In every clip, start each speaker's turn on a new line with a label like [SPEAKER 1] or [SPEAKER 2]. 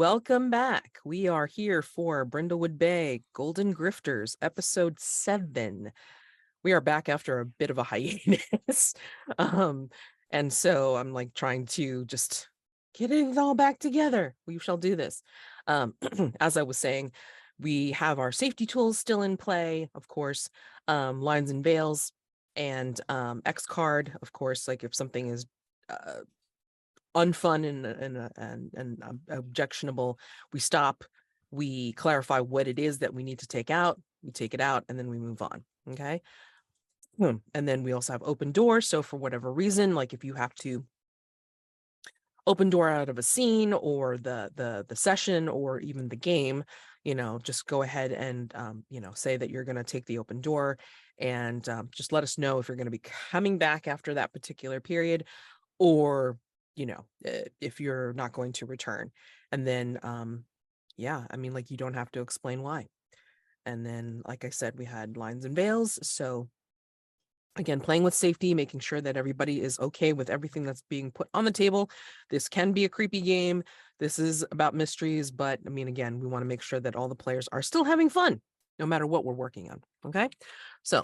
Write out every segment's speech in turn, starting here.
[SPEAKER 1] welcome back. We are here for Brindlewood Bay, Golden Grifters, episode 7. We are back after a bit of a hiatus. And so I'm like trying to just get it all back together. We shall do this. As I was saying, we have our safety tools still in play, of course, lines and veils, and X card, of course, like if something is unfun and objectionable, we stop, we clarify what it is that we need to take out, we take it out, and then we move on. Okay. And then we also have open door. So for whatever reason, like if you have to open door out of a scene or the session or even the game, just go ahead and say that you're going to take the open door, and just let us know if you're going to be coming back after that particular period, or if you're not going to return. And then you don't have to explain why. And then, like I said, we had lines and veils. So again, playing with safety, making sure that everybody is okay with everything that's being put on the table. This can be a creepy game. This is about mysteries, but again, we want to make sure that all the players are still having fun, no matter what we're working on. Okay. So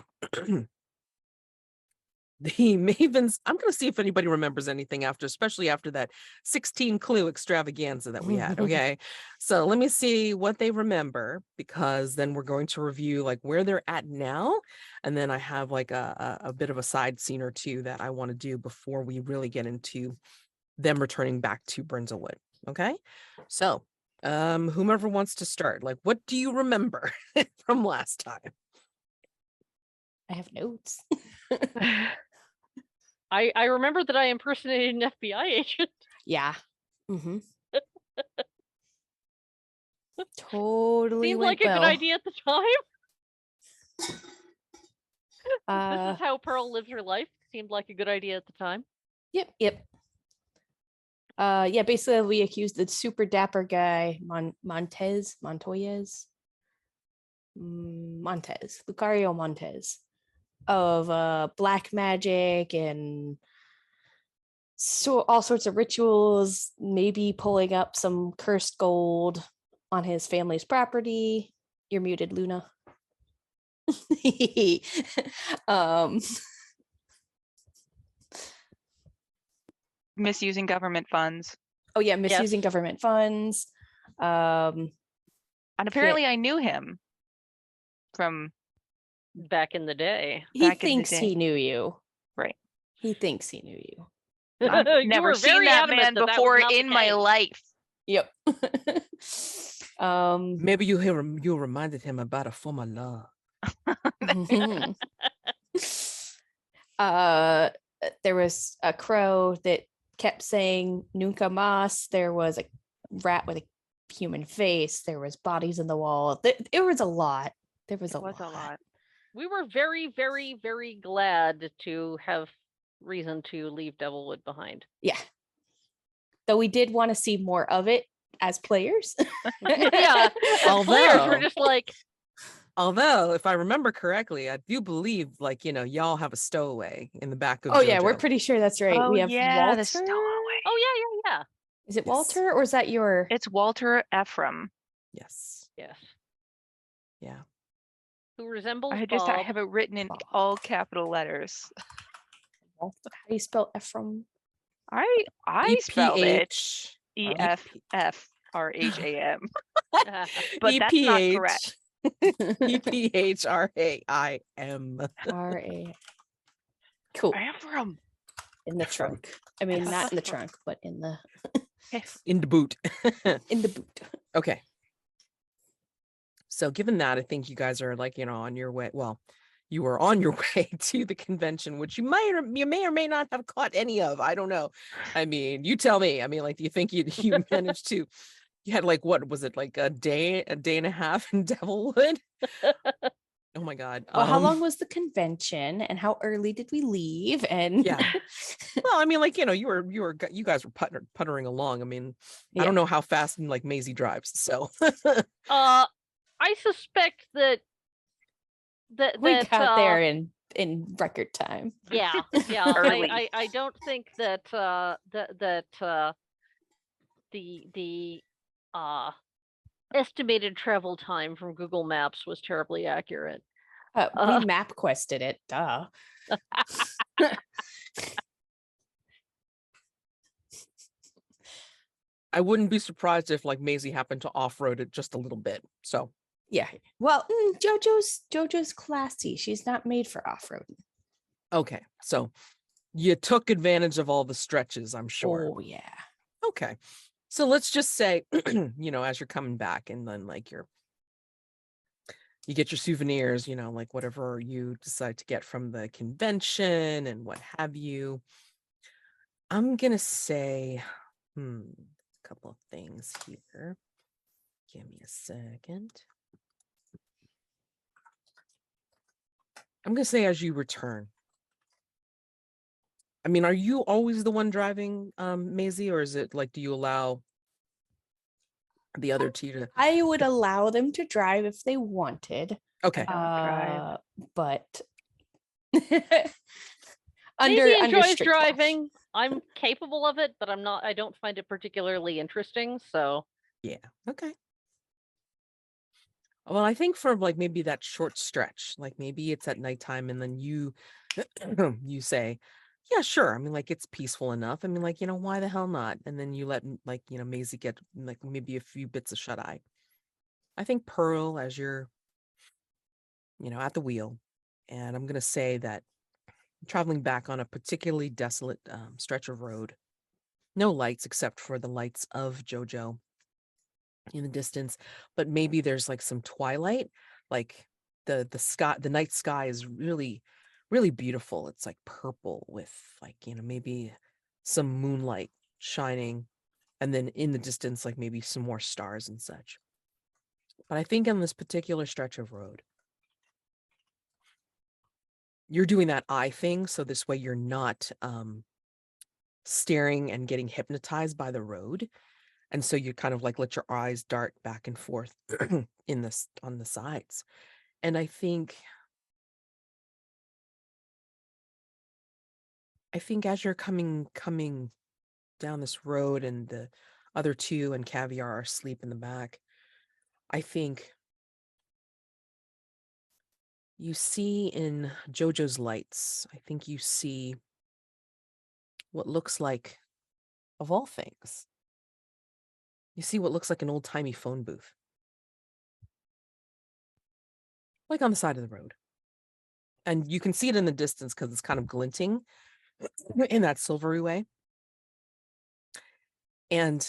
[SPEAKER 1] the Mavens, I'm going to see if anybody remembers anything especially after that 16 clue extravaganza that we had. Okay. So let me see what they remember, because then we're going to review like where they're at now. And then I have like a bit of a side scene or two that I want to do before we really get into them returning back to Brindlewood. Okay. So whomever wants to start, like, what do you remember from last time?
[SPEAKER 2] I have notes.
[SPEAKER 3] I remember that I impersonated an FBI agent.
[SPEAKER 2] Yeah. Mm-hmm. Totally
[SPEAKER 3] Seemed
[SPEAKER 2] went
[SPEAKER 3] like
[SPEAKER 2] well.
[SPEAKER 3] a good idea at the time. This is how Pearl lives her life. Seemed like a good idea at the time.
[SPEAKER 2] Yep. Basically we accused the super dapper guy, Montez, Lucario Montez, of black magic and so all sorts of rituals, maybe pulling up some cursed gold on his family's property. You're muted, Luna.
[SPEAKER 4] Misusing government funds.
[SPEAKER 2] Oh yeah, misusing government funds.
[SPEAKER 4] And apparently I knew him from
[SPEAKER 3] back in the day.
[SPEAKER 2] He thinks he knew you.
[SPEAKER 4] Right.
[SPEAKER 2] He thinks he knew you.
[SPEAKER 4] I've never seen that man before in my life.
[SPEAKER 2] Yep.
[SPEAKER 1] Maybe you reminded him about a former love.
[SPEAKER 2] There was a crow that kept saying "Nunca más." There was a rat with a human face. There was bodies in the wall. There was a lot. There was a lot.
[SPEAKER 3] We were very, very, very glad to have reason to leave Devilwood behind.
[SPEAKER 2] Yeah. Though we did want to see more of it as players.
[SPEAKER 3] Yeah. Players were just like.
[SPEAKER 1] Although, if I remember correctly, I do believe, like, y'all have a stowaway in the back of.
[SPEAKER 2] Oh, yeah, we're pretty sure that's right. We have Walter.
[SPEAKER 4] The stowaway.
[SPEAKER 3] Oh, yeah.
[SPEAKER 2] Is it Walter or is that your?
[SPEAKER 4] It's Walter Ephraim.
[SPEAKER 1] Yes.
[SPEAKER 3] Yes.
[SPEAKER 1] Yeah.
[SPEAKER 3] Who resembles
[SPEAKER 4] Bob. I have it written in all capital letters.
[SPEAKER 2] How do you spell Ephraim?
[SPEAKER 4] I spelled it EFFRHAM. But that's not correct.
[SPEAKER 1] EPHRAIM.
[SPEAKER 2] Cool.
[SPEAKER 4] Ephraim.
[SPEAKER 2] In the trunk. I mean, not in the trunk, but in the
[SPEAKER 1] in the boot.
[SPEAKER 2] In the boot.
[SPEAKER 1] Okay. So given that, I think you guys are like, on your way. Well, you were on your way to the convention, which you may or may not have caught any of. I don't know. I mean, you tell me. I mean, like, do you think you managed to? You had like, what was it, like a day and a half in Devilwood? Oh my God.
[SPEAKER 2] Well, how long was the convention, and how early did we leave? And
[SPEAKER 1] yeah. Well, I mean, like, you guys were puttering along. I mean, I don't know how fast like Mazi drives. So.
[SPEAKER 3] I suspect that
[SPEAKER 2] we got there in record time.
[SPEAKER 3] Yeah. I don't think that the estimated travel time from Google Maps was terribly accurate.
[SPEAKER 2] We map quested it. Duh.
[SPEAKER 1] I wouldn't be surprised if like Mazi happened to off-road it just a little bit. So
[SPEAKER 2] yeah. Well, JoJo's classy. She's not made for off-roading.
[SPEAKER 1] okay, so you took advantage of all the stretches, I'm sure.
[SPEAKER 2] Oh yeah.
[SPEAKER 1] Okay, so let's just say, as you're coming back, and then like you get your souvenirs, like whatever you decide to get from the convention and what have you. I'm gonna say, a couple of things here. Give me a second. I'm gonna say as you return. I mean, are you always the one driving, Mazi, or is it like, do you allow the other two to?
[SPEAKER 2] I would allow them to drive if they wanted.
[SPEAKER 1] Okay.
[SPEAKER 2] But
[SPEAKER 3] Mazi enjoys
[SPEAKER 2] strict
[SPEAKER 3] driving.
[SPEAKER 2] laws.
[SPEAKER 3] I'm capable of it, but I don't find it particularly interesting. So
[SPEAKER 1] yeah. Okay. Well, I think for like maybe that short stretch, like maybe it's at nighttime, and then you say, yeah, sure. I mean, like it's peaceful enough. I mean, like, why the hell not? And then you let like, Mazi get like maybe a few bits of shut eye. I think Pearl, as you're, at the wheel, and I'm going to say that traveling back on a particularly desolate stretch of road, no lights except for the lights of JoJo in the distance, but maybe there's like some twilight, like the sky, the night sky is really, really beautiful. It's like purple with like, maybe some moonlight shining, and then in the distance, like maybe some more stars and such. But I think on this particular stretch of road, you're doing that eye thing, so this way you're not staring and getting hypnotized by the road. And so you kind of like let your eyes dart back and forth on the sides. And I think as you're coming down this road, and the other two and Caviar are asleep in the back, I think you see in JoJo's lights, I think you see what looks like, of all things, you see what looks like an old-timey phone booth. Like on the side of the road. And you can see it in the distance because it's kind of glinting in that silvery way. And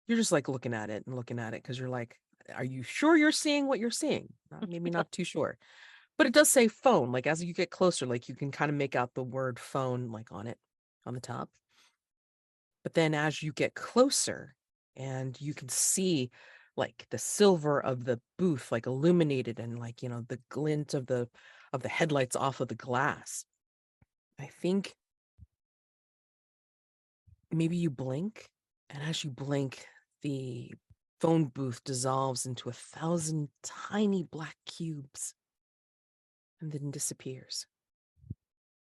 [SPEAKER 1] you're just like looking at it because you're like, are you sure you're seeing what you're seeing? Maybe not too sure. But it does say phone. Like as you get closer, like you can kind of make out the word phone like on it, on the top. But then as you get closer, and you can see like the silver of the booth like illuminated, and like the glint of the headlights off of the glass, I think maybe you blink, and as you blink, the phone booth dissolves into 1,000 tiny black cubes and then disappears.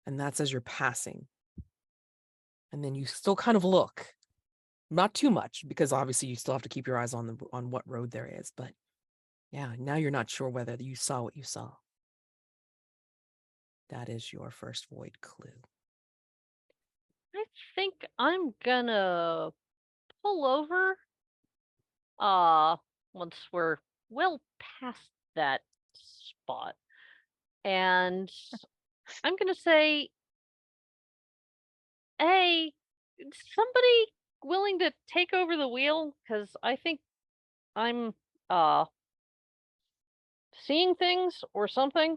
[SPEAKER 1] And that's as you're passing. And then you still kind of look, not too much, because obviously you still have to keep your eyes on what road there is. But yeah, now you're not sure whether you saw what you saw. That is your first void clue.
[SPEAKER 3] I think I'm gonna pull over once we're well past that spot. And I'm gonna say, hey, somebody willing to take over the wheel? Because I think I'm seeing things or something.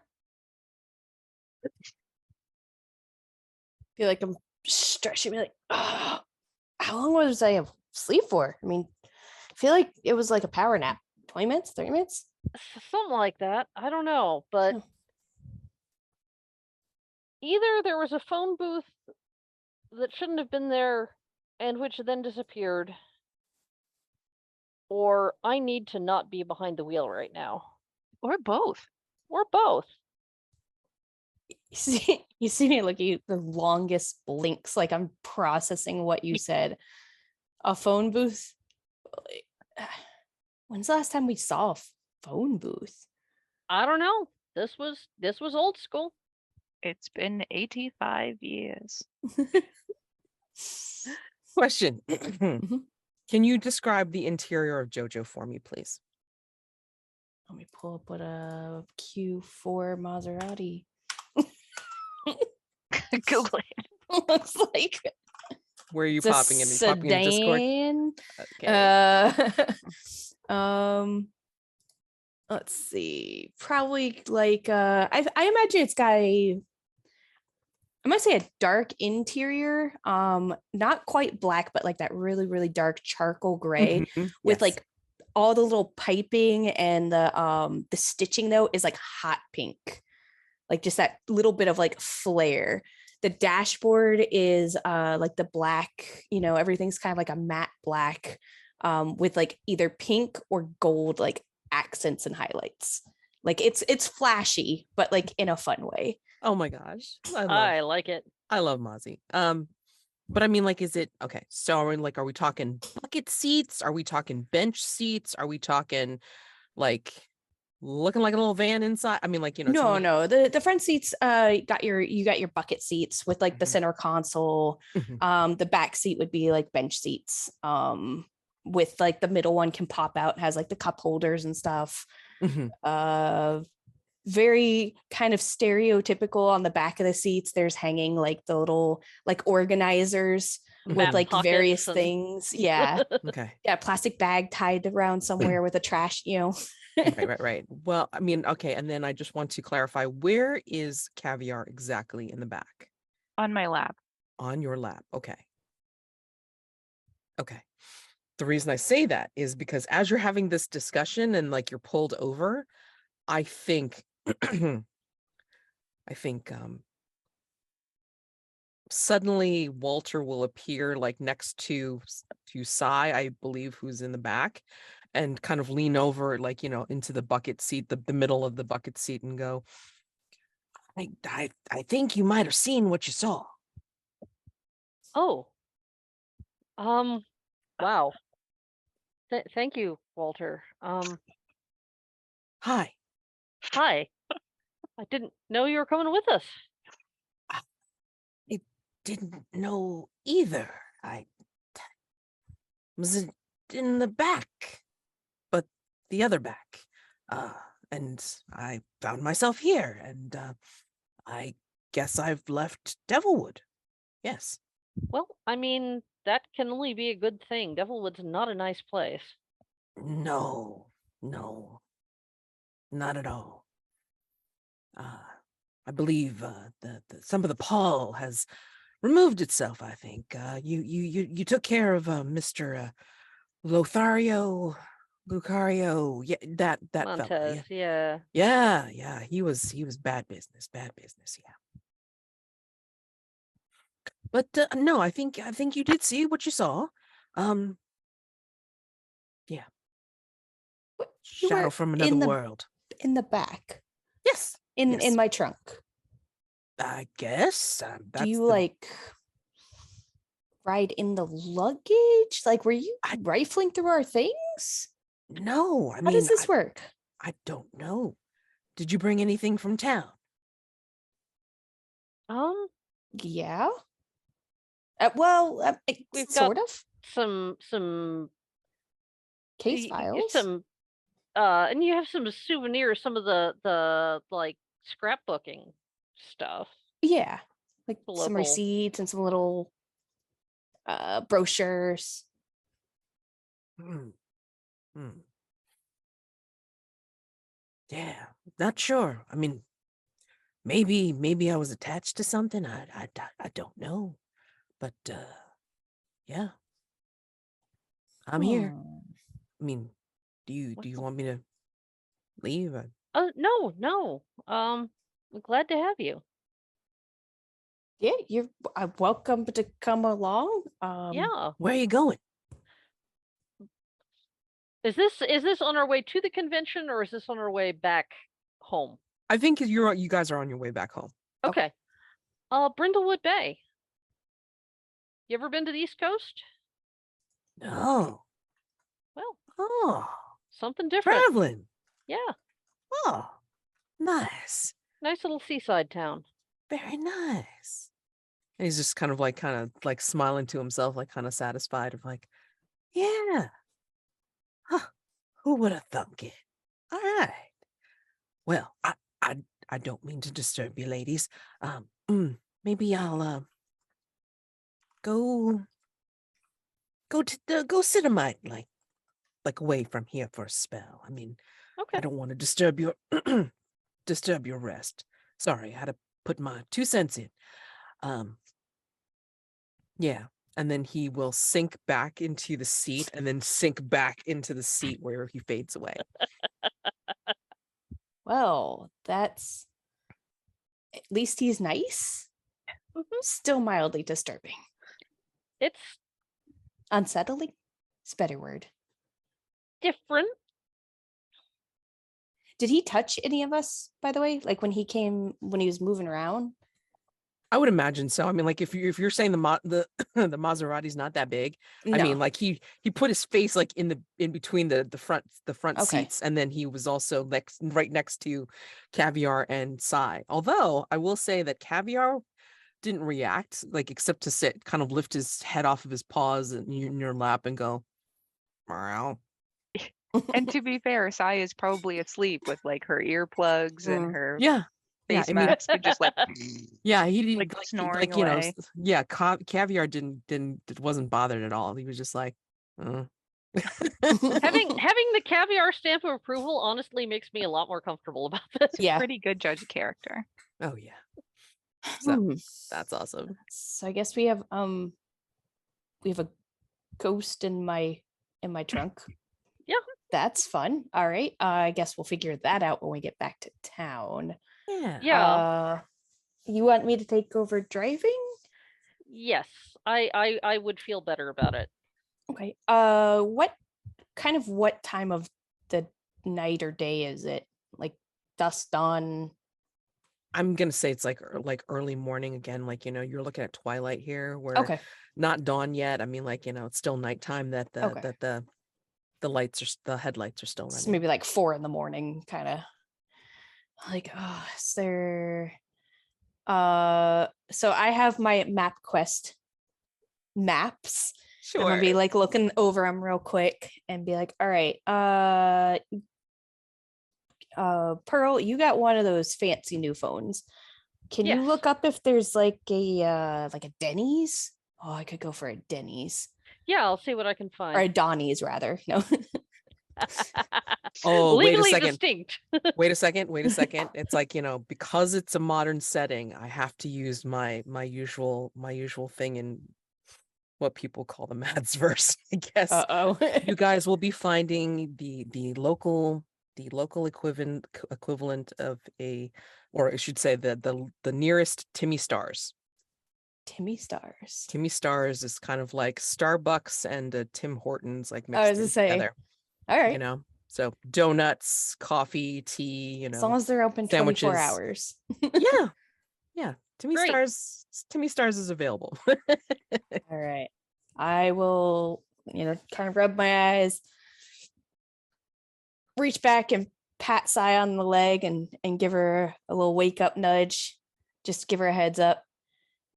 [SPEAKER 2] Feel like I'm stretching, like, oh, how long was I asleep for? I mean, I feel like it was like a power nap. 20 minutes, 30 minutes?
[SPEAKER 3] Something like that. I don't know, but either there was a phone booth that shouldn't have been there and which then disappeared, or I need to not be behind the wheel right now.
[SPEAKER 4] Or both.
[SPEAKER 3] Or both.
[SPEAKER 2] You see me looking at the longest blinks, like I'm processing what you said. A phone booth? When's the last time we saw a phone booth?
[SPEAKER 3] I don't know. This was old school.
[SPEAKER 4] It's been 85 years.
[SPEAKER 1] Question.
[SPEAKER 2] Mhm.
[SPEAKER 1] Can you describe the interior of JoJo for me, please?
[SPEAKER 2] Let me pull up what a Q4 Maserati
[SPEAKER 4] Google it.
[SPEAKER 2] looks like.
[SPEAKER 1] Where are you
[SPEAKER 2] It's a
[SPEAKER 1] popping in? Are you popping in Discord?
[SPEAKER 2] sedan.
[SPEAKER 1] Okay.
[SPEAKER 2] Let's see. Probably like I imagine it's got I might say a dark interior. Not quite black, but like that really, really dark charcoal gray
[SPEAKER 1] Mhm,
[SPEAKER 2] with
[SPEAKER 1] yes.
[SPEAKER 2] like all the little piping, and the stitching though is like hot pink. Like just that little bit of like flare. The dashboard is like the black, everything's kind of like a matte black, with like either pink or gold like accents and highlights. Like it's flashy, but like in a fun way.
[SPEAKER 1] Oh my gosh.
[SPEAKER 3] I like it.
[SPEAKER 1] I love Mazi. But I mean, like, is it okay? So are we talking bucket seats? Are we talking bench seats? Are we talking like looking like a little van inside? I mean, like,
[SPEAKER 2] No. The front seats, you got your bucket seats with like the
[SPEAKER 1] Mhm.
[SPEAKER 2] center console.
[SPEAKER 1] Mhm.
[SPEAKER 2] The back seat would be like bench seats. With like the middle one can pop out, has like the cup holders and stuff.
[SPEAKER 1] Mhm.
[SPEAKER 2] Very kind of stereotypical on the back of the seats. There's hanging like the little like organizers with
[SPEAKER 3] Map
[SPEAKER 2] like
[SPEAKER 3] pockets
[SPEAKER 2] various
[SPEAKER 3] and-
[SPEAKER 2] things. Yeah.
[SPEAKER 1] Okay.
[SPEAKER 2] Yeah, plastic bag tied around somewhere with a trash,
[SPEAKER 1] Right. Well, I mean, okay. And then I just want to clarify, where is Caviar exactly in the back?
[SPEAKER 4] On my lap.
[SPEAKER 1] On your lap. Okay. The reason I say that is because as you're having this discussion and like you're pulled over, I think suddenly Walter will appear like next to Sai, I believe, who's in the back, and kind of lean over like, into the bucket seat, the middle of the bucket seat, and go, I think you might have seen what you saw.
[SPEAKER 3] Oh. Wow. Thank you, Walter.
[SPEAKER 1] Hi.
[SPEAKER 3] Hi. I didn't know you were coming with us.
[SPEAKER 1] I didn't know either. I was in the back, but the other back. And I found myself here, and I guess I've left Devilwood. Yes.
[SPEAKER 3] Well, I mean, that can only be a good thing. Devilwood's not a nice place.
[SPEAKER 1] No, not at all. I believe the some of the pall has removed itself. I think you took care of Mr. Lothario, Lucario. Yeah, that fella.
[SPEAKER 3] Montez, yeah.
[SPEAKER 1] Yeah. He was bad business. Yeah. But no, I think you did see what you saw. Yeah.
[SPEAKER 2] You
[SPEAKER 1] Shadow
[SPEAKER 2] were
[SPEAKER 1] from another world.
[SPEAKER 2] in the back.
[SPEAKER 1] Yes.
[SPEAKER 2] In my trunk.
[SPEAKER 1] I guess
[SPEAKER 2] Do you like ride in the luggage? Like, were you rifling through our things?
[SPEAKER 1] No, I mean,
[SPEAKER 2] how does this work?
[SPEAKER 1] I don't know. Did you bring anything from town?
[SPEAKER 2] Yeah. Well,
[SPEAKER 3] We've
[SPEAKER 2] sort
[SPEAKER 3] got
[SPEAKER 2] of
[SPEAKER 3] some
[SPEAKER 2] case files.
[SPEAKER 3] And you have some souvenirs, some of the like scrapbooking stuff.
[SPEAKER 2] Yeah, like
[SPEAKER 3] The
[SPEAKER 2] some
[SPEAKER 3] local-
[SPEAKER 2] receipts and some little brochures.
[SPEAKER 1] Yeah, not sure. I mean, maybe I was attached to something. I don't know, but yeah, I'm here. I mean, do you want me to leave?
[SPEAKER 3] No. I'm glad to have you.
[SPEAKER 2] Yeah, you're welcome to come along.
[SPEAKER 3] Yeah.
[SPEAKER 1] Where are you going?
[SPEAKER 3] Is this on our way to the convention, or is this on our way back home?
[SPEAKER 1] I think you guys are on your way back home.
[SPEAKER 3] Okay. Brindlewood Bay. You ever been to the East Coast?
[SPEAKER 1] No.
[SPEAKER 3] Well,
[SPEAKER 1] Oh,
[SPEAKER 3] Something different.
[SPEAKER 1] traveling.
[SPEAKER 3] Yeah.
[SPEAKER 1] Oh, nice.
[SPEAKER 3] Nice little seaside town.
[SPEAKER 1] Very nice. And he's just kind of like smiling to himself, like kind of satisfied of like, yeah. Huh. Who would have thunk it? All right. Well, I don't mean to disturb you, ladies. Maybe I'll go sit a mite like away from here for a spell. I mean,
[SPEAKER 3] Okay.
[SPEAKER 1] I don't want to disturb your disturb your rest. Sorry, I had to put my 2 cents in. Yeah. And then he will sink back into the seat and then sink back into the seat where he fades away.
[SPEAKER 2] Well, that's at least he's nice. Still mildly disturbing.
[SPEAKER 3] It's
[SPEAKER 2] Unsettling? It's a better word.
[SPEAKER 3] different.
[SPEAKER 2] Did he touch any of us, by the way? Like when he was moving around?
[SPEAKER 1] I would imagine so. I mean, like if you're saying the the Maserati's not that big, I
[SPEAKER 2] No.
[SPEAKER 1] mean, like he put his face like in between the front
[SPEAKER 2] Okay.
[SPEAKER 1] seats, and then he was also right next to Caviar and Sai. Although I will say that Caviar didn't react, like except to sit, kind of lift his head off of his paws in your lap and go, meow.
[SPEAKER 4] And to be fair, Sai is probably asleep with like her earplugs and her
[SPEAKER 1] Yeah. Yeah,
[SPEAKER 4] face
[SPEAKER 1] I mean,
[SPEAKER 4] mask, and just like
[SPEAKER 1] yeah, he didn't
[SPEAKER 4] like snoring
[SPEAKER 1] you know,
[SPEAKER 4] away.
[SPEAKER 1] yeah, Caviar wasn't bothered at all. He was just like,
[SPEAKER 3] Having the Caviar stamp of approval honestly makes me a lot more comfortable about this.
[SPEAKER 2] Yeah.
[SPEAKER 4] Pretty good judge of character.
[SPEAKER 1] oh yeah. So that's awesome.
[SPEAKER 2] So I guess we have a ghost in my trunk.
[SPEAKER 3] Yeah.
[SPEAKER 2] That's fun. All right. I guess we'll figure that out when we get back to town.
[SPEAKER 1] Yeah.
[SPEAKER 3] Yeah.
[SPEAKER 2] You want me to take over driving?
[SPEAKER 3] Yes. I would feel better about it.
[SPEAKER 2] Okay. What time of the night or day is it? Like dusk, dawn?
[SPEAKER 1] I'm gonna say it's like early morning again. Like, you know, you're looking at twilight here, where
[SPEAKER 2] Okay.
[SPEAKER 1] not dawn yet. I mean, like, you know, it's still nighttime. That
[SPEAKER 2] Okay.
[SPEAKER 1] the headlights are still running.
[SPEAKER 2] So maybe like 4 a.m, kind of. Like, oh, is there? So I have my map quest maps. I'm gonna be like looking over them real quick and be like, all right, Pearl, you got one of those fancy new phones. Can you
[SPEAKER 3] Yes.
[SPEAKER 2] look up if there's like a Denny's? Oh, I could go for a Denny's
[SPEAKER 3] Yeah, I'll see what I can
[SPEAKER 2] or
[SPEAKER 3] find.
[SPEAKER 2] a Donny's rather. No.
[SPEAKER 1] Oh, wait a
[SPEAKER 3] Legally
[SPEAKER 1] second.
[SPEAKER 3] distinct.
[SPEAKER 1] Wait a second. It's like, you know, because it's a modern setting, I have to use my usual thing in what people call the Mads verse, I guess.
[SPEAKER 2] Uh-oh.
[SPEAKER 1] You guys will be finding the local equivalent of or I should say the nearest Timmy Stars.
[SPEAKER 2] Timmy Stars.
[SPEAKER 1] Timmy Stars is kind of like Starbucks and Tim Hortons, like
[SPEAKER 2] I was
[SPEAKER 1] mixed
[SPEAKER 2] to say,
[SPEAKER 1] together.
[SPEAKER 2] all right.
[SPEAKER 1] You know, so donuts, coffee, tea, you know,
[SPEAKER 2] As long as they're open 24 hours.
[SPEAKER 1] yeah. Timmy
[SPEAKER 3] Great.
[SPEAKER 1] Stars is available.
[SPEAKER 2] All right. I will, kind of rub my eyes, reach back and pat Sai on the leg and give her a little wake up nudge. Just give her a heads up.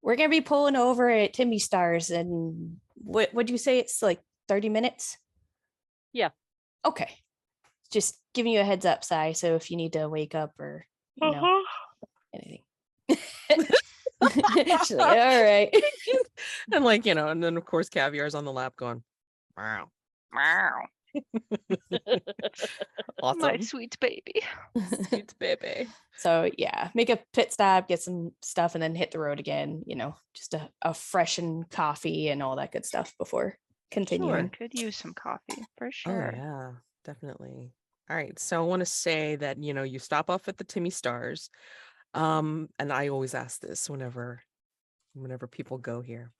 [SPEAKER 2] We're going to be pulling over at Timmy Stars, and what'd you say? It's like 30 minutes?
[SPEAKER 3] Yeah.
[SPEAKER 2] Okay. Just giving you a heads up, Sai, so if you need to wake up or, anything. She's like, all right.
[SPEAKER 1] And like, and then of course Caviar's on the lap going, wow. Awesome.
[SPEAKER 4] My sweet baby.
[SPEAKER 1] Sweet baby.
[SPEAKER 2] So yeah, make a pit stop, get some stuff, and then hit the road again. Just a freshen coffee and all that good stuff before continuing.
[SPEAKER 4] Sure, could use some coffee for
[SPEAKER 1] Oh
[SPEAKER 4] sure.
[SPEAKER 1] yeah, definitely. All right, so I want to say that you stop off at the Timmy Stars, and I always ask this whenever people go here.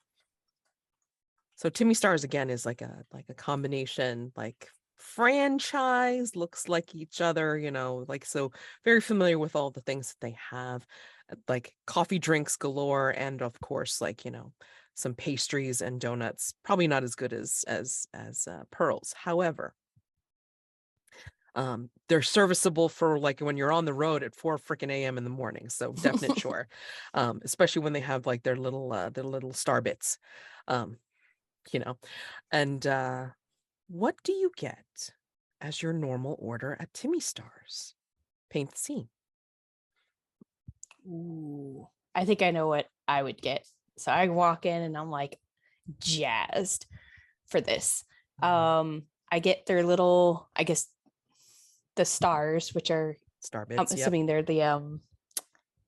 [SPEAKER 1] So Timmy Stars again is like a combination, like franchise, looks like each other, like, so very familiar with all the things that they have, like coffee drinks galore, and of course, like, some pastries and donuts, probably not as good as Pearl's. However, They're serviceable for like when you're on the road at 4 freaking a.m. in the morning. So definite sure. Especially when they have like their little star bits. You know. And what do you get as your normal order at Timmy Stars? Paint the scene.
[SPEAKER 2] Ooh, I think I know what I would get. So I walk in and I'm like jazzed for this. I get their little, I guess, the stars, which are
[SPEAKER 1] Star
[SPEAKER 2] I'm
[SPEAKER 1] bits. Yep.
[SPEAKER 2] assuming they're the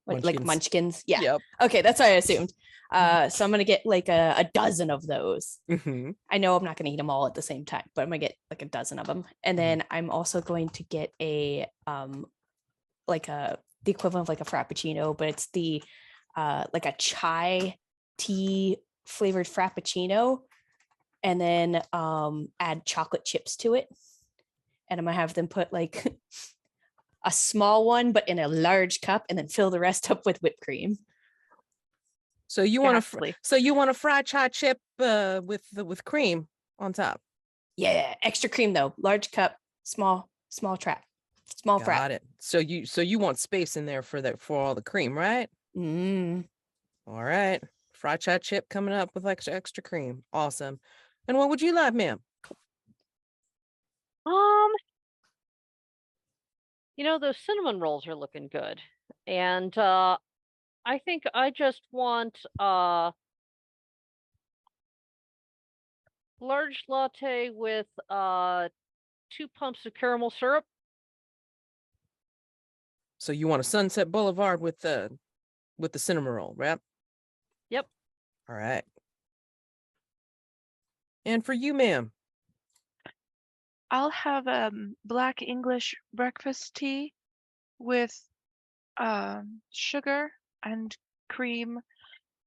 [SPEAKER 2] like munchkins. Yeah.
[SPEAKER 1] Yep.
[SPEAKER 2] Okay, that's what I assumed. So I'm gonna get like a dozen of those.
[SPEAKER 1] Mm-hmm.
[SPEAKER 2] I know I'm not gonna eat them all at the same time, but I'm gonna get like a dozen of them. And then I'm also going to get a like the equivalent of like a frappuccino, but it's the like a chai tea flavored frappuccino, and then add chocolate chips to it. And I'm gonna have them put like a small one, but in a large cup, and then fill the rest up with whipped cream.
[SPEAKER 1] So you want to
[SPEAKER 4] Ghastly.
[SPEAKER 1] fry chai chip with cream on top.
[SPEAKER 2] Yeah, extra cream though. Large cup, small frap. Small frap.
[SPEAKER 1] Got it. So you want space in there for all the cream, right?
[SPEAKER 2] Mm.
[SPEAKER 1] All right. Fried chai chip coming up with extra cream. Awesome. And what would you like, ma'am?
[SPEAKER 3] Those cinnamon rolls are looking good. And I think I just want large latte with 2 pumps of caramel syrup.
[SPEAKER 1] So you want a Sunset Boulevard with the cinnamon roll, right?
[SPEAKER 3] Yep.
[SPEAKER 1] All right. And for you, ma'am?
[SPEAKER 4] I'll have black English breakfast tea with sugar and cream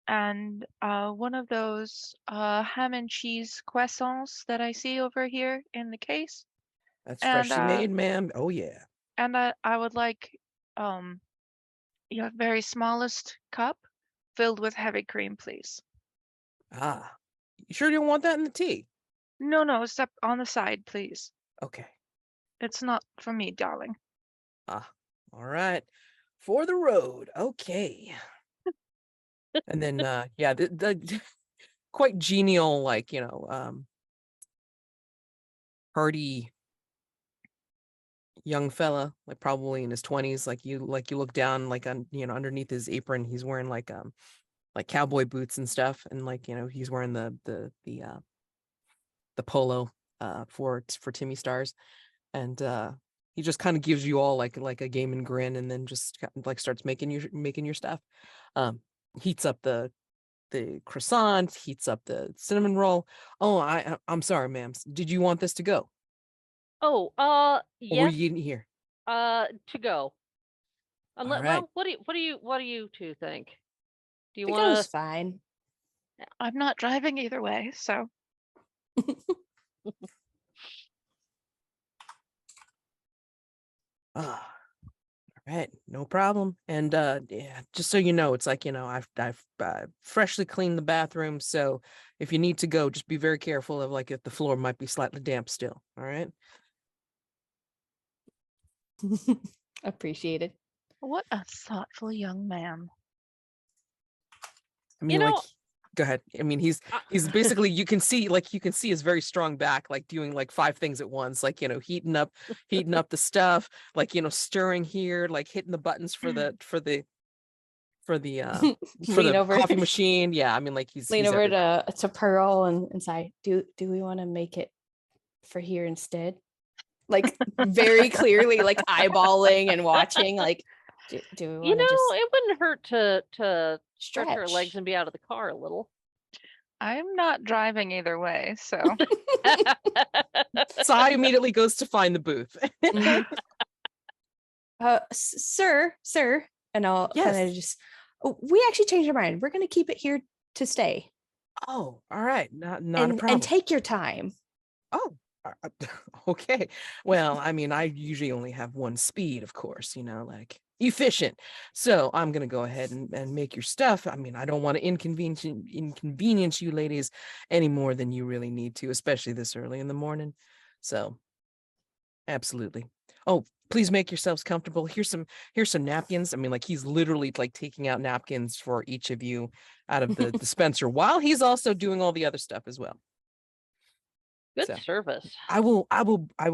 [SPEAKER 4] and one of those ham and cheese croissants that I see over here in the case.
[SPEAKER 1] That's
[SPEAKER 4] And
[SPEAKER 1] freshly made, ma'am. Oh yeah.
[SPEAKER 4] and I would like your very smallest cup filled with heavy cream, please.
[SPEAKER 1] Ah. You sure you don't want that in the tea?
[SPEAKER 4] No, step on the side, please.
[SPEAKER 1] Okay.
[SPEAKER 4] It's not for me, darling.
[SPEAKER 1] Ah. All right. For the road. Okay. And then yeah, the quite genial, like, hearty young fella, like probably in his 20s, like you look down like on underneath his apron, he's wearing like cowboy boots and stuff, and like he's wearing the polo for Timmy Stars, and he just kind of gives you all like a game and grin, and then just like starts making your stuff. Heats up the croissant, heats up the cinnamon roll. Oh, I'm sorry, ma'am. Did you want this to go?
[SPEAKER 3] Oh,
[SPEAKER 1] Or were
[SPEAKER 3] yes.
[SPEAKER 1] you eating here?
[SPEAKER 3] To go.
[SPEAKER 1] Right.
[SPEAKER 3] Well, what do you two think? Do you
[SPEAKER 2] It
[SPEAKER 3] want
[SPEAKER 2] goes
[SPEAKER 3] to?
[SPEAKER 2] fine.
[SPEAKER 4] I'm not driving either way, so
[SPEAKER 1] All right, no problem. And yeah, just so you know, it's like I've freshly cleaned the bathroom, so if you need to go, just be very careful of like if the floor might be slightly damp still. All right.
[SPEAKER 2] Appreciated.
[SPEAKER 4] what a thoughtful young man.
[SPEAKER 1] I mean, like, go ahead. I mean, he's basically you can see his very strong back, like doing like 5 things at once, like heating up the stuff, like stirring here, like hitting the buttons for the
[SPEAKER 2] Lean over.
[SPEAKER 1] coffee machine. Yeah, I mean, like he's
[SPEAKER 2] Over
[SPEAKER 1] everywhere.
[SPEAKER 2] to Pearl and say, do we want to make it for here instead? Like very clearly, like eyeballing and watching, like do we want to just
[SPEAKER 3] it wouldn't hurt to stretch our
[SPEAKER 2] stretch?
[SPEAKER 3] legs and be out of the car a little.
[SPEAKER 4] I'm not driving either way, so
[SPEAKER 1] Sai immediately goes to find the booth.
[SPEAKER 2] Mhm. Sir, and I'll
[SPEAKER 1] Yes.
[SPEAKER 2] kind of just. Oh, we actually changed our mind. We're going to keep it here to stay.
[SPEAKER 1] Oh, all right. Not a problem.
[SPEAKER 2] And take your time.
[SPEAKER 1] Oh, okay. Well, I mean, I usually only have one speed, of course, like efficient. So I'm going to go ahead and make your stuff. I mean, I don't want to inconvenience you ladies any more than you really need to, especially this early in the morning. So absolutely. oh, please make yourselves comfortable. Here's some napkins. I mean, like he's literally like taking out napkins for each of you out of the dispenser while he's also doing all the other stuff as well.
[SPEAKER 3] Good
[SPEAKER 1] So,
[SPEAKER 3] service.
[SPEAKER 1] I will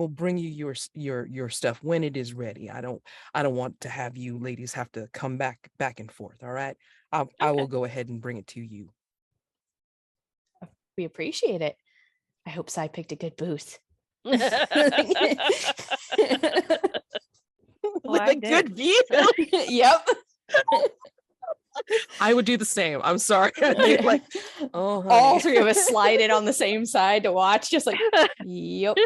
[SPEAKER 1] bring you your stuff when it is ready. I don't want to have you ladies have to come back and forth. All right. I will go ahead and bring it to you.
[SPEAKER 2] We appreciate it. I hope Sai picked a good booth.
[SPEAKER 4] Well,
[SPEAKER 1] With
[SPEAKER 4] I
[SPEAKER 1] a good view.
[SPEAKER 2] Yep.
[SPEAKER 1] I would do the same. I'm sorry. I'd be like, oh, honey.
[SPEAKER 2] All three of us slide in on the same side to watch, just like, yep.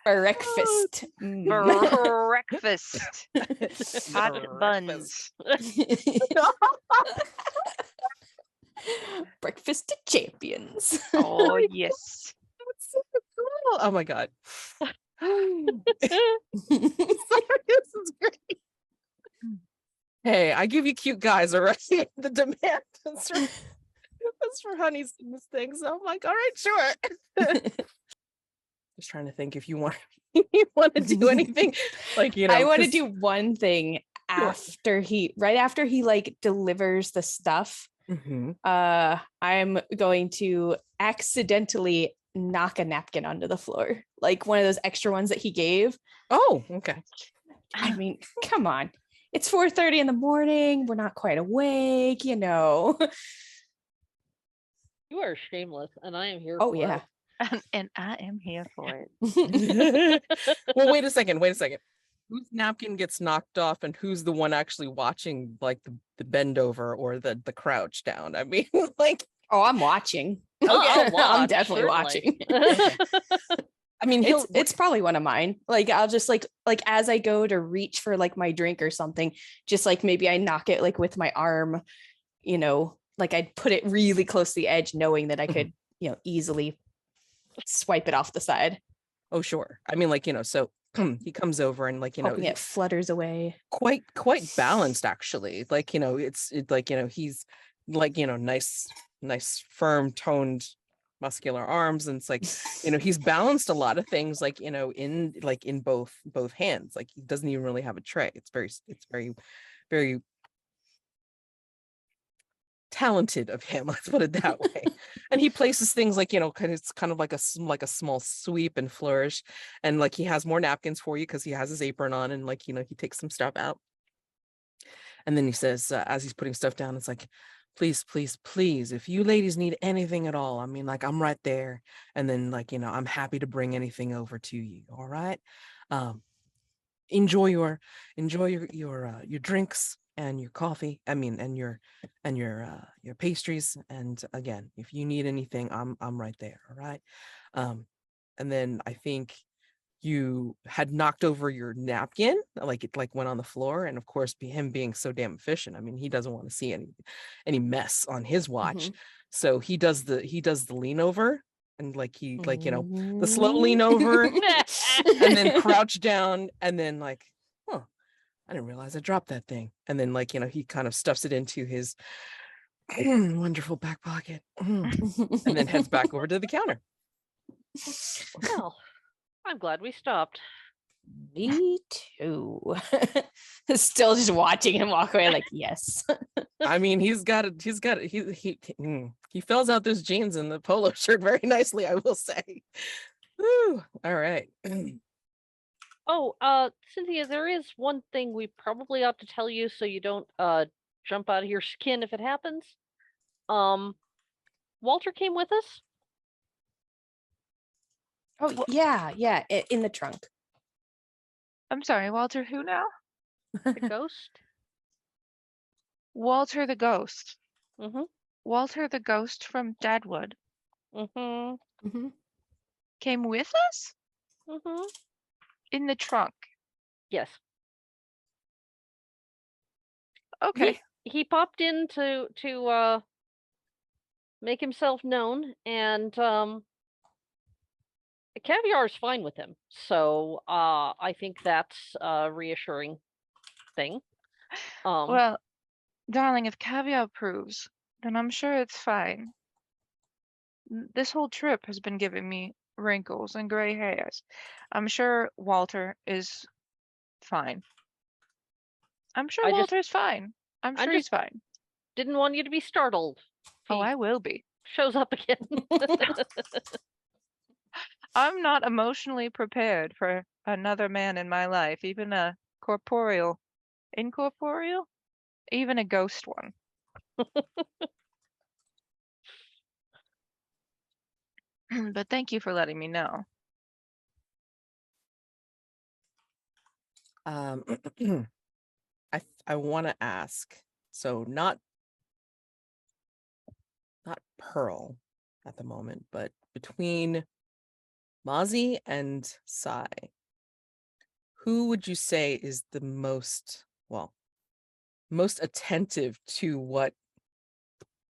[SPEAKER 2] Breakfast.
[SPEAKER 4] breakfast. Hot
[SPEAKER 1] Breakfast.
[SPEAKER 4] buns.
[SPEAKER 2] Breakfast to champions.
[SPEAKER 4] Oh, yes.
[SPEAKER 1] That's so cool. Oh my god. Sorry, this is great. Hey, I give you cute guys already. The demand is for honeys in this thing. So I'm like, all right, sure. Just trying to think if you want to do anything. Like,
[SPEAKER 2] I want to
[SPEAKER 1] 'cause-
[SPEAKER 2] do one thing after right after he like delivers the stuff.
[SPEAKER 1] Mhm.
[SPEAKER 2] I'm going to accidentally knock a napkin onto the floor, like one of those extra ones that he gave.
[SPEAKER 1] Oh, okay.
[SPEAKER 2] I mean, come on. It's 4:30 in the morning. We're not quite awake, you know.
[SPEAKER 3] You are shameless, and I am here
[SPEAKER 2] Oh
[SPEAKER 3] for
[SPEAKER 2] yeah.
[SPEAKER 4] And I am here for it.
[SPEAKER 1] Well, wait a second. Whose napkin gets knocked off and who's the one actually watching like the bend over or the crouch down? I mean, like,
[SPEAKER 2] Oh, I'm watching.
[SPEAKER 3] I'll
[SPEAKER 2] I'm
[SPEAKER 3] watch,
[SPEAKER 2] definitely
[SPEAKER 3] certainly.
[SPEAKER 2] watching.
[SPEAKER 1] I mean,
[SPEAKER 2] It's probably one of mine. Like I'll just like as I go to reach for like my drink or something, just like maybe I knock it like with my arm, you know, like I'd put it really close to the edge, knowing that I could, you know, easily swipe it off the side.
[SPEAKER 1] oh, sure. I mean, like, so he comes over and like,
[SPEAKER 2] Hoping it flutters away.
[SPEAKER 1] quite balanced actually. Like, it's like, he's like, nice firm toned muscular arms, and it's like, he's balanced a lot of things like, in both hands. Like he doesn't even really have a tray. It's very very talented of him, let's put it that way. And he places things like, it's kind of like a small sweep and flourish, and like he has more napkins for you because he has his apron on, and like, he takes some stuff out, and then he says, as he's putting stuff down, it's like, please, if you ladies need anything at all, I mean, like, I'm right there, and then like, I'm happy to bring anything over to you. All right. Enjoy your drinks and your coffee, I mean, and your pastries, and again, if you need anything, I'm right there. All right. And then I think you had knocked over your napkin, like it like went on the floor, and of course, him being so damn efficient, I mean, he doesn't want to see any mess on his watch. So he does the lean over, and like he like, the slow lean over and then crouch down, and then like, oh, I didn't realize I dropped that thing. And then like, he kind of stuffs it into his wonderful back pocket, and then heads back over to the counter.
[SPEAKER 3] Well, I'm glad we stopped.
[SPEAKER 2] Me too. Still just watching him walk away like, yes.
[SPEAKER 1] I mean, he fills out those jeans and the polo shirt very nicely, I will say. Woo. All right.
[SPEAKER 3] Oh, Cynthia, there is one thing we probably ought to tell you so you don't jump out of your skin if it happens. Walter came with us.
[SPEAKER 2] Oh yeah, in the trunk.
[SPEAKER 4] I'm sorry, Walter, who now?
[SPEAKER 3] The ghost.
[SPEAKER 4] Walter the ghost.
[SPEAKER 3] Mm-hmm.
[SPEAKER 4] Walter the ghost from Deadwood
[SPEAKER 3] Mm-hmm.
[SPEAKER 4] came with us
[SPEAKER 3] Mm-hmm.
[SPEAKER 4] in the trunk.
[SPEAKER 3] Yes.
[SPEAKER 4] Okay.
[SPEAKER 3] He popped in to make himself known, and Caviar is fine with him. So I think that's a reassuring thing.
[SPEAKER 4] Well, darling, if Caviar approves, then I'm sure it's fine. This whole trip has been giving me wrinkles and gray hairs. I'm sure Walter is fine. I'm sure
[SPEAKER 3] I just-
[SPEAKER 4] Walter's fine. I'm
[SPEAKER 3] I
[SPEAKER 4] sure he's fine.
[SPEAKER 3] Didn't want you to be startled. if
[SPEAKER 4] Oh,
[SPEAKER 3] he
[SPEAKER 4] I will be.
[SPEAKER 3] shows up again.
[SPEAKER 4] I'm not emotionally prepared for another man in my life, even a incorporeal, even a ghost one. But thank you for letting me know.
[SPEAKER 1] I want to ask, so not Pearl at the moment, but between Mazi and Sai, who would you say is the most attentive to what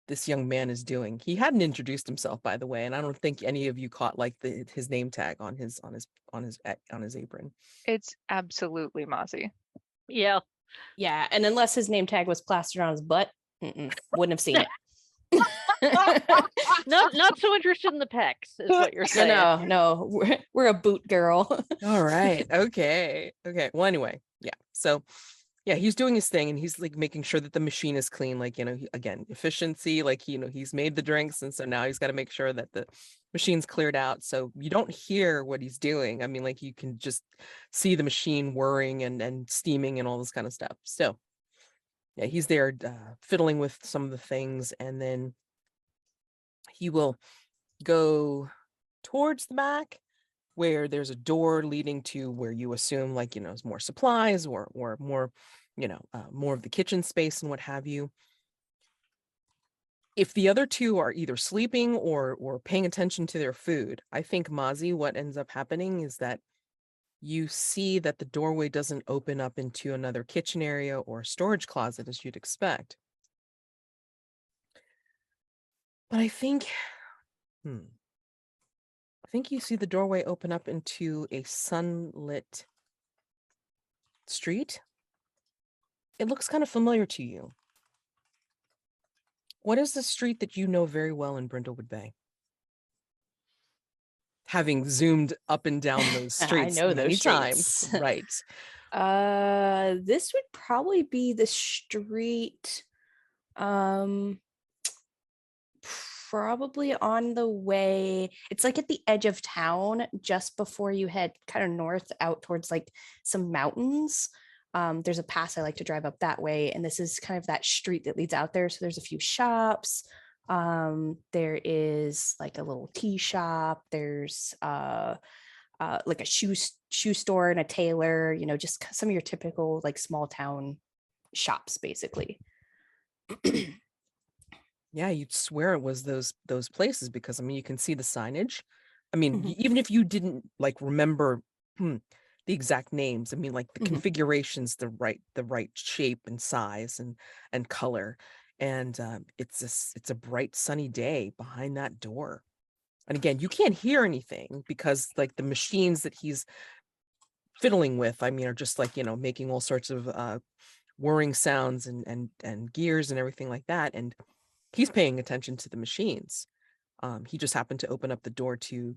[SPEAKER 1] this young man is doing? He hadn't introduced himself, by the way, and I don't think any of you caught like his name tag on his apron.
[SPEAKER 4] It's absolutely Mazi.
[SPEAKER 3] Yeah.
[SPEAKER 2] Yeah, and unless his name tag was plastered on his butt, wouldn't have seen it.
[SPEAKER 3] Not so interested in the pecs, is what you're saying.
[SPEAKER 2] No, we're a boot girl.
[SPEAKER 1] All right. Okay. Well, anyway, yeah. So, yeah, he's doing his thing, and he's like making sure that the machine is clean. Like, again, efficiency. Like, he's made the drinks, and so now he's got to make sure that the machine's cleared out. So you don't hear what he's doing. I mean, like, you can just see the machine whirring and steaming and all this kind of stuff. So, yeah, he's there fiddling with some of the things, and then he will go towards the back where there's a door leading to where you assume is more supplies or more, more of the kitchen space and what have you. If the other two are either sleeping or paying attention to their food, I think Mazi, what ends up happening is that you see that the doorway doesn't open up into another kitchen area or storage closet as you'd expect. But I think you see the doorway open up into a sunlit street. It looks kind of familiar to you. What is the street that you know very well in Brindlewood Bay? Having zoomed up and down those streets
[SPEAKER 2] I know
[SPEAKER 1] many
[SPEAKER 2] those
[SPEAKER 1] times.
[SPEAKER 2] streets.
[SPEAKER 1] Right.
[SPEAKER 2] This would probably be the street probably on the way. It's like at the edge of town, just before you head kind of north out towards like some mountains. There's a pass I like to drive up that way, and this is kind of that street that leads out there. So there's a few shops. There is like a little tea shop. There's like a shoe store and a tailor, just some of your typical like small town shops basically.
[SPEAKER 1] Yeah, you'd swear it was those places because I mean you can see the signage. I mean,
[SPEAKER 2] Mhm.
[SPEAKER 1] even if you didn't like remember the exact names, I mean like the
[SPEAKER 2] Mhm.
[SPEAKER 1] configurations, the right shape and size and color. And it's a bright sunny day behind that door. And again, you can't hear anything because like the machines that he's fiddling with, I mean, are just like, making all sorts of whirring sounds and gears and everything like that. And he's paying attention to the machines. He just happened to open up the door to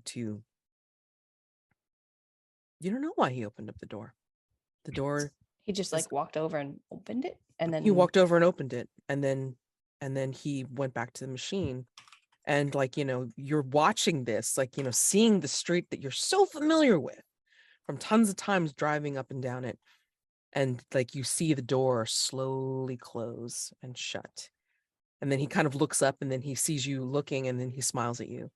[SPEAKER 1] you don't know why he opened up the door. The door,
[SPEAKER 2] He just like walked over and opened it, and then
[SPEAKER 1] he walked over and opened it, and then he went back to the machine. And like, you're watching this, like, seeing the street that you're so familiar with from tons of times driving up and down it. And like, you see the door slowly close and shut. And then he kind of looks up and then he sees you looking and then he smiles at you.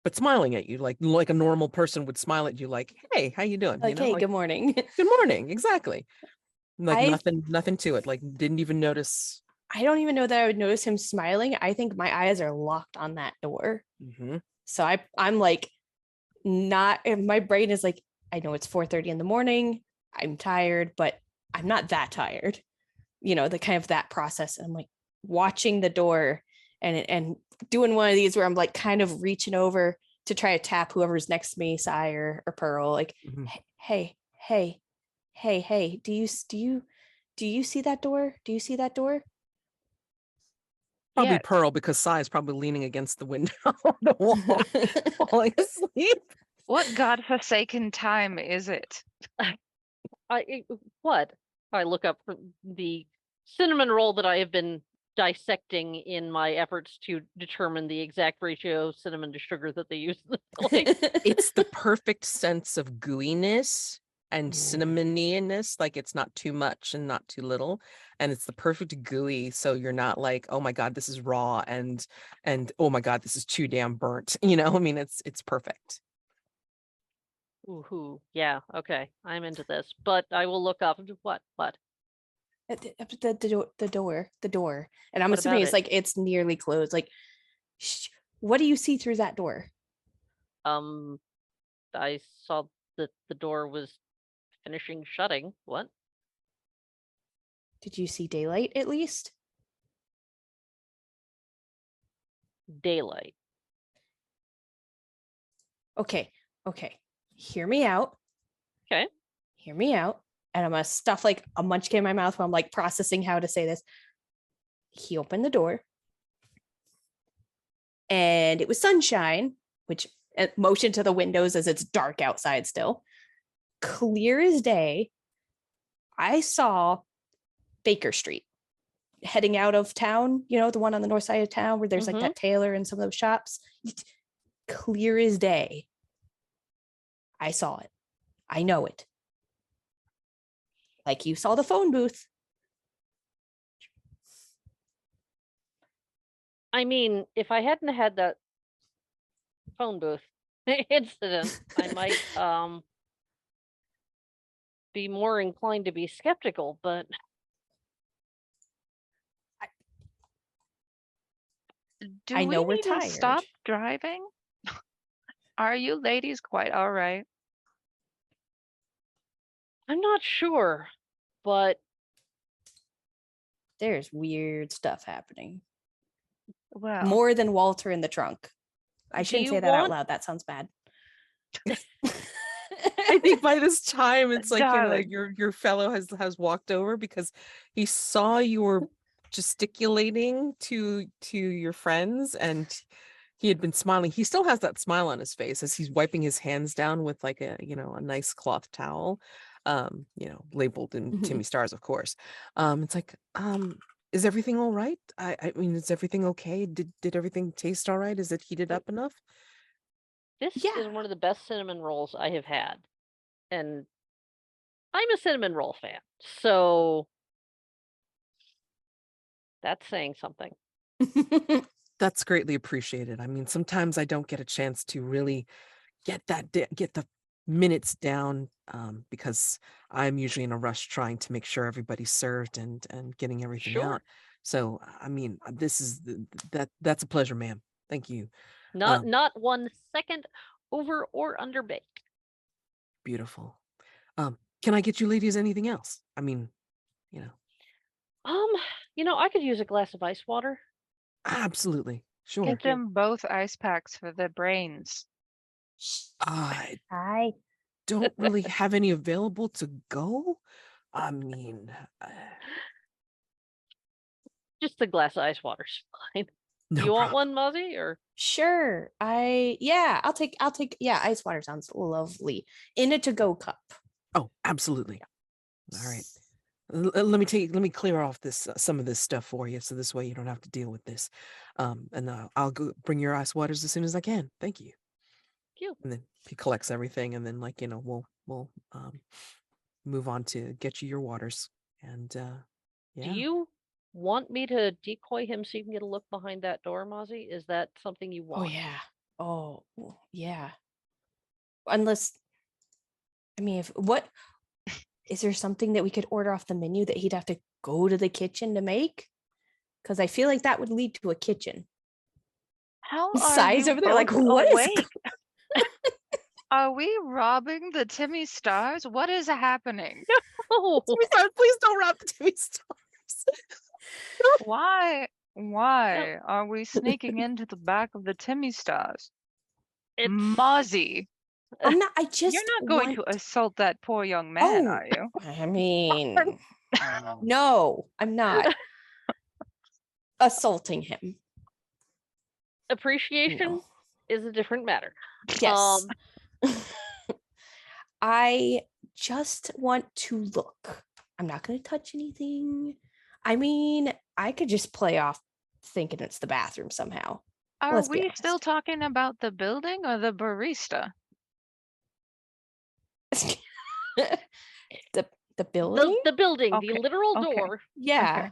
[SPEAKER 1] But smiling at you like a normal person would smile at you like, hey, how you doing?
[SPEAKER 2] like, hey, good morning.
[SPEAKER 1] Good morning. Exactly. Like nothing to it. Like didn't even notice.
[SPEAKER 2] I don't even know that I would notice him smiling. I think my eyes are locked on that door.
[SPEAKER 1] Mm-hmm.
[SPEAKER 2] So I'm like, not, my brain is like, I know it's 4:30 in the morning. I'm tired, but I'm not that tired. The kind of that process. And I'm like watching the door and doing one of these where I'm like kind of reaching over to try to tap whoever's next to me, Sai or Pearl, like,
[SPEAKER 1] Mm-hmm.
[SPEAKER 2] hey, do you see that door? Do you see that door?
[SPEAKER 1] Probably
[SPEAKER 4] Yes.
[SPEAKER 1] Pearl, because Sai is probably leaning against the window on the wall, falling asleep.
[SPEAKER 4] What godforsaken time is it?
[SPEAKER 3] What? I look up the cinnamon roll that I have been dissecting in my efforts to determine the exact ratio of cinnamon to sugar that they use in the filling.
[SPEAKER 1] It's the perfect sense of gooiness and
[SPEAKER 2] Ooh.
[SPEAKER 1] cinnamoniness, like it's not too much and not too little, and it's the perfect gooey, so you're not like, oh my god, this is raw, and oh my god, this is too damn burnt. I mean, it's perfect.
[SPEAKER 3] Ooh, yeah, okay, I'm into this, but I will look up. What?
[SPEAKER 2] The door. And I'm
[SPEAKER 3] What
[SPEAKER 2] assuming
[SPEAKER 3] about
[SPEAKER 2] it's
[SPEAKER 3] it?
[SPEAKER 2] like it's nearly closed. Like, what do you see through that door?
[SPEAKER 3] I saw that the door was finishing shutting. What?
[SPEAKER 2] Did you see daylight at least?
[SPEAKER 3] Daylight.
[SPEAKER 2] Okay. Hear me out.
[SPEAKER 3] Okay.
[SPEAKER 2] Hear me out. And I'm gonna stuff like a munchkin in my mouth while I'm like processing how to say this. He opened the door. And it was sunshine, which motion to the windows as it's dark outside still. Clear as day. I saw Baker Street heading out of town, the one on the north side of town where there's like that tailor and some of those shops. Clear as day. I saw it. I know it. Like you saw the phone booth.
[SPEAKER 3] I mean, if I hadn't had that phone booth incident, I might be more inclined to be skeptical, but
[SPEAKER 4] Do
[SPEAKER 2] I know
[SPEAKER 4] we
[SPEAKER 2] we're
[SPEAKER 4] need to
[SPEAKER 2] tired.
[SPEAKER 4] stop driving? Are you ladies quite all right?
[SPEAKER 3] I'm not sure. But
[SPEAKER 2] There's weird stuff happening.
[SPEAKER 4] Well,
[SPEAKER 2] More than Walter in the trunk. I
[SPEAKER 3] Do
[SPEAKER 2] shouldn't
[SPEAKER 3] you
[SPEAKER 2] say that out
[SPEAKER 3] want-
[SPEAKER 2] loud. That sounds bad.
[SPEAKER 1] I think by this time it's like,
[SPEAKER 4] Darling.
[SPEAKER 1] your fellow has walked over because he saw you were gesticulating to your friends, and he had been smiling. He still has that smile on his face as he's wiping his hands down with like a nice cloth towel, labeled in
[SPEAKER 2] Mhm.
[SPEAKER 1] Timmy Stars, of course. It's like, is everything all right? I mean, is everything okay? Did everything taste all right? Is it heated up enough?
[SPEAKER 3] this
[SPEAKER 2] Yeah.
[SPEAKER 3] is one of the best cinnamon rolls I have had. And I'm a cinnamon roll fan. So that's saying something.
[SPEAKER 1] That's greatly appreciated. I mean, sometimes I don't get a chance to really get the minutes down, because I'm usually in a rush trying to make sure everybody's served and getting everything
[SPEAKER 3] Sure.
[SPEAKER 1] out. So, I mean, this is that's a pleasure, ma'am. Thank you.
[SPEAKER 3] Not 1 second over or under baked.
[SPEAKER 1] Beautiful. Can I get you ladies anything else? I mean,
[SPEAKER 3] I could use a glass of ice water.
[SPEAKER 1] absolutely. Sure.
[SPEAKER 4] get them both ice packs for their brains.
[SPEAKER 1] I
[SPEAKER 2] Hi.
[SPEAKER 1] don't really have any available to go. I mean,
[SPEAKER 3] Just a glass of ice water's fine.
[SPEAKER 1] no
[SPEAKER 3] You want
[SPEAKER 1] problem.
[SPEAKER 3] one, Mazi? Or
[SPEAKER 2] Sure. I'll take ice water sounds lovely. In a to-go cup.
[SPEAKER 1] Oh, absolutely. All right. Let me clear off some of this stuff for you, so this way you don't have to deal with this. And I'll go bring your ice waters as soon as I can. Thank you.
[SPEAKER 3] Cute.
[SPEAKER 1] And then he collects everything, and then we'll move on to get you your waters. And yeah.
[SPEAKER 3] Do you want me to decoy him so you can get a look behind that door, Mazi? Is that something you
[SPEAKER 2] Oh
[SPEAKER 3] want?
[SPEAKER 2] yeah. Oh yeah. Unless, I mean, what is there something that we could order off the menu that he'd have to go to the kitchen to make? Because I feel like that would lead to a kitchen.
[SPEAKER 4] How are
[SPEAKER 2] Size
[SPEAKER 4] you
[SPEAKER 2] over there, like,
[SPEAKER 4] both
[SPEAKER 2] what is
[SPEAKER 4] awake? Are we robbing the Timmy Stars? What is happening?
[SPEAKER 3] Oh,
[SPEAKER 1] Please don't rob the Timmy Stars.
[SPEAKER 4] Why are we sneaking into the back of the Timmy Stars?
[SPEAKER 3] it's
[SPEAKER 4] Mazi,
[SPEAKER 2] I'm not. I just.
[SPEAKER 4] you're not going to assault that poor young man,
[SPEAKER 2] Oh.
[SPEAKER 4] are you?
[SPEAKER 2] I mean, no, I'm not. assaulting him.
[SPEAKER 3] Appreciation
[SPEAKER 2] No.
[SPEAKER 3] is a different matter.
[SPEAKER 2] Yes. I just want to look. I'm not going to touch anything. I mean, I could just play off thinking it's the bathroom somehow.
[SPEAKER 4] Are
[SPEAKER 2] Let's be
[SPEAKER 4] we still
[SPEAKER 2] honest.
[SPEAKER 4] talking about the building or the barista?
[SPEAKER 2] the building?
[SPEAKER 3] The building,
[SPEAKER 4] Okay,
[SPEAKER 3] the literal
[SPEAKER 4] okay.
[SPEAKER 3] door
[SPEAKER 2] Yeah.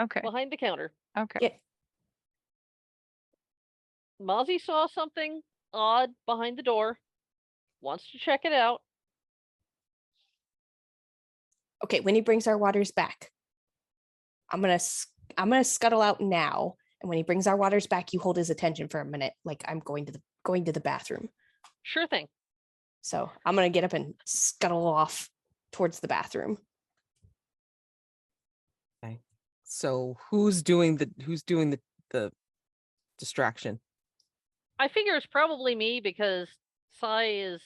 [SPEAKER 4] Okay.
[SPEAKER 3] behind the counter.
[SPEAKER 4] Okay.
[SPEAKER 2] Yeah.
[SPEAKER 3] Mazi saw something odd behind the door, wants to check it out.
[SPEAKER 2] Okay, when he brings our waters back, I'm gonna scuttle out now. And when he brings our waters back, you hold his attention for a minute, like I'm going to the bathroom.
[SPEAKER 3] Sure thing.
[SPEAKER 2] So I'm gonna get up and scuttle off towards the bathroom.
[SPEAKER 1] Okay. So who's doing the distraction?
[SPEAKER 3] I figure it's probably me because Sai is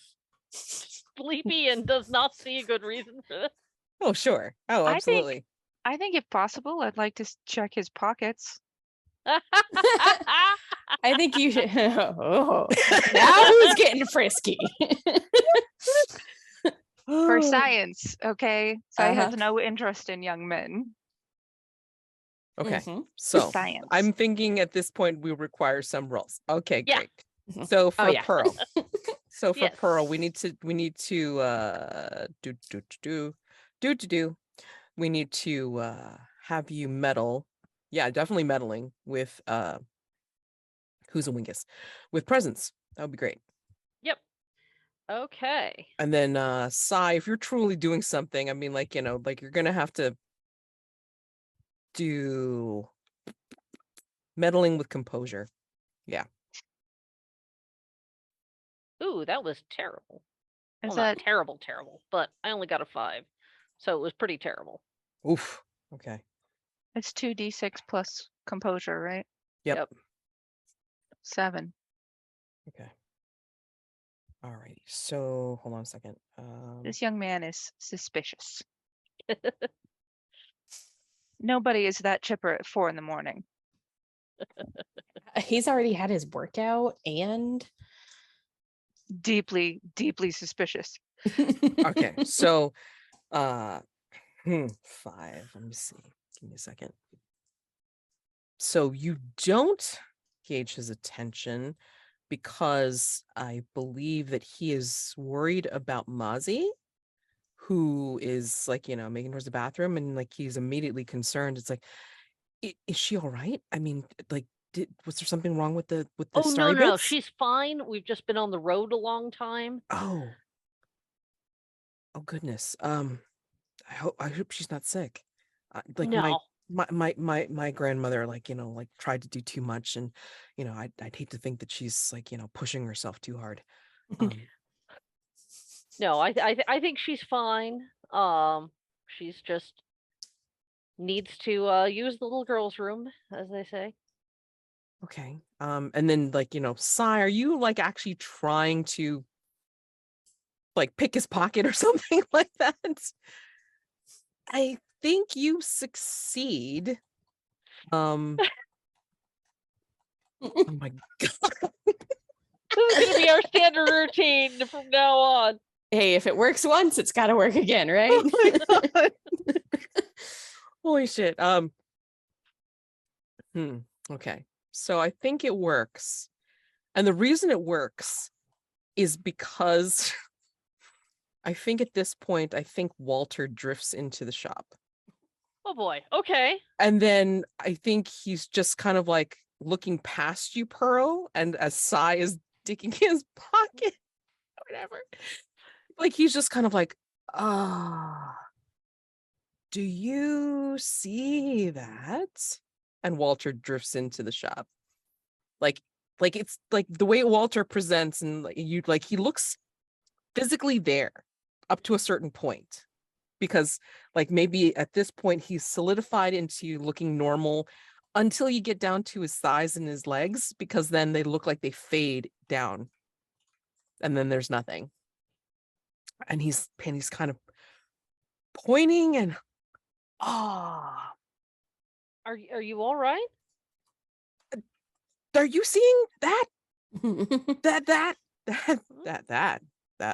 [SPEAKER 3] sleepy and does not see a good reason for this.
[SPEAKER 1] Oh, sure. Oh,
[SPEAKER 4] I think-
[SPEAKER 1] absolutely.
[SPEAKER 4] I think if possible, I'd like to check his pockets.
[SPEAKER 2] I think you should. Oh, now who's getting frisky?
[SPEAKER 4] For
[SPEAKER 1] Oh,
[SPEAKER 4] science, okay? Sai has
[SPEAKER 2] Uh-huh.
[SPEAKER 4] no interest in young men.
[SPEAKER 1] okay.
[SPEAKER 2] Mhm.
[SPEAKER 1] So
[SPEAKER 4] Science.
[SPEAKER 1] I'm thinking at this point we require some rolls. Okay,
[SPEAKER 3] Yeah.
[SPEAKER 1] great.
[SPEAKER 2] Mhm.
[SPEAKER 1] So for
[SPEAKER 2] yeah.
[SPEAKER 1] Pearl. So for
[SPEAKER 3] Yes.
[SPEAKER 1] Pearl, we need to we need to have you meddle. Yeah, definitely meddling with who's a wingus with presents. That would be great.
[SPEAKER 3] Yep. Okay.
[SPEAKER 1] And then Sai, if you're truly doing something, I mean, like, like you're gonna have to do meddling with composure.
[SPEAKER 3] Ooh, that was terrible.
[SPEAKER 4] Is
[SPEAKER 3] Well,
[SPEAKER 4] that
[SPEAKER 3] not terrible, but I only got a 5. So it was pretty terrible.
[SPEAKER 1] Oof. Okay.
[SPEAKER 4] it's 2d6 plus composure, right?
[SPEAKER 1] Yep.
[SPEAKER 4] 7.
[SPEAKER 1] Okay. Alrighty. So hold on a second.
[SPEAKER 4] This young man is suspicious. Nobody is that chipper at 4 a.m.
[SPEAKER 2] He's already had his workout and.
[SPEAKER 4] Deeply, deeply suspicious.
[SPEAKER 1] Okay. So 5. Let me see. Give me a second. So you don't gauge his attention because I believe that he is worried about Mazi, who is like, making towards the bathroom, and like he's immediately concerned. It's like, is she all right? I mean, like, was there something wrong with the
[SPEAKER 3] Oh,
[SPEAKER 1] starry
[SPEAKER 3] no,
[SPEAKER 1] bits?
[SPEAKER 3] she's fine. We've just been on the road a long time.
[SPEAKER 1] Oh goodness. I hope she's not sick. Like
[SPEAKER 3] No.
[SPEAKER 1] my grandmother, like, like tried to do too much, and I'd hate to think that she's like, pushing herself too hard.
[SPEAKER 3] No, I think she's fine. She's just needs to use the little girl's room, as they say.
[SPEAKER 1] Okay. And then like, Sai, are you like actually trying to like pick his pocket or something like that? I think you succeed. Oh my god.
[SPEAKER 3] This is gonna be our standard routine from now on.
[SPEAKER 2] Hey, if it works once, it's got to work again, right?
[SPEAKER 1] Oh my god. Holy shit. Okay. So I think it works. And the reason it works is because I think at this point, Walter drifts into the shop.
[SPEAKER 3] Oh boy. Okay.
[SPEAKER 1] And then I think he's just kind of like looking past you, Pearl, and as Sai is digging his pocket, whatever. Like he's just kind of like, do you see that? And Walter drifts into the shop. Like it's like the way Walter presents, and like he looks physically there up to a certain point, because like maybe at this point he's solidified into looking normal until you get down to his thighs and his legs, because then they look like they fade down and then there's nothing. And he's kind of pointing and
[SPEAKER 3] Are you all right?
[SPEAKER 1] are you seeing that?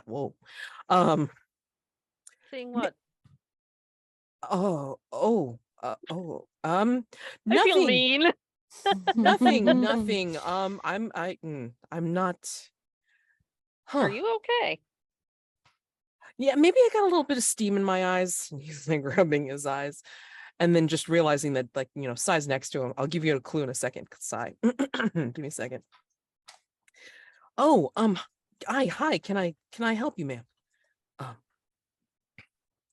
[SPEAKER 1] Whoa.
[SPEAKER 3] Seeing what?
[SPEAKER 1] Oh,
[SPEAKER 3] I feel
[SPEAKER 1] nothing,
[SPEAKER 3] mean.
[SPEAKER 1] nothing. I'm not.
[SPEAKER 3] Are
[SPEAKER 1] Huh.
[SPEAKER 3] you okay?
[SPEAKER 1] Yeah, maybe I got a little bit of steam in my eyes. He's like rubbing his eyes, and then just realizing that, like, Sai's next to him. I'll give you a clue in a second. Sai, give me a second. Oh, hi. Can I help you, ma'am?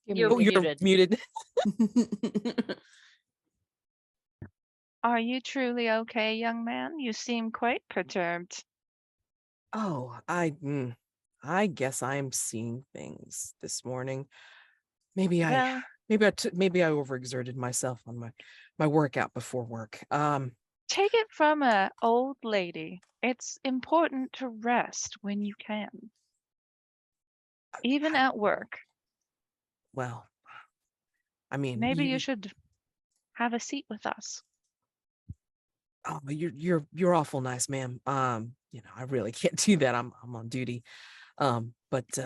[SPEAKER 3] You're
[SPEAKER 1] You're muted.
[SPEAKER 4] Are you truly okay, young man? You seem quite perturbed.
[SPEAKER 1] Oh, I guess I'm seeing things this morning. Maybe I
[SPEAKER 4] Well,
[SPEAKER 1] maybe I overexerted myself on my workout before work.
[SPEAKER 4] take it from a old lady. It's important to rest when you can, even at work.
[SPEAKER 1] Well, I mean,
[SPEAKER 4] Maybe you should have a seat with us.
[SPEAKER 1] oh, you're awful nice, ma'am. I really can't do that. I'm on duty. But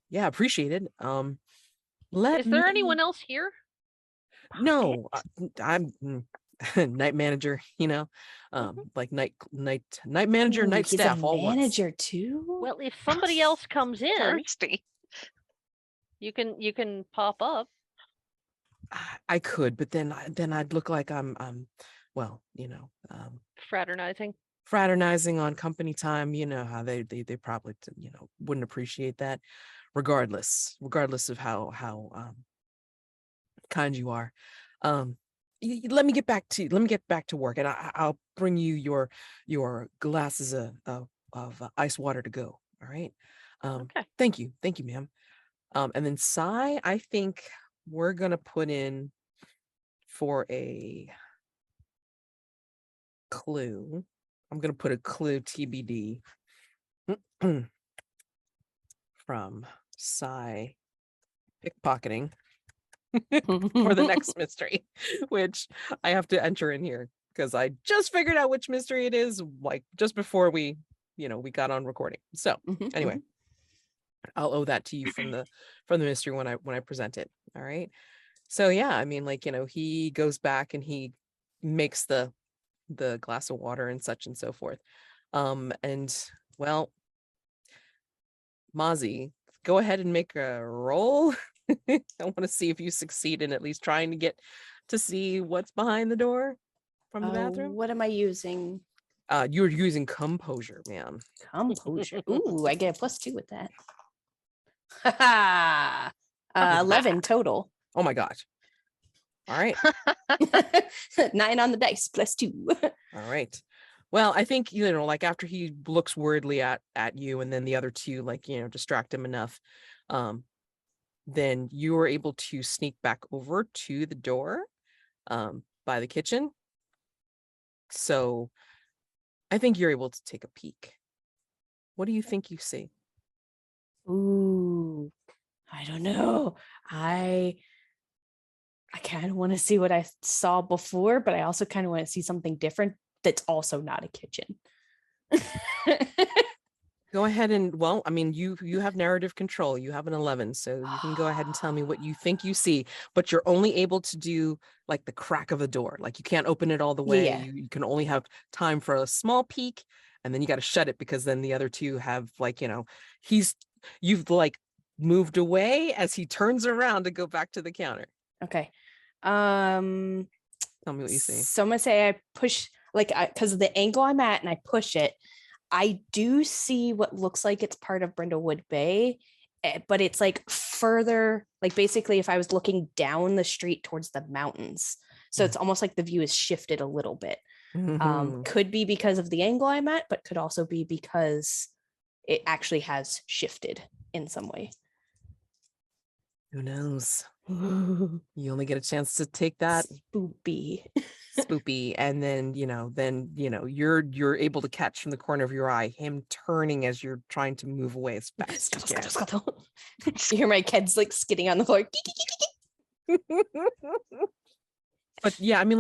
[SPEAKER 1] yeah, appreciate it. Let
[SPEAKER 3] Is there
[SPEAKER 1] me
[SPEAKER 3] anyone else here?
[SPEAKER 1] No, I'm night manager, like night manager, night
[SPEAKER 2] He's
[SPEAKER 1] staff,
[SPEAKER 2] a
[SPEAKER 1] all once.
[SPEAKER 2] manager too.
[SPEAKER 3] Well, if somebody else comes in,
[SPEAKER 4] Thirsty.
[SPEAKER 3] you can pop up.
[SPEAKER 1] I could, but then I'd look like I'm well,
[SPEAKER 3] Fraternizing.
[SPEAKER 1] on company time. You know how they probably wouldn't appreciate that, regardless of how kind you are. Let me get back to work, and I'll bring you your glasses of ice water to go. All right.
[SPEAKER 3] Okay.
[SPEAKER 1] Thank you, ma'am. And then Sai, I think we're gonna put in for a clue. I'm gonna put a clue TBD from Sai pickpocketing for the next mystery, which I have to enter in here because I just figured out which mystery it is, like just before we got on recording. So anyway, I'll owe that to you from the mystery when I present it. All right. So yeah, I mean, he goes back and he makes the glass of water and such and so forth. And well, Mazi, go ahead and make a roll. I want to see if you succeed in at least trying to get to see what's behind the door from the bathroom.
[SPEAKER 2] What am I using?
[SPEAKER 1] You're using composure, ma'am.
[SPEAKER 2] Composure. Ooh, I get a +2 with that. 11 total.
[SPEAKER 1] Oh my gosh. All right.
[SPEAKER 2] 9 on the dice, +2.
[SPEAKER 1] All right. Well, I think, like after he looks worriedly at you, and then the other two, distract him enough, then you are able to sneak back over to the door by the kitchen. So I think you're able to take a peek. What do you think you see?
[SPEAKER 2] Ooh, I don't know. I kind of want to see what I saw before, but I also kind of want to see something different that's also not a kitchen.
[SPEAKER 1] Go ahead and, well, I mean, you have narrative control. You have an 11, so you can go ahead and tell me what you think you see, but you're only able to do like the crack of a door. Like you can't open it all the way.
[SPEAKER 2] Yeah.
[SPEAKER 1] You can only have time for a small peek, and then you got to shut it because then the other two have you've like moved away as he turns around to go back to the counter.
[SPEAKER 2] Okay.
[SPEAKER 1] Tell me what you see.
[SPEAKER 2] So I'm gonna say I push because of the angle I'm at, and I push it. I do see what looks like it's part of Brindlewood Bay, but it's like further, like basically if I was looking down the street towards the mountains. So it's almost like the view is shifted a little bit. Could be because of the angle I'm at, but could also be because it actually has shifted in some way.
[SPEAKER 1] Who knows? You only get a chance to take that. Spoopy, and then you're able to catch from the corner of your eye him turning as you're trying to move away as fast as you can.
[SPEAKER 2] You hear my kids like skidding on the floor.
[SPEAKER 1] But yeah, I mean,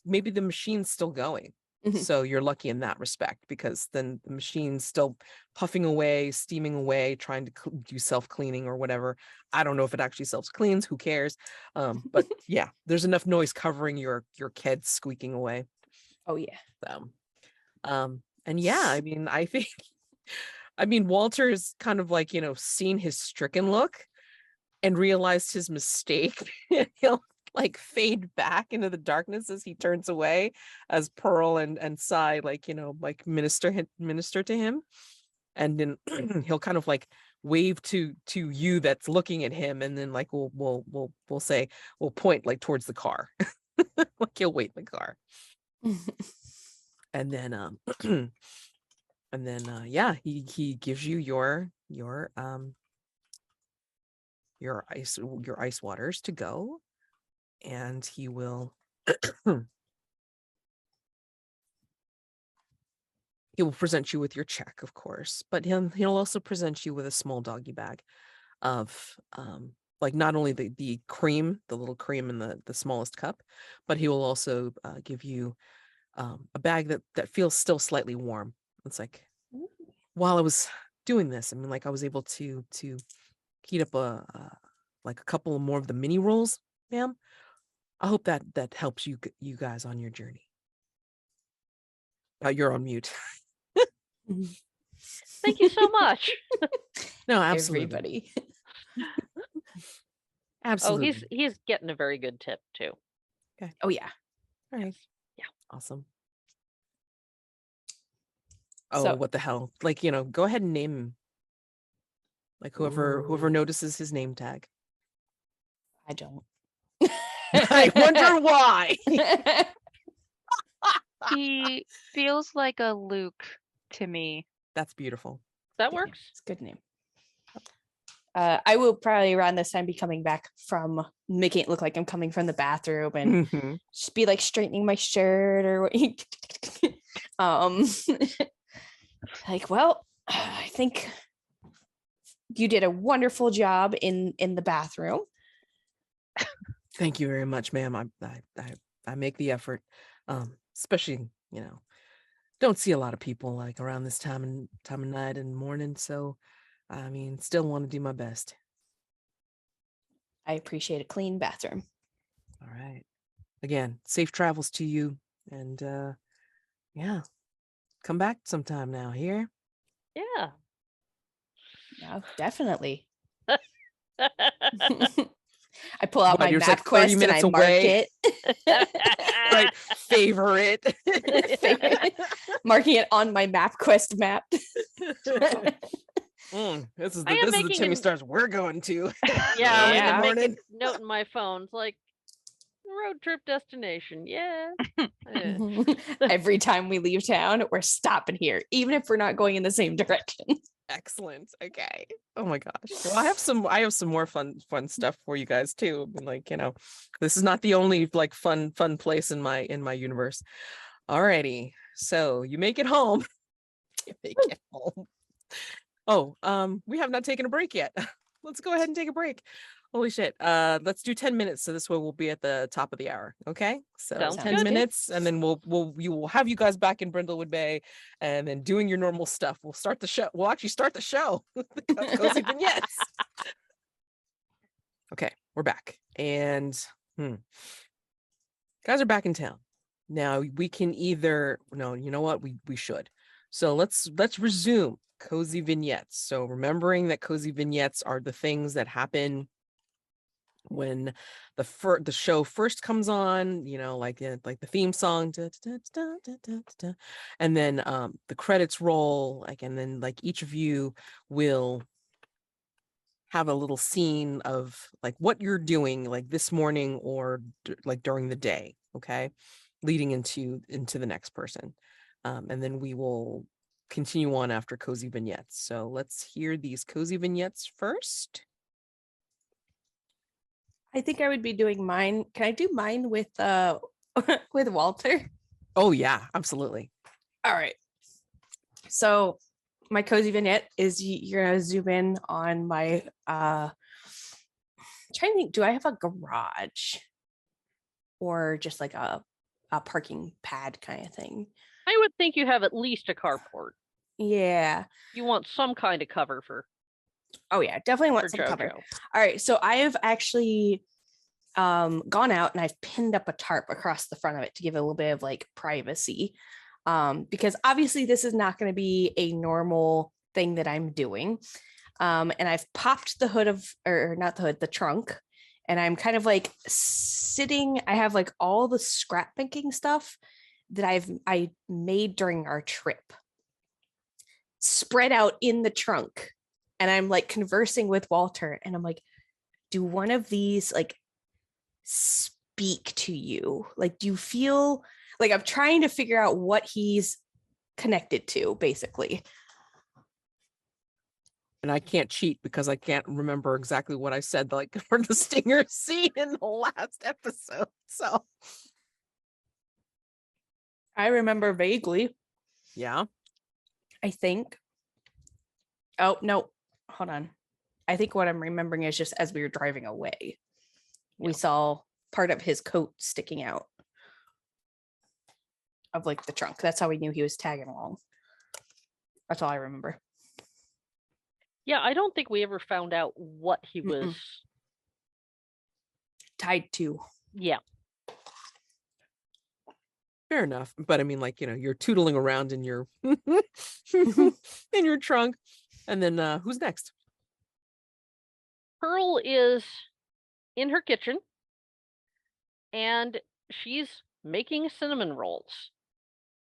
[SPEAKER 1] maybe the machine's still going. So you're lucky in that respect, because then the machine's still puffing away, steaming away, trying to do self-cleaning or whatever. I don't know if it actually self-cleans, who cares? But yeah, there's enough noise covering your keds squeaking away.
[SPEAKER 2] Oh yeah.
[SPEAKER 1] So, and yeah, I mean, Walter's kind of like, seen his stricken look and realized his mistake. He'll like fade back into the darkness as he turns away, as Pearl and Sai like minister to him, and then he'll kind of like wave to you that's looking at him, and then like we'll point like towards the car. Like he'll wait in the car. And then yeah, he gives you your ice waters to go, and he will present you with your check, of course, but he'll also present you with a small doggy bag of like not only the cream, the little cream in the smallest cup, but he will also give you a bag that feels still slightly warm. It's like, while I was doing this, I mean, like I was able to heat up a couple more of the mini rolls, ma'am. I hope that helps you guys on your journey. You're on mute.
[SPEAKER 3] Thank you so much.
[SPEAKER 1] No, absolutely.
[SPEAKER 2] Everybody.
[SPEAKER 1] Absolutely.
[SPEAKER 3] Oh, he's getting a very good tip too.
[SPEAKER 1] Okay.
[SPEAKER 2] Oh yeah.
[SPEAKER 1] All right.
[SPEAKER 3] Yeah.
[SPEAKER 1] Awesome. Oh,
[SPEAKER 2] So-
[SPEAKER 1] what the hell? Like, go ahead and name him. Like whoever notices his name tag.
[SPEAKER 2] I don't.
[SPEAKER 1] I wonder why.
[SPEAKER 4] He feels like a Luke to me.
[SPEAKER 1] That's beautiful.
[SPEAKER 3] That
[SPEAKER 2] Yeah,
[SPEAKER 3] works.
[SPEAKER 2] it's a good name. I will probably around this time be coming back from making it look like I'm coming from the bathroom and
[SPEAKER 1] Mhm.
[SPEAKER 2] just be like straightening my shirt or what. Like, well, I think you did a wonderful job in the bathroom.
[SPEAKER 1] Thank you very much, ma'am. I make the effort. Especially, don't see a lot of people like around this time of night and morning. So, I mean, still want to do my best.
[SPEAKER 2] I appreciate a clean bathroom.
[SPEAKER 1] All right. Again, safe travels to you, and yeah, come back sometime now. Here.
[SPEAKER 3] Yeah.
[SPEAKER 2] Yeah, definitely. I pull out my
[SPEAKER 1] You're just, like,
[SPEAKER 2] map
[SPEAKER 1] 30
[SPEAKER 2] quest and
[SPEAKER 1] minutes
[SPEAKER 2] I mark
[SPEAKER 1] away.
[SPEAKER 2] it.
[SPEAKER 1] Right. Favorite.
[SPEAKER 2] Marking it on my map quest map.
[SPEAKER 1] This is
[SPEAKER 3] I am
[SPEAKER 1] the
[SPEAKER 3] making
[SPEAKER 1] Timmy
[SPEAKER 3] an-
[SPEAKER 1] Stars we're going to.
[SPEAKER 3] Yeah, I'm
[SPEAKER 2] Yeah.
[SPEAKER 3] gonna make a
[SPEAKER 1] Morning.
[SPEAKER 3] note in my phone. It's like road trip destination. Yeah.
[SPEAKER 2] Every time we leave town, we're stopping here, even if we're not going in the same direction.
[SPEAKER 1] Excellent. Okay. Oh my gosh. Well, I have some more fun stuff for you guys too. I mean, like, this is not the only like fun place in my universe. Alrighty. So you make it home. You make it home. Oh, we have not taken a break yet. Let's go ahead and take a break. Holy shit. Let's do 10 minutes. So this way we'll be at the top of the hour. Okay. So
[SPEAKER 3] Sounds
[SPEAKER 1] 10
[SPEAKER 2] good.
[SPEAKER 1] minutes, and then we'll have you guys back in Brindlewood Bay, and then doing your normal stuff. We'll start the show. We'll actually start the show with the cozy vignettes. Okay, we're back. And guys are back in town. Now we can either, no, you know what? We should. So let's resume cozy vignettes. So remembering that cozy vignettes are the things that happen when the show first comes on, like the theme song, and then the credits roll, like, and then like each of you will have a little scene of like what you're doing like this morning or like during the day, okay, leading into the next person, and then we will continue on after cozy vignettes. So let's hear these cozy vignettes first.
[SPEAKER 2] I think I would be doing mine. Can I do mine with with Walter?
[SPEAKER 1] Oh yeah, absolutely.
[SPEAKER 2] All right. So my cozy vignette is you're gonna zoom in on my I'm trying to think, do I have a garage or just like a parking pad kind of thing.
[SPEAKER 3] I would think you have at least a carport.
[SPEAKER 2] Yeah.
[SPEAKER 3] You want some kind of cover for
[SPEAKER 2] Oh yeah, definitely want
[SPEAKER 3] for
[SPEAKER 2] some cover.
[SPEAKER 3] JoJo.
[SPEAKER 2] All right, so I have actually gone out and I've pinned up a tarp across the front of it to give it a little bit of like privacy. Because obviously this is not going to be a normal thing that I'm doing. And I've popped the hood or not the hood, the trunk, and I'm kind of like sitting. I have like all the scrap making stuff that I made during our trip spread out in the trunk, and I'm like conversing with Walter, and I'm like, do one of these like speak to you? Like, do you feel like I'm trying to figure out what he's connected to, basically?
[SPEAKER 1] And I can't cheat because I can't remember exactly what I said, like for the stinger scene in the last episode. So
[SPEAKER 2] I remember vaguely,
[SPEAKER 1] yeah.
[SPEAKER 2] I think. Oh, no, hold on. I think what I'm remembering is just as we were driving away, we saw part of his coat sticking out of like the trunk. That's how we knew he was tagging along. That's all I remember.
[SPEAKER 3] Yeah, I don't think we ever found out what he was.
[SPEAKER 2] Tied to.
[SPEAKER 3] Yeah.
[SPEAKER 1] Fair enough. But I mean, like, you're tootling around in your in your trunk. And then who's next?
[SPEAKER 3] Pearl is in her kitchen and she's making cinnamon rolls.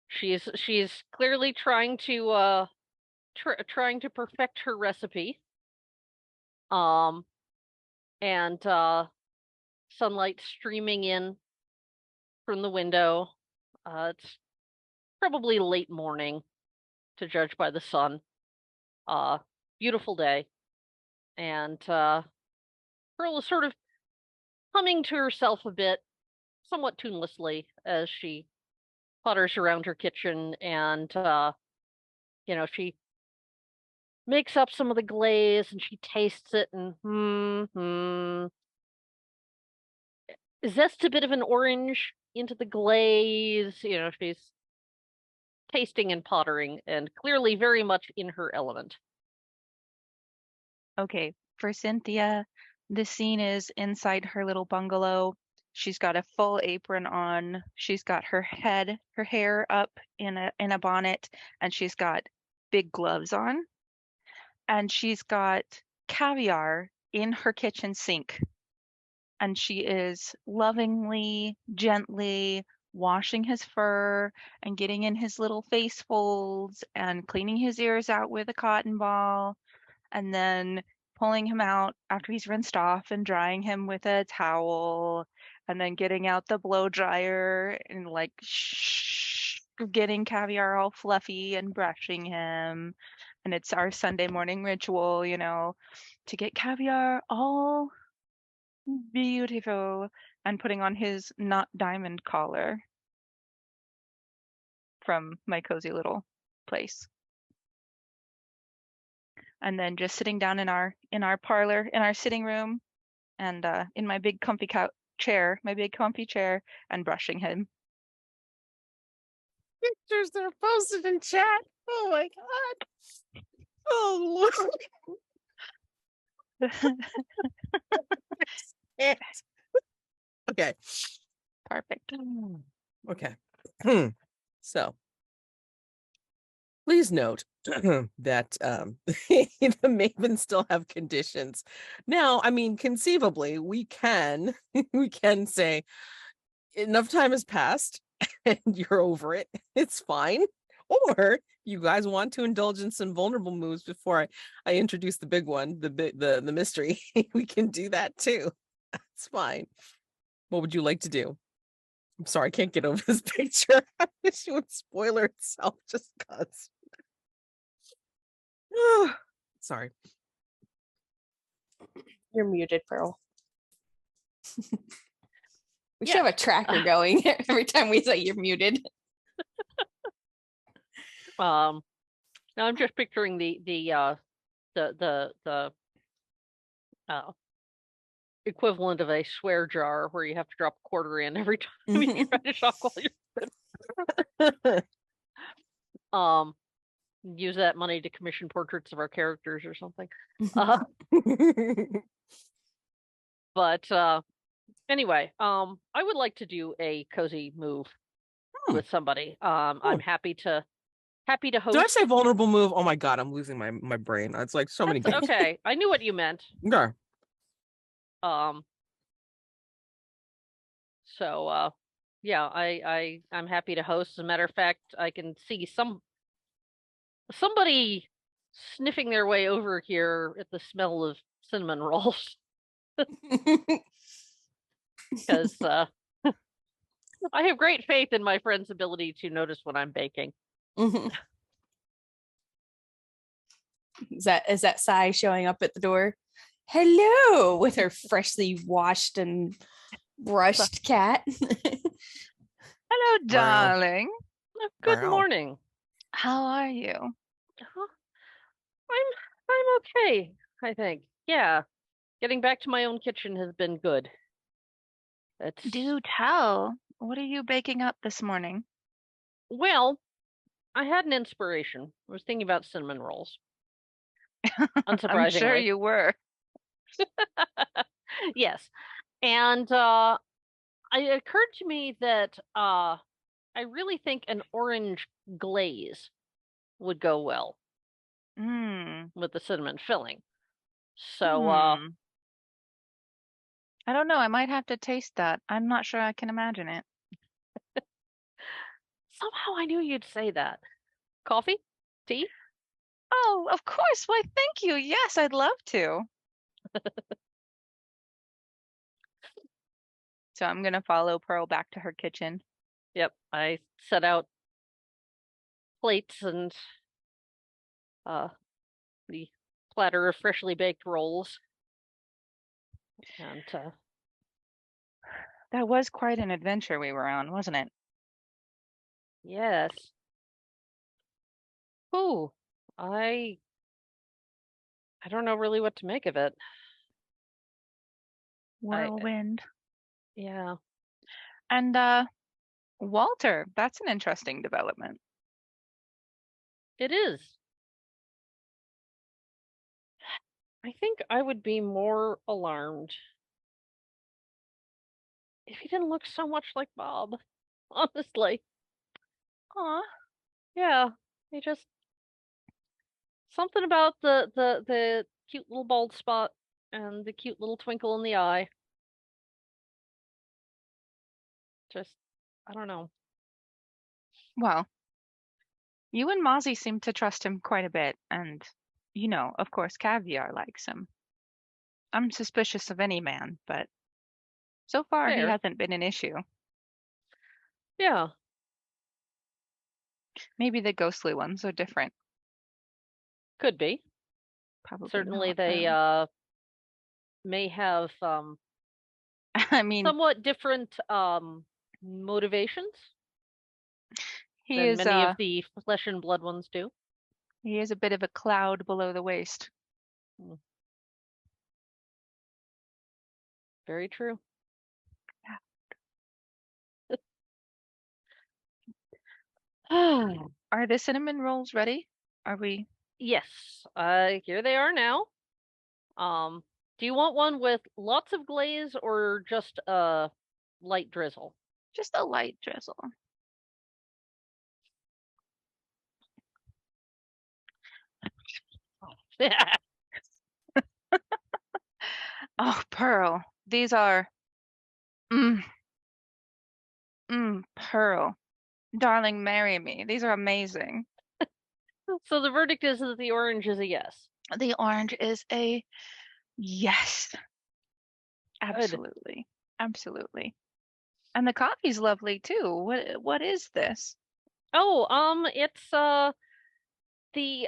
[SPEAKER 3] She's clearly trying to perfect her recipe. And sunlight streaming in from the window. It's probably late morning to judge by the sun. Beautiful day. And Pearl is sort of humming to herself a bit, somewhat tunelessly, as she putters around her kitchen and she makes up some of the glaze and she tastes it and zests a bit of an orange into the glaze. She's tasting and pottering and clearly very much in her element.
[SPEAKER 4] Okay, for Cynthia, the scene is inside her little bungalow. She's got a full apron on. She's got her hair up in a bonnet, and she's got big gloves on. And she's got caviar in her kitchen sink. And she is lovingly, gently washing his fur and getting in his little face folds and cleaning his ears out with a cotton ball, and then pulling him out after he's rinsed off and drying him with a towel, and then getting out the blow dryer and like getting caviar all fluffy and brushing him. And it's our Sunday morning ritual, to get caviar all beautiful and putting on his not diamond collar from my cozy little place. And then just sitting down in our parlor, in our sitting room, and in my big comfy chair, and brushing him.
[SPEAKER 1] Pictures that are posted in chat. Oh my god. Oh Lord. Okay.
[SPEAKER 4] Perfect.
[SPEAKER 1] Okay. So please note that the Mavens still have conditions. Now, I mean, conceivably, we can say enough time has passed and you're over it. It's fine. Or you guys want to indulge in some vulnerable moves before I introduce the big one, the mystery. We can do that too. That's fine. What would you like to do? I'm sorry, I can't get over this picture. I wish it would spoiler itself just because. Sorry.
[SPEAKER 2] You're muted, Pearl. We should have a tracker going every time we say you're muted.
[SPEAKER 3] Now I'm just picturing the equivalent of a swear jar where you have to drop a quarter in every time you try to talk while you're use that money to commission portraits of our characters or something. But anyway, I would like to do a cozy move with somebody. I'm happy to host.
[SPEAKER 1] Did I say vulnerable move? Oh my god, I'm losing my brain. It's like so many
[SPEAKER 3] That's
[SPEAKER 1] games.
[SPEAKER 3] okay. I knew what you meant.
[SPEAKER 1] Okay.
[SPEAKER 3] So yeah, I'm happy to host. As a matter of fact, I can see somebody sniffing their way over here at the smell of cinnamon rolls. Because I have great faith in my friend's ability to notice when I'm baking.
[SPEAKER 2] Is that Sai showing up at the door? Hello, with her freshly washed and brushed cat.
[SPEAKER 4] Hello, darling.
[SPEAKER 3] Good
[SPEAKER 1] Wow.
[SPEAKER 3] morning.
[SPEAKER 4] How are you?
[SPEAKER 3] I'm okay, I think. Yeah. Getting back to my own kitchen has been good.
[SPEAKER 4] Do tell. What are you baking up this morning?
[SPEAKER 3] Well, I had an inspiration. I was thinking about cinnamon rolls. Unsurprisingly.
[SPEAKER 4] I'm sure you were.
[SPEAKER 3] Yes. And it occurred to me that I really think an orange glaze would go well with the cinnamon filling. So
[SPEAKER 4] I don't know. I might have to taste that. I'm not sure I can imagine it.
[SPEAKER 3] somehow I knew you'd say that. Coffee? Tea?
[SPEAKER 4] Oh, of course. Why, thank you. Yes, I'd love to. So I'm going to follow Pearl back to her kitchen.
[SPEAKER 3] Yep. I set out plates and the platter of freshly baked rolls. And
[SPEAKER 4] that was quite an adventure we were on, wasn't it?
[SPEAKER 3] yes. Ooh, I don't know really what to make of it.
[SPEAKER 4] Whirlwind.
[SPEAKER 3] Yeah.
[SPEAKER 4] And Walter, that's an interesting development.
[SPEAKER 3] It is. I think I would be more alarmed if he didn't look so much like Bob, honestly.
[SPEAKER 4] Aw.
[SPEAKER 3] Yeah, he just something about the cute little bald spot and the cute little twinkle in the eye. Just, I don't know.
[SPEAKER 4] Well, you and Mazi seem to trust him quite a bit, and, you know, of course, Caviar likes him. I'm suspicious of any man, but so far he
[SPEAKER 3] Fair.
[SPEAKER 4] hasn't been an issue.
[SPEAKER 3] Yeah,
[SPEAKER 4] Maybe the ghostly ones are different.
[SPEAKER 3] could be.
[SPEAKER 4] Probably
[SPEAKER 3] Certainly
[SPEAKER 4] not,
[SPEAKER 3] they
[SPEAKER 4] though.
[SPEAKER 3] may have
[SPEAKER 4] I mean,
[SPEAKER 3] somewhat different motivations
[SPEAKER 4] he
[SPEAKER 3] than
[SPEAKER 4] is
[SPEAKER 3] many of the flesh and blood ones do.
[SPEAKER 4] he is a bit of a cloud below the waist.
[SPEAKER 3] Very true.
[SPEAKER 4] Are the cinnamon rolls ready? Are we?
[SPEAKER 3] Yes, here they are now. Do you want one with lots of glaze or just a light drizzle?
[SPEAKER 4] Just a light drizzle. Oh, Pearl, these are. Pearl, darling, marry me. These are amazing.
[SPEAKER 3] So the verdict is that the orange is a yes.
[SPEAKER 4] The orange is a yes. Absolutely. Absolutely. And the coffee's lovely too. What is this?
[SPEAKER 3] Oh, it's the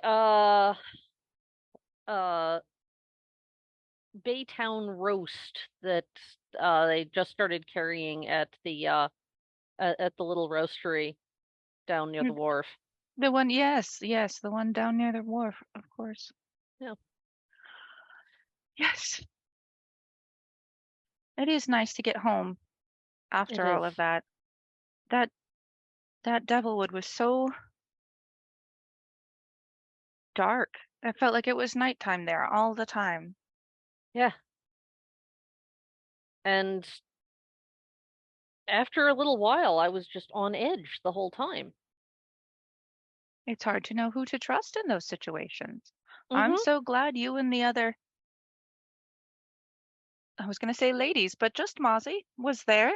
[SPEAKER 3] Baytown roast that they just started carrying at the little roastery down near the wharf.
[SPEAKER 4] The one, yes, the one down near the wharf, of course.
[SPEAKER 3] Yeah.
[SPEAKER 4] Yes. It is nice to get home after all of
[SPEAKER 3] is.
[SPEAKER 4] that. That Devilwood was so dark. I felt like it was nighttime there all the time.
[SPEAKER 3] Yeah. And after a little while, I was just on edge the whole time.
[SPEAKER 4] It's hard to know who to trust in those situations. I'm
[SPEAKER 3] Mm-hmm.
[SPEAKER 4] so glad you and the other, I was going to say ladies, but just Mazi was there.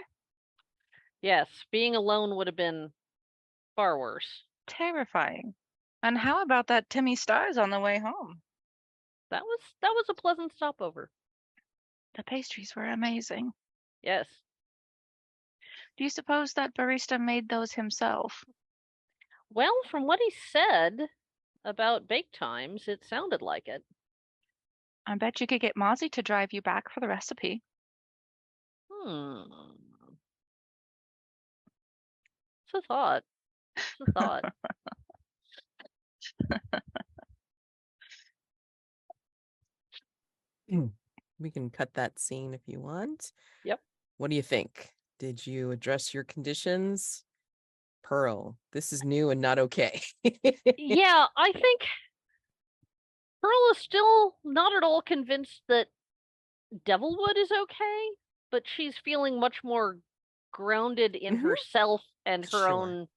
[SPEAKER 3] Yes, being alone would have been far worse.
[SPEAKER 4] Terrifying. And how about that Timmy Stars on the way home?
[SPEAKER 3] That was a pleasant stopover.
[SPEAKER 4] The pastries were amazing.
[SPEAKER 3] Yes.
[SPEAKER 4] Do you suppose that barista made those himself?
[SPEAKER 3] Well, from what he said about bake times, it sounded like it.
[SPEAKER 4] I bet you could get Mazi to drive you back for the recipe.
[SPEAKER 3] Hmm. It's a thought. It's a thought.
[SPEAKER 1] We can cut that scene if you want.
[SPEAKER 3] Yep.
[SPEAKER 1] What do you think? Did you address your conditions? Pearl, this is new and not okay.
[SPEAKER 3] Yeah, I think Pearl is still not at all convinced that Devilwood is okay, but she's feeling much more grounded in
[SPEAKER 1] Mhm.
[SPEAKER 3] herself and her
[SPEAKER 1] Sure.
[SPEAKER 3] own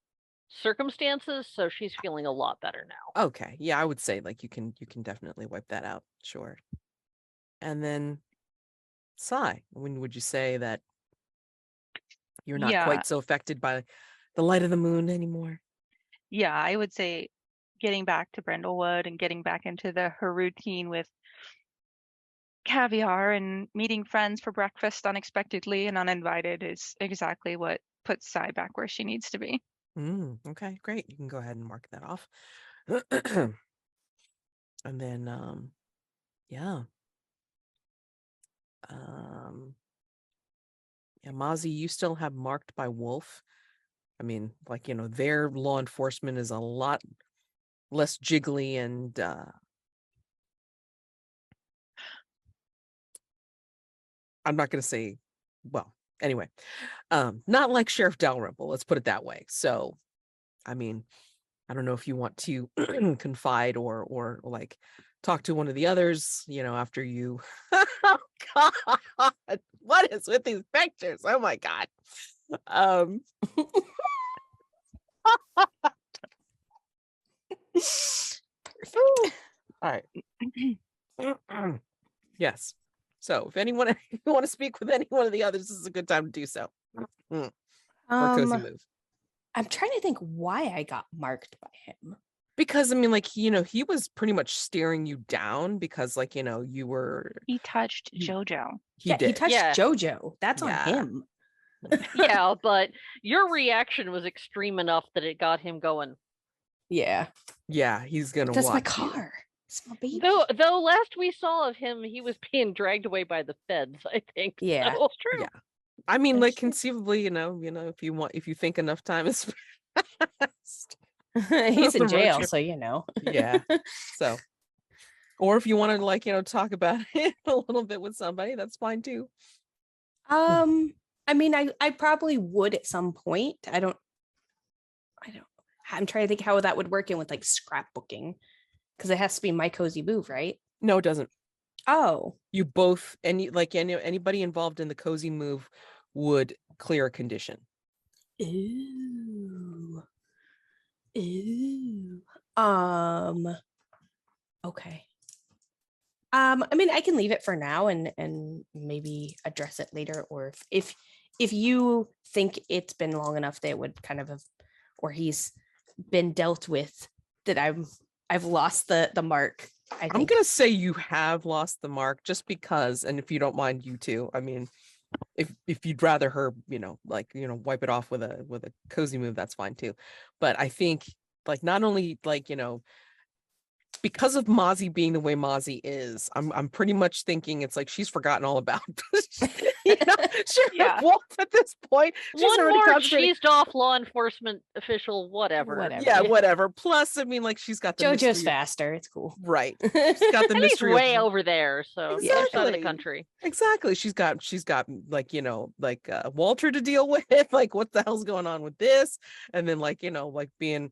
[SPEAKER 3] circumstances, so she's feeling a lot better now.
[SPEAKER 1] Okay. Yeah, I would say like you can definitely wipe that out. Sure. And then Sigh, when would you say that you're not
[SPEAKER 4] Yeah,
[SPEAKER 1] quite so affected by the light of the moon anymore?
[SPEAKER 4] yeah, I would say getting back to Brindlewood and getting back into her routine with caviar and meeting friends for breakfast unexpectedly and uninvited is exactly what puts Sai back where she needs to be.
[SPEAKER 1] Okay, great. You can go ahead and mark that off. And then yeah. Yeah, Mazi, you still have marked by wolf. I mean, like, their law enforcement is a lot less jiggly and I'm not going to say, well, anyway, not like Sheriff Dalrymple, let's put it that way. So, I mean, I don't know if you want to confide or like talk to one of the others, after you. Oh God, what is with these pictures? Oh my God. All right. Yes. So if anyone if you want to speak with any one of the others, this is a good time to do so. For a cozy move.
[SPEAKER 2] I'm trying to think why I got marked by him.
[SPEAKER 1] Because I mean, like, he was pretty much staring you down because, like, you were.
[SPEAKER 4] He touched JoJo.
[SPEAKER 1] He did.
[SPEAKER 2] He touched
[SPEAKER 3] Yeah.
[SPEAKER 2] JoJo. That's on
[SPEAKER 1] Yeah.
[SPEAKER 2] him.
[SPEAKER 3] Yeah, but your reaction was extreme enough that it got him going.
[SPEAKER 2] Yeah.
[SPEAKER 1] Yeah, he's gonna
[SPEAKER 2] That's my
[SPEAKER 1] watch you.
[SPEAKER 2] car. It's my baby.
[SPEAKER 3] Though last we saw of him, he was being dragged away by the feds, I think.
[SPEAKER 2] Yeah.
[SPEAKER 3] So.
[SPEAKER 4] It's true.
[SPEAKER 1] Yeah. I mean,
[SPEAKER 2] That's
[SPEAKER 1] like,
[SPEAKER 2] true.
[SPEAKER 1] conceivably, if you think enough time has passed.
[SPEAKER 2] He's in
[SPEAKER 1] The road
[SPEAKER 2] jail,
[SPEAKER 1] trip.
[SPEAKER 2] so
[SPEAKER 1] Yeah. So, or if you want to, like, talk about it a little bit with somebody, that's fine too.
[SPEAKER 2] I mean, I probably would at some point. I'm trying to think how that would work in with like scrapbooking, because it has to be my cozy move, right?
[SPEAKER 1] No, it doesn't.
[SPEAKER 2] Oh,
[SPEAKER 1] You both, anybody involved in the cozy move would clear a condition.
[SPEAKER 2] ooh. Okay. I mean, I can leave it for now and maybe address it later, or if you think it's been long enough that it would kind of have, or he's been dealt with, that I've lost the mark.
[SPEAKER 1] I'm gonna say you have lost the mark just because, and if you don't mind, you too. I mean, if you'd rather her, wipe it off with a cozy move, that's fine too. But I think, like, not only, like, because of Mazi being the way Mazi is, I'm pretty much thinking it's like she's forgotten all about
[SPEAKER 4] Yeah.
[SPEAKER 1] Wolf at this point. She's
[SPEAKER 3] One
[SPEAKER 1] already
[SPEAKER 3] more
[SPEAKER 1] concentrating.
[SPEAKER 3] cheesed off law enforcement official, whatever.
[SPEAKER 2] Whatever.
[SPEAKER 1] Yeah, whatever. Plus, I mean, like she's got the
[SPEAKER 2] JoJo's
[SPEAKER 1] mystery of-
[SPEAKER 2] faster. It's cool.
[SPEAKER 1] right. She's got the
[SPEAKER 3] And he's
[SPEAKER 1] mystery
[SPEAKER 3] way
[SPEAKER 1] of
[SPEAKER 3] over there, so the other side of the
[SPEAKER 1] Exactly.
[SPEAKER 3] country.
[SPEAKER 1] exactly. She's got like Walter to deal with. Like, what the hell's going on with this? And then like being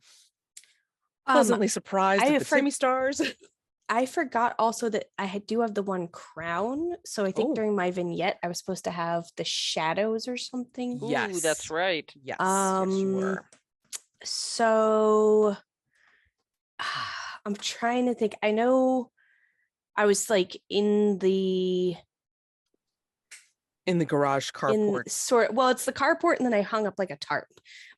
[SPEAKER 1] pleasantly surprised
[SPEAKER 2] I
[SPEAKER 1] at the
[SPEAKER 2] for-
[SPEAKER 1] Timmy stars.
[SPEAKER 2] I forgot also that do have the one crown. So I think
[SPEAKER 1] Oh.
[SPEAKER 2] during my vignette, I was supposed to have the shadows or something.
[SPEAKER 1] Yes.
[SPEAKER 3] Ooh, that's right.
[SPEAKER 1] Yes, yes, you
[SPEAKER 2] Um,
[SPEAKER 1] were.
[SPEAKER 2] So I'm trying to think. I know I was like in the
[SPEAKER 1] garage carport.
[SPEAKER 2] it's the carport, and then I hung up like a tarp.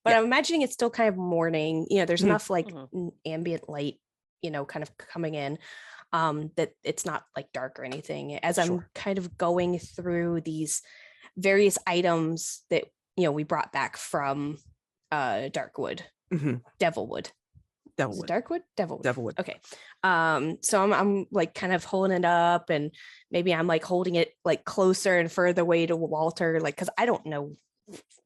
[SPEAKER 2] But
[SPEAKER 1] Yeah.
[SPEAKER 2] I'm imagining it's still kind of morning. There's
[SPEAKER 1] Mhm.
[SPEAKER 2] enough like
[SPEAKER 3] Mhm.
[SPEAKER 2] ambient light, kind of coming in, that it's not like dark or anything. As I'm
[SPEAKER 1] Sure.
[SPEAKER 2] kind of going through these various items that we brought back from Darkwood,
[SPEAKER 1] Mhm.
[SPEAKER 2] Devilwood. Is it
[SPEAKER 1] Devilwood.
[SPEAKER 2] Darkwood? Devilwood.
[SPEAKER 1] Devilwood.
[SPEAKER 2] Okay. So I'm like kind of holding it up, and maybe I'm like holding it like closer and further away to Walter, like, because I don't know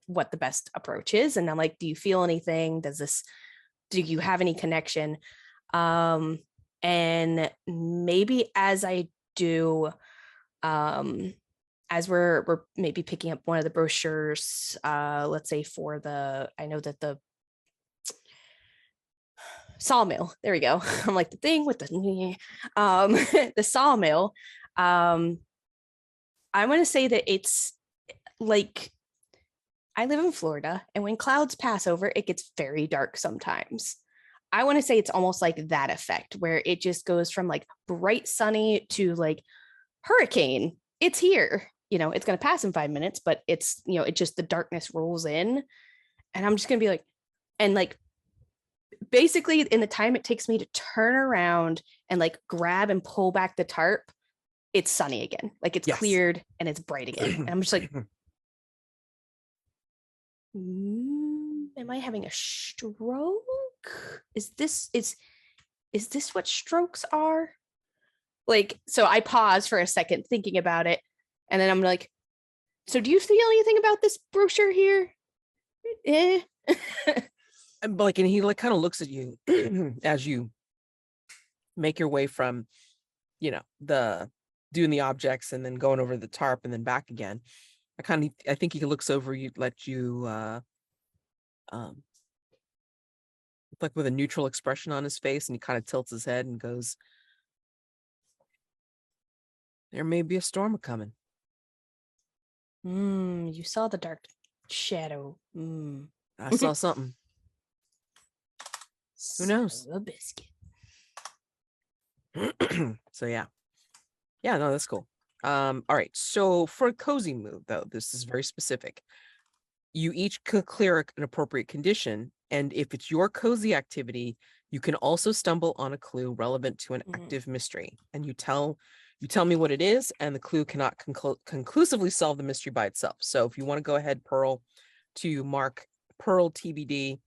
[SPEAKER 2] what the best approach is. And I'm like, do you feel anything? Do you have any connection? And maybe as I do, as we're maybe picking up one of the brochures, let's say I know that the sawmill, there we go. I'm like the thing with the the sawmill. I want to say that it's like, I live in Florida, and when clouds pass over, it gets very dark sometimes. I want to say it's almost like that effect, where it just goes from like bright sunny to like hurricane. It's here. It's going to pass in 5 minutes, but it's, it just, the darkness rolls in, and I'm just going to be like, and like, basically in the time it takes me to turn around and like grab and pull back the tarp, it's sunny again. Like it's
[SPEAKER 1] Yes.
[SPEAKER 2] cleared and it's bright again. And I'm just like, am I having a stroke? Is this what strokes are? Like, so I pause for a second thinking about it, and then I'm like, so do you feel anything about this brochure here?
[SPEAKER 1] And he like kind of looks at you as you make your way from the doing the objects and then going over the tarp and then back again. I think he looks over you, let you like with a neutral expression on his face, and he kind of tilts his head and goes, there may be a storm coming.
[SPEAKER 2] You saw the dark shadow.
[SPEAKER 1] I saw something. Who knows?
[SPEAKER 2] A biscuit.
[SPEAKER 1] So yeah, no, that's cool. All right, so for a cozy mood, though, this is very specific. You each could clear an appropriate condition, and if it's your cozy activity, you can also stumble on a clue relevant to an active mystery, and you tell me what it is, and the clue cannot conclusively solve the mystery by itself. So if you want to go ahead, Pearl, to mark Pearl TBD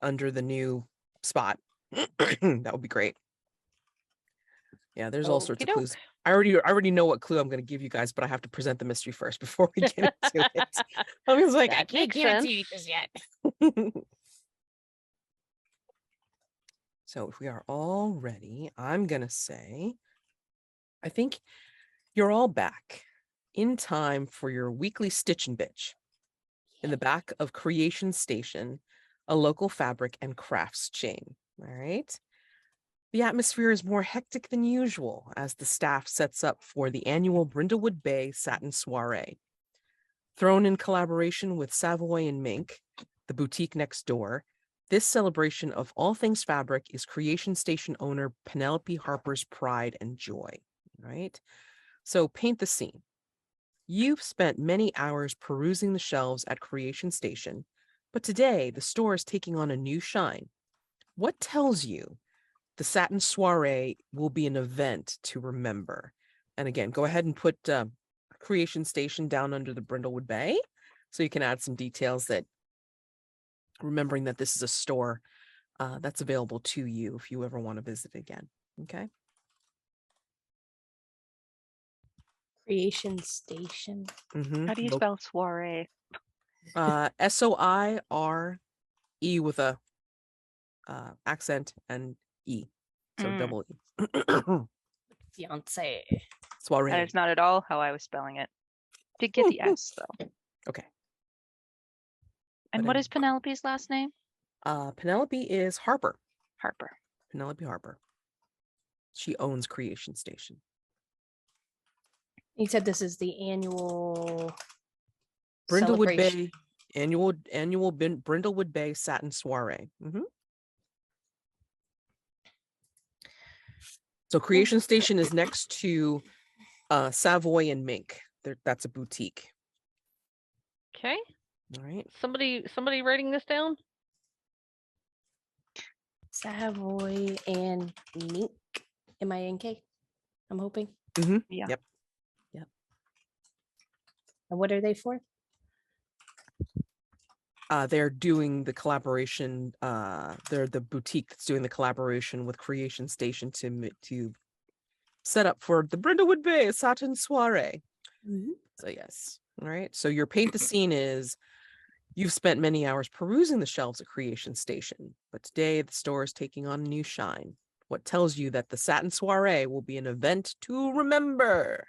[SPEAKER 1] under the new spot, that would be great. Yeah, there's all sorts of
[SPEAKER 3] Okey-doke.
[SPEAKER 1] clues. I already know what clue I'm going to give you guys, but I have to present the mystery first before we get into it. I was like, I
[SPEAKER 3] That
[SPEAKER 1] can't
[SPEAKER 3] makes
[SPEAKER 1] guarantee
[SPEAKER 3] sense.
[SPEAKER 1] this yet. So if we are all ready, I'm gonna say, I think you're all back in time for your weekly Stitch and Bitch in the back of Creation Station, a local fabric and crafts chain. All right. The atmosphere is more hectic than usual as the staff sets up for the annual Brindlewood Bay Satin Soiree. Thrown in collaboration with Savoy and Mink, the boutique next door, this celebration of all things fabric is Creation Station owner Penelope Harper's pride and joy. Right? So paint the scene. You've spent many hours perusing the shelves at Creation Station, but today the store is taking on a new shine. What tells you the Satin Soiree will be an event to remember? And again, go ahead and put Creation Station down under the Brindlewood Bay, so you can add some details that, remembering that this is a store that's available to you if you ever want to visit again. Okay.
[SPEAKER 2] Creation station.
[SPEAKER 1] Mm-hmm.
[SPEAKER 4] How do you spell soiree?
[SPEAKER 1] SOIRE with a accent and E. So
[SPEAKER 4] Mm.
[SPEAKER 1] double E.
[SPEAKER 2] Fiance.
[SPEAKER 4] That
[SPEAKER 1] Soiree.
[SPEAKER 4] is not at all how I was spelling it. Did get the S though.
[SPEAKER 1] Okay.
[SPEAKER 4] And
[SPEAKER 1] But
[SPEAKER 4] what is Penelope's last name?
[SPEAKER 1] Penelope is Harper.
[SPEAKER 4] Harper.
[SPEAKER 1] Penelope Harper. She owns Creation Station.
[SPEAKER 2] You said this is the annual
[SPEAKER 1] Brindlewood
[SPEAKER 2] celebration.
[SPEAKER 1] Bay annual Brindlewood Bay satin soiree. Mm-hmm. So Creation Station is next to Savoy and Mink. That's a boutique.
[SPEAKER 3] Okay.
[SPEAKER 1] All right.
[SPEAKER 3] Somebody writing this down?
[SPEAKER 2] Savoy and Mink. M-I-N-K. I'm hoping.
[SPEAKER 1] Mm-hmm.
[SPEAKER 4] Yeah.
[SPEAKER 1] Yep.
[SPEAKER 2] And what are they for?
[SPEAKER 1] They're doing the collaboration. They're the boutique that's doing the collaboration with Creation Station to set up for the Brindlewood Bay satin soiree.
[SPEAKER 2] Mm-hmm.
[SPEAKER 1] So yes. All right. So your paint the scene is you've spent many hours perusing the shelves at Creation Station, but today the store is taking on a new shine. What tells you that the satin soiree will be an event to remember?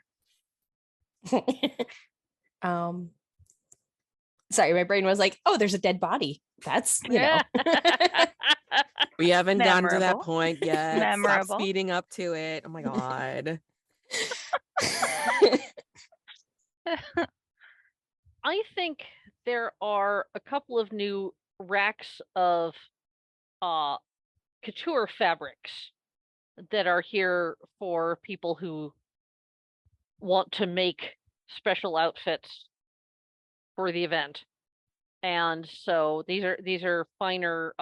[SPEAKER 2] Sorry, my brain was like, oh, there's a dead body. That's, you know.
[SPEAKER 1] We haven't gotten to that
[SPEAKER 4] Memorable.
[SPEAKER 1] point yet. Stop
[SPEAKER 4] Memorable.
[SPEAKER 1] speeding up to it. Oh my God.
[SPEAKER 3] I think there are a couple of new racks of couture fabrics that are here for people who want to make special outfits for the event. And so these are finer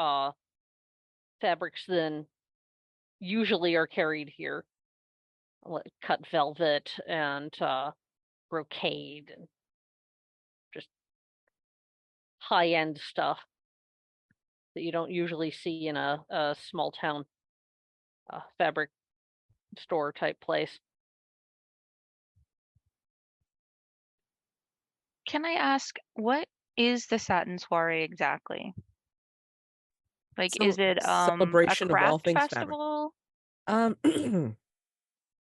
[SPEAKER 3] fabrics than usually are carried here. Like cut velvet and brocade and just high-end stuff that you don't usually see in a small town fabric store type place.
[SPEAKER 4] Can I ask, what is the satin soiree exactly? Like, is it a
[SPEAKER 1] celebration of all
[SPEAKER 4] craft
[SPEAKER 1] things
[SPEAKER 4] festival,
[SPEAKER 1] fabric.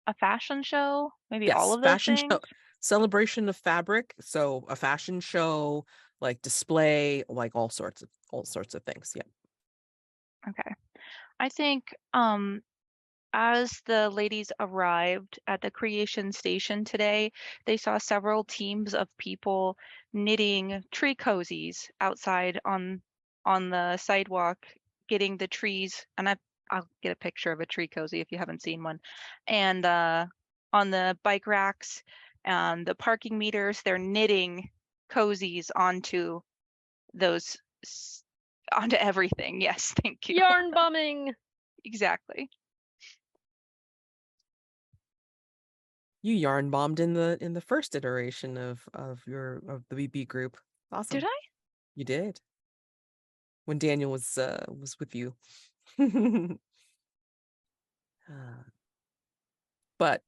[SPEAKER 4] a fashion show, maybe all
[SPEAKER 1] Yes,
[SPEAKER 4] of those
[SPEAKER 1] fashion
[SPEAKER 4] things?
[SPEAKER 1] show, celebration of fabric. So a fashion show, like display, like all sorts of things. Yeah.
[SPEAKER 4] Okay. I think as the ladies arrived at the Creation Station today, they saw several teams of people knitting tree cozies outside on the sidewalk, getting the trees, and I'll get a picture of a tree cozy if you haven't seen one. And on the bike racks and the parking meters, they're knitting cozies onto those onto everything. Yes, thank you.
[SPEAKER 3] Yarn bumming.
[SPEAKER 4] Exactly.
[SPEAKER 1] You yarn bombed in the first iteration of the BB group. Awesome.
[SPEAKER 4] Did I?
[SPEAKER 1] You did. When Daniel was with you. But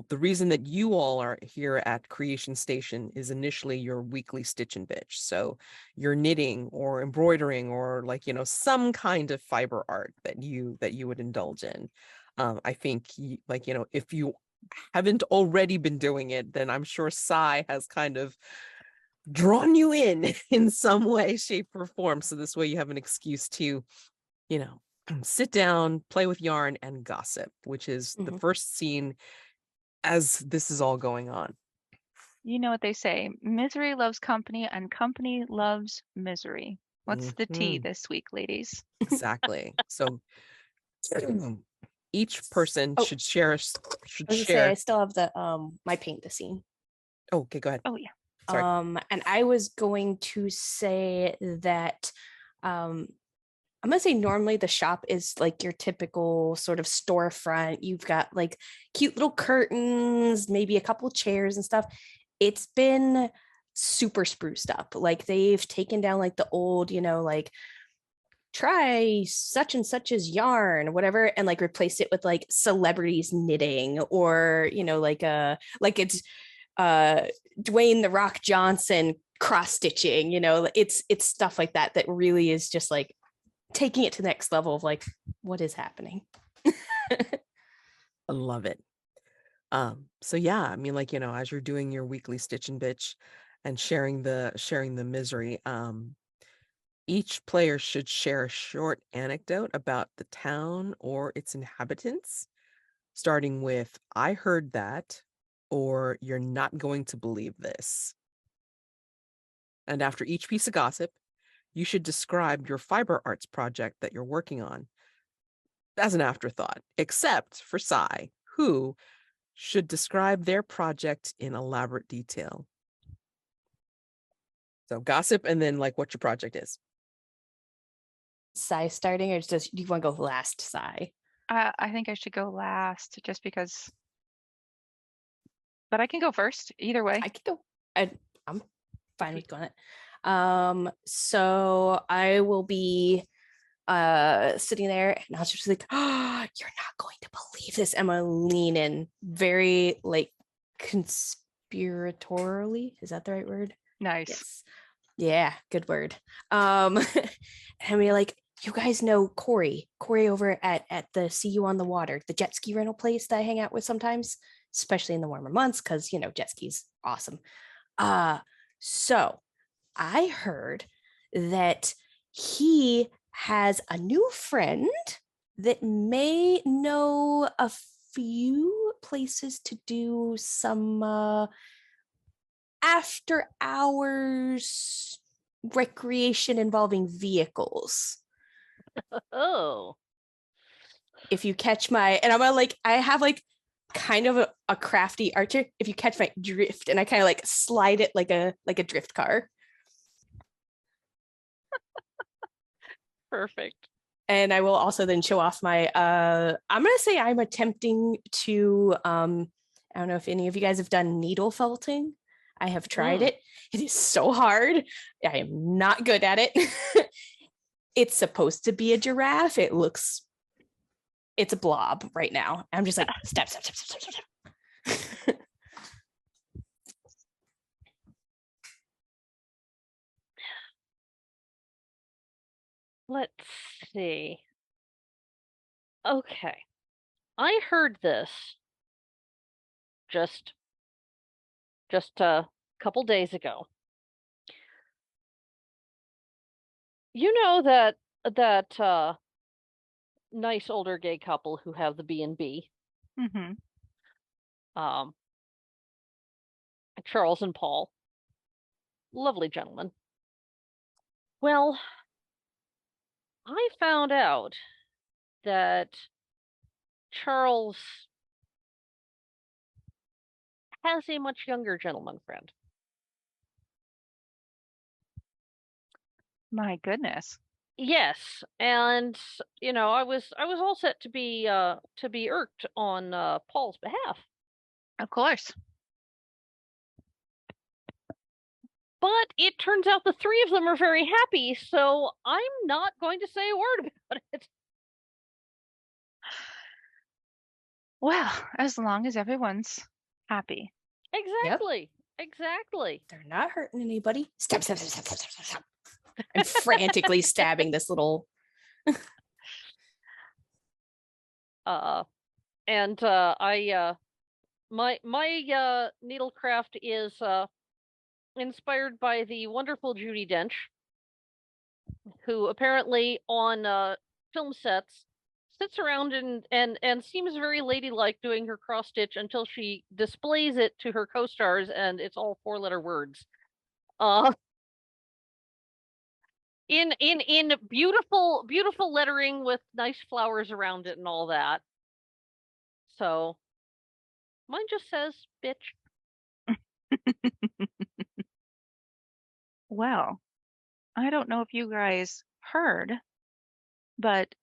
[SPEAKER 1] the reason that you all are here at Creation Station is initially your weekly stitch and bitch. So you're knitting or embroidering or like, some kind of fiber art that you would indulge in. I think if you haven't already been doing it, then I'm sure Sai has kind of drawn you in some way, shape, or form. So this way you have an excuse to, sit down, play with yarn, and gossip, which is the first scene as this is all going on.
[SPEAKER 4] You know what they say, misery loves company and company loves misery. What's the tea this week, ladies?
[SPEAKER 1] Exactly. So each person should share.
[SPEAKER 2] I was gonna say, I still have the my paint the scene.
[SPEAKER 1] Oh, okay, go ahead.
[SPEAKER 4] Oh yeah.
[SPEAKER 1] Sorry.
[SPEAKER 2] And I was going to say that I'm gonna say normally the shop is like your typical sort of storefront. You've got like cute little curtains, maybe a couple chairs and stuff. It's been super spruced up. Like they've taken down like the old, like try such and such's yarn, whatever, and like replace it with like celebrities knitting, or like it's Dwayne the Rock Johnson cross stitching. It's stuff like that that really is just like taking it to the next level of like what is happening.
[SPEAKER 1] I love it. So yeah, I mean, like, as you're doing your weekly stitch and bitch and sharing the misery, each player should share a short anecdote about the town or its inhabitants, starting with "I heard that," or "You're not going to believe this." And after each piece of gossip, you should describe your fiber arts project that you're working on as an afterthought, except for Sai, who should describe their project in elaborate detail. So gossip, and then like what your project is.
[SPEAKER 2] Sai starting, or do you want to go last, Sai?
[SPEAKER 4] I think I should go last just because, but I can go first either way.
[SPEAKER 2] I could go. I'm fine with going it. So I will be sitting there, and I was just like, "Oh, you're not going to believe this." I'm gonna lean in very like conspiratorially. Is that the right word?
[SPEAKER 4] Nice.
[SPEAKER 2] Yes. Yeah, good word. And we're like, you guys know Corey over at the See You on the Water, the jet ski rental place that I hang out with sometimes, especially in the warmer months, because jet skis awesome. So I heard that he has a new friend that may know a few places to do some after hours recreation involving vehicles.
[SPEAKER 3] Oh.
[SPEAKER 2] If you catch my, and I'm gonna like, I have like kind of a crafty archer. If you catch my drift, and I kind of like slide it like a drift car.
[SPEAKER 3] Perfect.
[SPEAKER 2] And I will also then show off my I'm gonna say I'm attempting to I don't know if any of you guys have done needle felting. I have tried it. It is so hard. I am not good at it. It's supposed to be a giraffe. It's a blob right now. I'm just like step.
[SPEAKER 3] Let's see. Okay. I heard this just a couple days ago. You know that nice older gay couple who have the B&B,
[SPEAKER 4] Mm-hmm.
[SPEAKER 3] Charles and Paul. Lovely gentlemen. Well, I found out that Charles has a much younger gentleman friend.
[SPEAKER 4] My goodness.
[SPEAKER 3] Yes, and I was all set to be irked on Paul's behalf.
[SPEAKER 4] Of course.
[SPEAKER 3] But it turns out the three of them are very happy, so I'm not going to say a word about it.
[SPEAKER 4] Well, as long as everyone's happy.
[SPEAKER 3] Exactly. Yep. Exactly.
[SPEAKER 2] They're not hurting anybody. Stop. I'm frantically stabbing this little
[SPEAKER 3] my needlecraft is inspired by the wonderful Judi Dench, who apparently on film sets sits around and seems very ladylike doing her cross stitch until she displays it to her co-stars, and it's all 4-letter words. In beautiful lettering with nice flowers around it and all that. So mine just says bitch.
[SPEAKER 4] Well, I don't know if you guys heard, but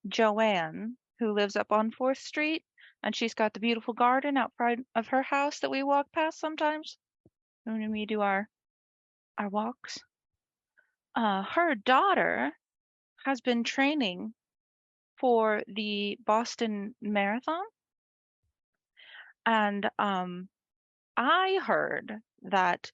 [SPEAKER 4] Joanne, who lives up on 4th Street, and she's got the beautiful garden out front of her house that we walk past sometimes when we do our walks. her daughter has been training for the Boston Marathon. And I heard that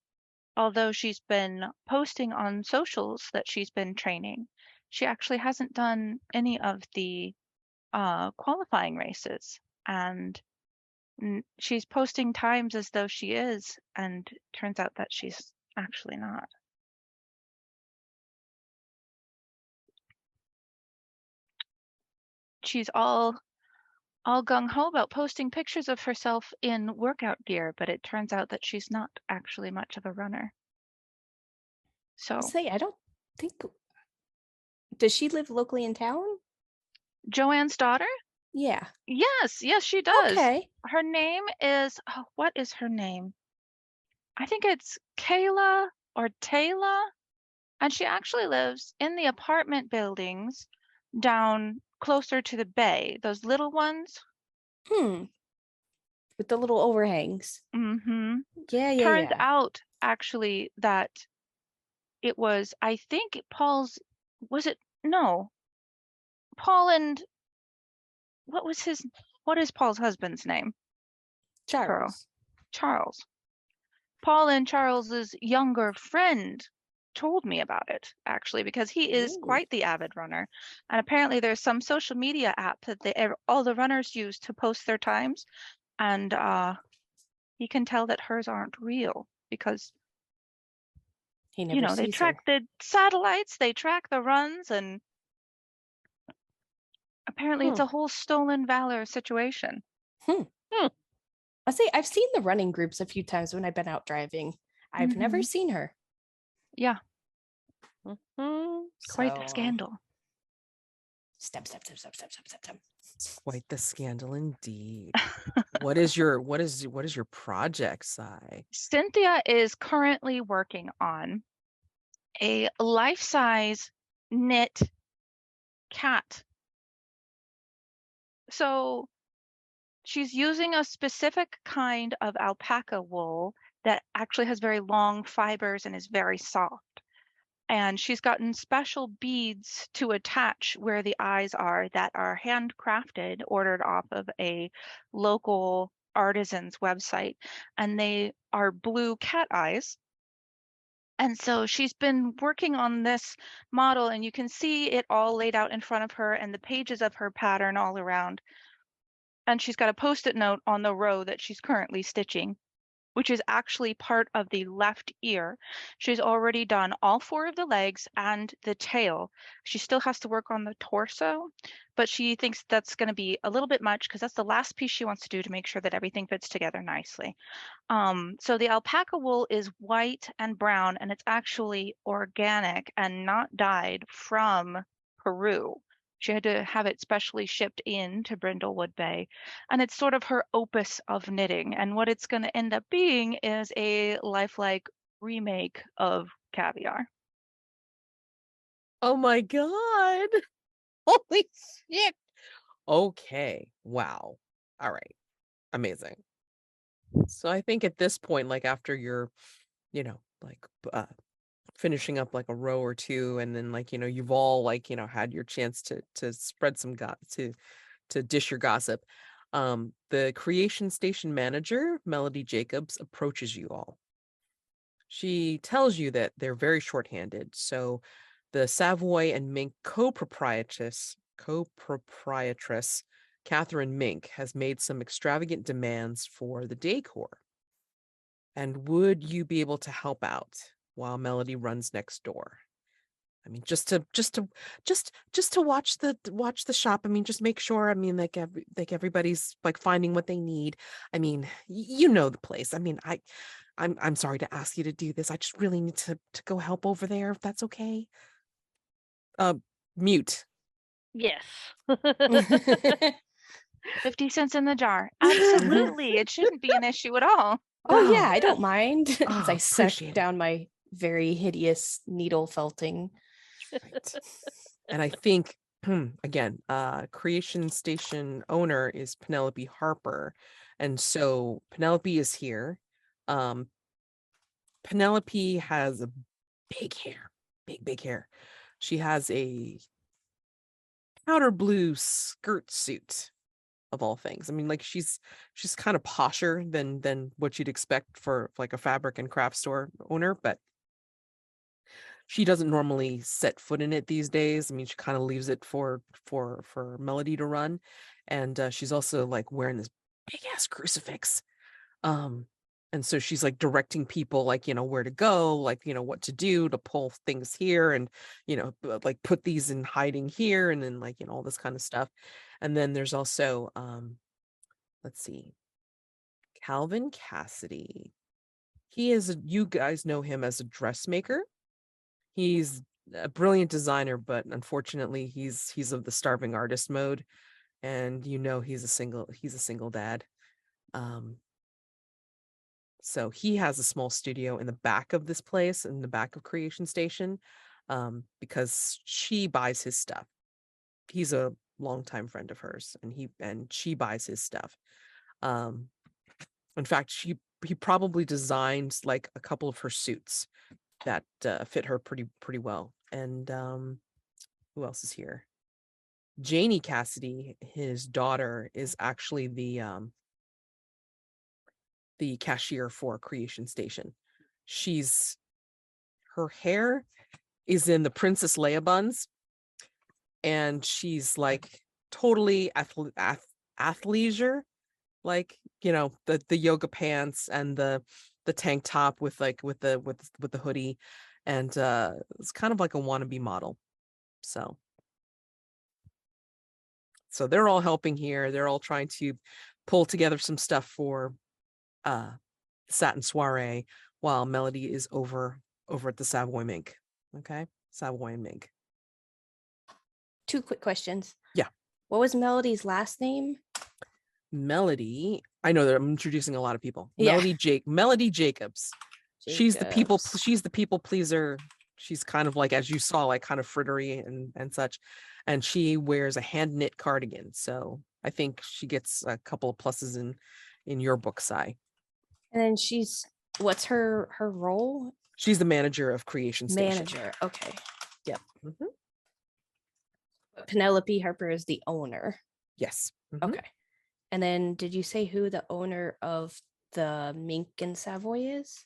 [SPEAKER 4] although she's been posting on socials that she's been training, she actually hasn't done any of the qualifying races. And she's posting times as though she is, and turns out that she's actually not. She's all gung-ho about posting pictures of herself in workout gear, but it turns out that she's not actually much of a runner. So
[SPEAKER 2] Say, I don't think. Does she live locally in town?
[SPEAKER 4] Joanne's daughter?
[SPEAKER 2] Yeah.
[SPEAKER 4] Yes, she does.
[SPEAKER 2] Okay.
[SPEAKER 4] Her name is, what is her name? I think it's Kayla or Taylor. And she actually lives in the apartment buildings down closer to the bay, those little ones.
[SPEAKER 2] With the little overhangs.
[SPEAKER 4] Mm-hmm.
[SPEAKER 2] Yeah.
[SPEAKER 4] Turns out actually that it was, I think Paul's, was it? No. Paul and, what is Paul's husband's name?
[SPEAKER 2] Charles.
[SPEAKER 4] Charles. Paul and Charles's younger friend told me about it, actually, because he is quite the avid runner. And apparently there's some social media app that all the runners use to post their times. And he can tell that hers aren't real because,
[SPEAKER 2] he never
[SPEAKER 4] they
[SPEAKER 2] sees
[SPEAKER 4] track
[SPEAKER 2] her.
[SPEAKER 4] the satellites, they track the runs, and apparently it's a whole stolen valor situation.
[SPEAKER 2] I say I've seen the running groups a few times when I've been out driving. I've never seen her.
[SPEAKER 4] Yeah. Quite the scandal.
[SPEAKER 2] Step.
[SPEAKER 1] Quite the scandal indeed. What is your project, Si?
[SPEAKER 4] Cynthia is currently working on a life-size knit cat. So she's using a specific kind of alpaca wool that actually has very long fibers and is very soft. And she's gotten special beads to attach where the eyes are that are handcrafted, ordered off of a local artisan's website. And they are blue cat eyes. And so she's been working on this model, and you can see it all laid out in front of her and the pages of her pattern all around. And she's got a Post-it note on the row that she's currently stitching, which is actually part of the left ear. She's already done all 4 of the legs and the tail. She still has to work on the torso, but she thinks that's going to be a little bit much because that's the last piece she wants to do to make sure that everything fits together nicely. So the alpaca wool is white and brown, and it's actually organic and not dyed from Peru. She had to have it specially shipped in to Brindlewood Bay. And it's sort of her opus of knitting. And what it's going to end up being is a lifelike remake of Caviar.
[SPEAKER 1] Oh my God. Holy shit. Okay. Wow. All right. Amazing. So I think at this point, like after you're, finishing up like a row or two, and then you've all had your chance to spread some to dish your gossip. The creation station manager, Melody Jacobs, approaches you all. She tells you that they're very shorthanded. So the Savoy and Mink co-proprietress Catherine Mink has made some extravagant demands for the decor. And would you be able to help out while Melody runs next door? I mean, just to watch the shop. I mean, just make sure. I mean, like everybody's like finding what they need. I mean, you know the place. I mean, I'm sorry to ask you to do this. I just really need to go help over there, if that's okay. Mute.
[SPEAKER 3] Yes.
[SPEAKER 4] 50 cents in the jar. Absolutely. It shouldn't be an issue at all.
[SPEAKER 2] Oh yeah, I don't mind. As I suck
[SPEAKER 1] appreciate it.
[SPEAKER 2] down my very hideous needle felting.
[SPEAKER 1] Right. And I think again, creation station owner is Penelope Harper. And so Penelope is here. Penelope has a big hair, big hair. She has a powder blue skirt suit of all things. I mean, like she's kind of posher than what you'd expect for like a fabric and craft store owner, but she doesn't normally set foot in it these days. I mean, she kind of leaves it for Melody to run, and she's also like wearing this big ass crucifix. And so she's like directing people, like, where to go, like, what to do to pull things here, and like put these in hiding here, and then like all this kind of stuff. And then there's also let's see, Calvin Cassidy. You guys know him as a dressmaker. He's a brilliant designer, but unfortunately he's of the starving artist mode, and he's a single dad. So he has a small studio in the back of this place, in the back of Creation Station, because she buys his stuff. He's a longtime friend of hers, and she buys his stuff. In fact, he probably designed like a couple of her suits that fit her pretty well. And who else is here? Janie Cassidy, his daughter, is actually the cashier for Creation Station. Her hair is in the Princess Leia buns, and she's like totally athleisure, like the yoga pants and the tank top with the hoodie, and it's kind of like a wannabe model. So they're all helping here. They're all trying to pull together some stuff for Satin Soiree, while Melody is over at the Savoy Mink. Okay, Savoy and Mink.
[SPEAKER 2] 2 quick questions.
[SPEAKER 1] Yeah.
[SPEAKER 2] What was Melody's last name?
[SPEAKER 1] Melody. I know that I'm introducing a lot of people.
[SPEAKER 2] Yeah.
[SPEAKER 1] Melody Jacobs. She's the people pleaser. She's kind of like, as you saw, like kind of frittery and such. And she wears a hand knit cardigan. So I think she gets a couple of pluses in your book, Sai.
[SPEAKER 2] And then what's her role?
[SPEAKER 1] She's the manager of Creation Station.
[SPEAKER 2] Manager. Okay.
[SPEAKER 1] Yep. Mm-hmm.
[SPEAKER 2] Penelope Harper is the owner.
[SPEAKER 1] Yes. Mm-hmm.
[SPEAKER 2] Okay. And then did you say who the owner of the Mink in Savoy is?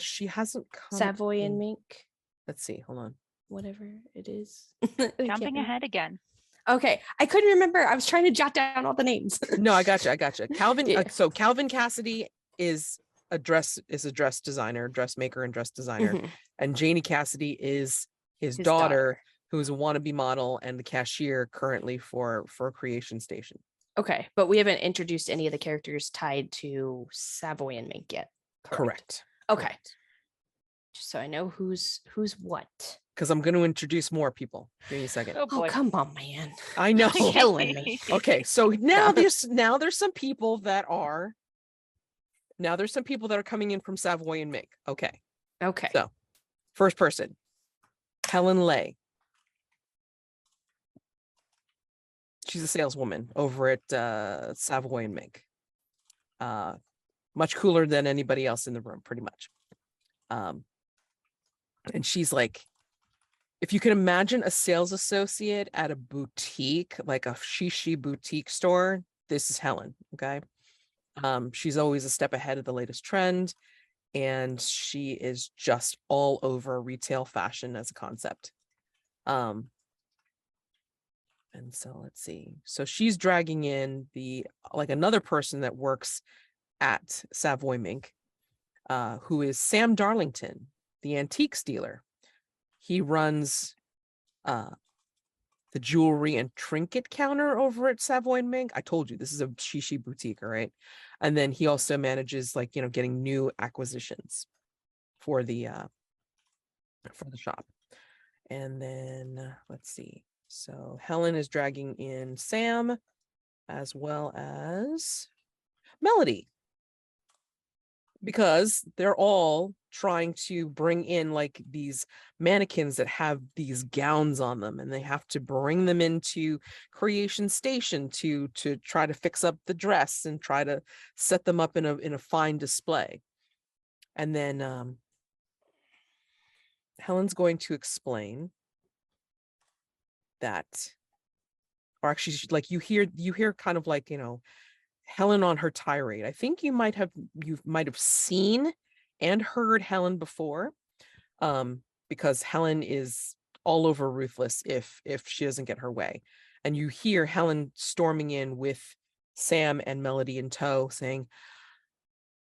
[SPEAKER 1] She hasn't come.
[SPEAKER 2] Savoy and Mink.
[SPEAKER 1] Let's see. Hold on.
[SPEAKER 2] Whatever it is.
[SPEAKER 4] Jumping ahead again.
[SPEAKER 2] Okay. I couldn't remember. I was trying to jot down all the names.
[SPEAKER 1] No, I gotcha. Calvin.
[SPEAKER 2] Yeah.
[SPEAKER 1] So Calvin Cassidy is a dress designer, dressmaker, and dress designer,
[SPEAKER 2] Mhm.
[SPEAKER 1] and Janie Cassidy is his daughter, who's a wannabe model and the cashier currently for Creation Station.
[SPEAKER 2] Okay, but we haven't introduced any of the characters tied to Savoy and Mink yet.
[SPEAKER 1] Correct.
[SPEAKER 2] Okay. Just so I know who's what.
[SPEAKER 1] Because I'm going to introduce more people. Give me a second.
[SPEAKER 3] Oh
[SPEAKER 2] Oh,
[SPEAKER 3] boy.
[SPEAKER 2] come on, man.
[SPEAKER 1] I know.
[SPEAKER 2] Killing me.
[SPEAKER 1] Okay, so now there's some people that are coming in from Savoy and Mink. Okay.
[SPEAKER 2] Okay.
[SPEAKER 1] So, first person, Helen Lay. She's a saleswoman over at Savoy and Mink. Much cooler than anybody else in the room, pretty much. And she's like, if you can imagine a sales associate at a boutique, like a shishi boutique store, this is Helen. Okay. She's always a step ahead of the latest trend, and she is just all over retail fashion as a concept. And so let's see. So she's dragging in another person that works at Savoy Mink, who is Sam Darlington, the antiques dealer. He runs the jewelry and trinket counter over at Savoy and Mink. I told you this is a shishi boutique, all right? And then he also manages getting new acquisitions for the shop. And then let's see. So Helen is dragging in Sam as well as Melody, because they're all trying to bring in like these mannequins that have these gowns on them, and they have to bring them into Creation Station to try to fix up the dress and try to set them up in a fine display. And then Helen's going to explain that, or actually, like you hear kind of like, Helen on her tirade. I think you might have seen and heard Helen before, because Helen is all over ruthless if she doesn't get her way. And you hear Helen storming in with Sam and Melody in tow, saying,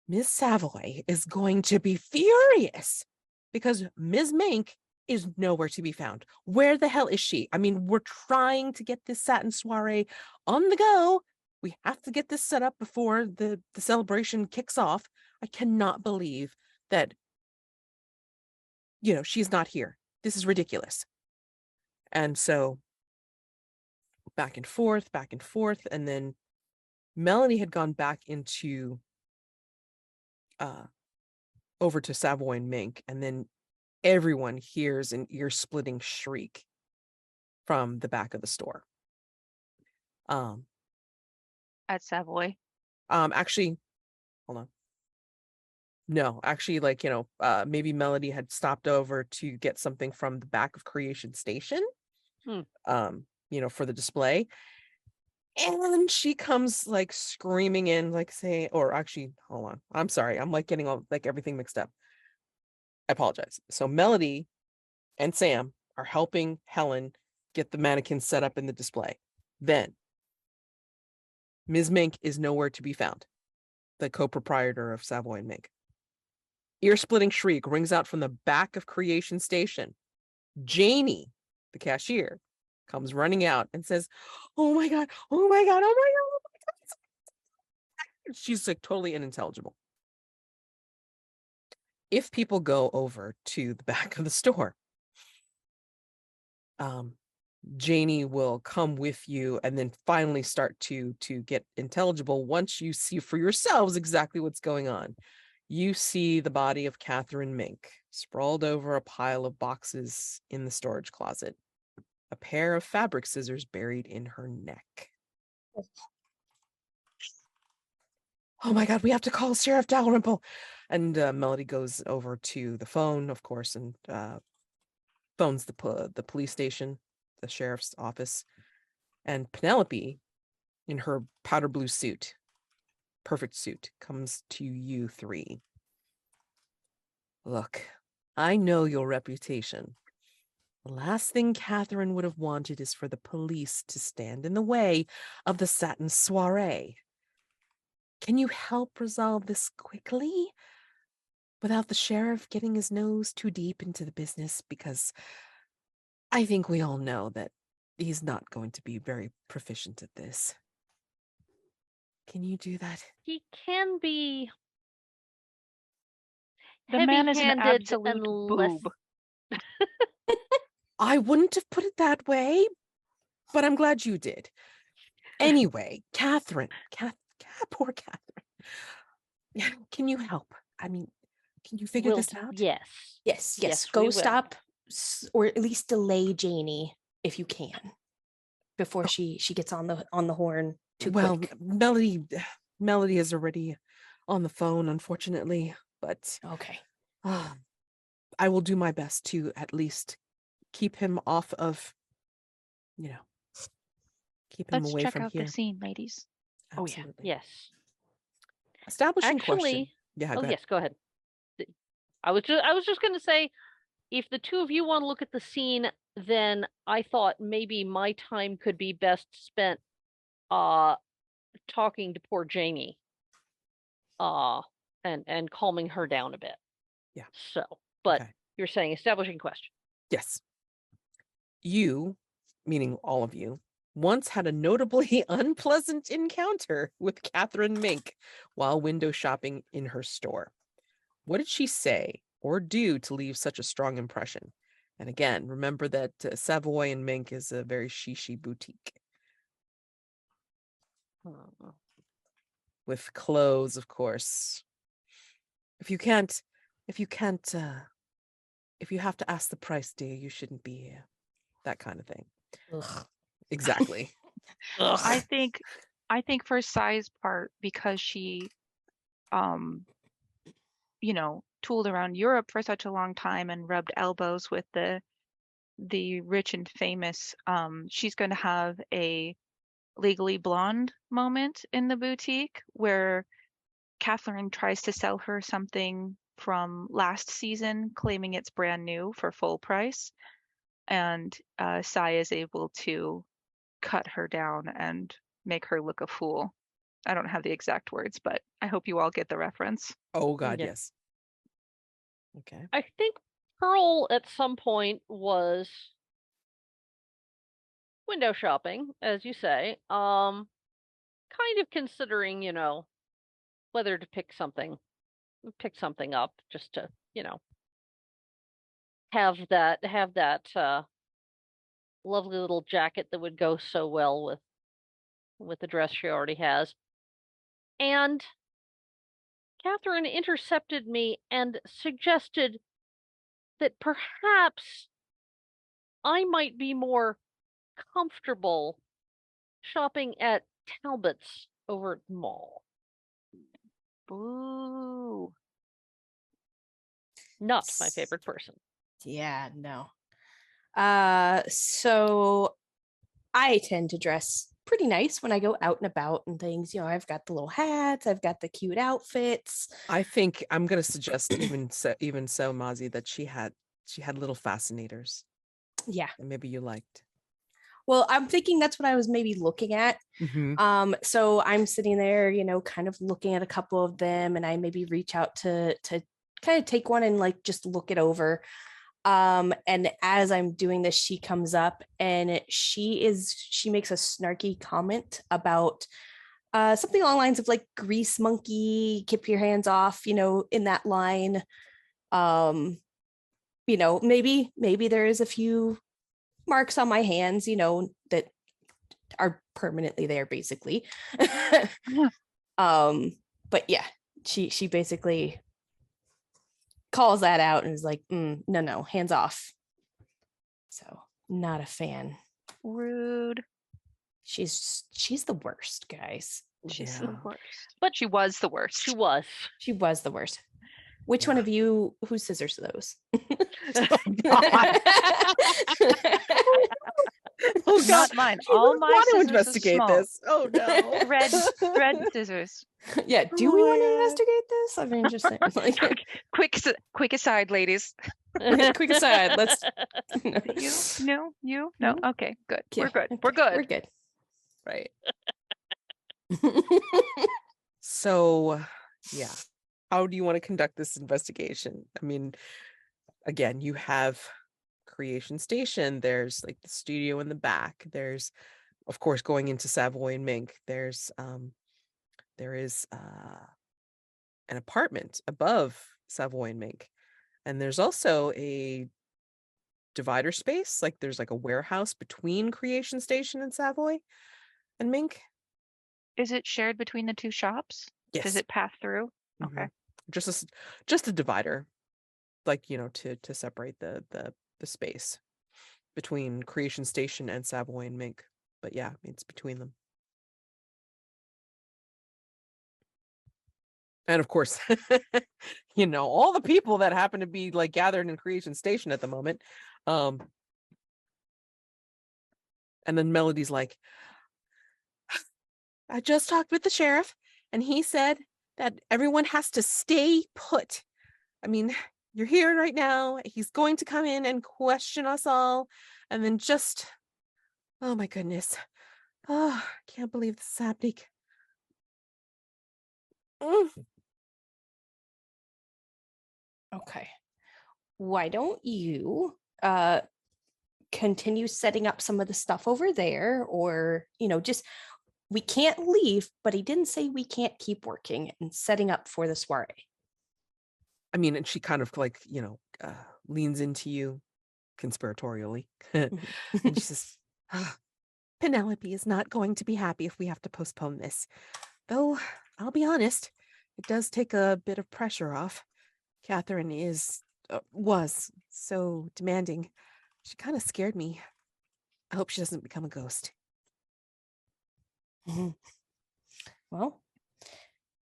[SPEAKER 1] Miss Savoy is going to be furious because Ms. Mink is nowhere to be found. Where the hell is she? I mean, we're trying to get this satin soiree on the go. We have to get this set up before the celebration kicks off. I cannot believe that, she's not here. This is ridiculous. And so back and forth. And then Melanie had gone back into over to Savoy and Mink, and then everyone hears an ear-splitting shriek from the back of the store.
[SPEAKER 4] At Savoy.
[SPEAKER 1] Actually, hold on. No, actually, like, maybe Melody had stopped over to get something from the back of Creation Station, for the display. And she comes like screaming in, like saying, or actually, hold on. I'm sorry. I'm like getting all like everything mixed up. I apologize. So Melody and Sam are helping Helen get the mannequin set up in the display. Then Ms. Mink is nowhere to be found. The co-proprietor of Savoy and Mink. Ear-splitting shriek rings out from the back of Creation Station. Janie, the cashier, comes running out and says, oh my God. She's like totally unintelligible. If people go over to the back of the store, Janie will come with you and then finally start to get intelligible once you see for yourselves exactly what's going on. You see the body of Catherine Mink sprawled over a pile of boxes in the storage closet. A pair of fabric scissors buried in her neck. Oh my God, we have to call Sheriff Dalrymple. And Melody goes over to the phone, of course, and phones the police station, the sheriff's office. And Penelope, in her powder blue suit, perfect suit, comes to you three. Look, I know your reputation. The last thing Catherine would have wanted is for the police to stand in the way of the satin soiree. Can you help resolve this quickly without the sheriff getting his nose too deep into the business? Because I think we all know that he's not going to be very proficient at this. Can you do that?
[SPEAKER 3] He can be
[SPEAKER 4] The man is an
[SPEAKER 3] heavy-handed
[SPEAKER 4] absolute
[SPEAKER 3] unless-
[SPEAKER 4] boob.
[SPEAKER 1] I wouldn't have put it that way, but I'm glad you did. Anyway, Catherine, poor Catherine. Can you help? I mean, can you figure this out?
[SPEAKER 3] Yes.
[SPEAKER 2] Yes.
[SPEAKER 3] Yes,
[SPEAKER 2] Go
[SPEAKER 3] we will.
[SPEAKER 2] stop, or at least delay Janie if you can, before she gets on the horn too quick.
[SPEAKER 1] Melody is already on the phone, unfortunately, but
[SPEAKER 2] Okay.
[SPEAKER 1] I will do my best to at least keep him off of, keep him
[SPEAKER 4] Let's
[SPEAKER 1] away
[SPEAKER 4] check
[SPEAKER 1] from
[SPEAKER 4] out
[SPEAKER 1] here.
[SPEAKER 4] the scene, ladies.
[SPEAKER 3] Oh yeah.
[SPEAKER 1] Absolutely.
[SPEAKER 3] Yes.
[SPEAKER 1] Establishing question.
[SPEAKER 3] Actually,
[SPEAKER 1] Yeah, go ahead.
[SPEAKER 3] yes, go ahead. I was just going to say, if the two of you want to look at the scene, then I thought maybe my time could be best spent talking to poor Janie and calming her down a bit.
[SPEAKER 1] Yeah.
[SPEAKER 3] So, but
[SPEAKER 1] Okay.
[SPEAKER 3] you're saying establishing question.
[SPEAKER 1] Yes. You, meaning all of you, once had a notably unpleasant encounter with Catherine Mink while window shopping in her store. What did she say or do to leave such a strong impression? And again, remember that Savoy and Mink is a very shishi boutique. With clothes, of course. If you have to ask the price, dear, you shouldn't be here. That kind of thing.
[SPEAKER 2] Ugh.
[SPEAKER 1] Exactly.
[SPEAKER 4] I think for size part, because she tooled around Europe for such a long time and rubbed elbows with the rich and famous, she's going to have a Legally Blonde moment in the boutique where Kathleen tries to sell her something from last season, claiming it's brand new for full price. And Sai is able to cut her down and make her look a fool. I don't have the exact words, but I hope you all get the reference.
[SPEAKER 1] Oh God,
[SPEAKER 3] Yeah.
[SPEAKER 1] yes. Okay.
[SPEAKER 3] I think Pearl at some point was window shopping, as you say. Kind of considering, whether to pick something up just to, have that lovely little jacket that would go so well with the dress she already has. And Catherine intercepted me and suggested that perhaps I might be more comfortable shopping at Talbot's over at the mall.
[SPEAKER 4] Boo.
[SPEAKER 3] Not my favorite person.
[SPEAKER 2] Yeah, no. So I tend to dress pretty nice when I go out and about and things. I've got the little hats, I've got the cute outfits.
[SPEAKER 1] I think I'm gonna suggest even so, Mazi, that she had little fascinators
[SPEAKER 2] Yeah.
[SPEAKER 1] that maybe you liked.
[SPEAKER 2] Well, I'm thinking that's what I was maybe looking at.
[SPEAKER 1] Mm-hmm.
[SPEAKER 2] So I'm sitting there, kind of looking at a couple of them, and I maybe reach out to kind of take one and like just look it over. And as I'm doing this, she comes up and she makes a snarky comment about something along the lines of like grease monkey, keep your hands off, in that line. Maybe there is a few marks on my hands, that are permanently there basically. But yeah, she basically calls that out and is like, no, hands off. So not a fan.
[SPEAKER 4] Rude.
[SPEAKER 2] She's the worst, guys.
[SPEAKER 4] She's
[SPEAKER 1] Yeah.
[SPEAKER 4] the worst. But she was the worst.
[SPEAKER 3] She was.
[SPEAKER 2] She was the worst. Which one of you, whose scissors are those?
[SPEAKER 1] Oh God,
[SPEAKER 4] Not mine.
[SPEAKER 1] she
[SPEAKER 4] All
[SPEAKER 1] would
[SPEAKER 4] my
[SPEAKER 1] want to
[SPEAKER 4] scissors are
[SPEAKER 1] investigate
[SPEAKER 4] small.
[SPEAKER 1] this. Oh no.
[SPEAKER 4] Thread scissors.
[SPEAKER 2] Yeah, do we want to
[SPEAKER 1] Yeah.
[SPEAKER 2] investigate this? I'm interested. Like,
[SPEAKER 4] Quick aside, ladies.
[SPEAKER 2] quick aside, let's
[SPEAKER 4] You? No? Okay, good.
[SPEAKER 2] Yeah,
[SPEAKER 4] We're good.
[SPEAKER 2] okay,
[SPEAKER 4] We're good.
[SPEAKER 2] We're good.
[SPEAKER 1] Right. So, yeah. How do you want to conduct this investigation? I mean, again, you have Creation Station. There's like the studio in the back. There's, of course, going into Savoy and Mink. There is an apartment above Savoy and Mink, and there's also a divider space. Like there's like a warehouse between Creation Station and Savoy and Mink.
[SPEAKER 4] Is it shared between the two shops?
[SPEAKER 1] Yes.
[SPEAKER 4] Does it pass through?
[SPEAKER 1] Mhm.
[SPEAKER 4] Okay.
[SPEAKER 1] Just a divider, like to separate the space between Creation Station and Savoy and Mink. But yeah, it's between them. And of course, all the people that happen to be like gathered in Creation Station at the moment. And then Melody's like, I just talked with the sheriff and he said that everyone has to stay put. I mean, you're here right now. He's going to come in and question us all. And then just, oh my goodness. Oh, I can't believe this is happening.
[SPEAKER 2] Okay. Why don't you continue setting up some of the stuff over there, or just, we can't leave, but he didn't say we can't keep working and setting up for the soiree.
[SPEAKER 1] I mean, and she kind of like, leans into you conspiratorially. And she says, Penelope is not going to be happy if we have to postpone this. Though, I'll be honest, it does take a bit of pressure off. Catherine was so demanding. She kind of scared me. I hope she doesn't become a ghost.
[SPEAKER 2] Well,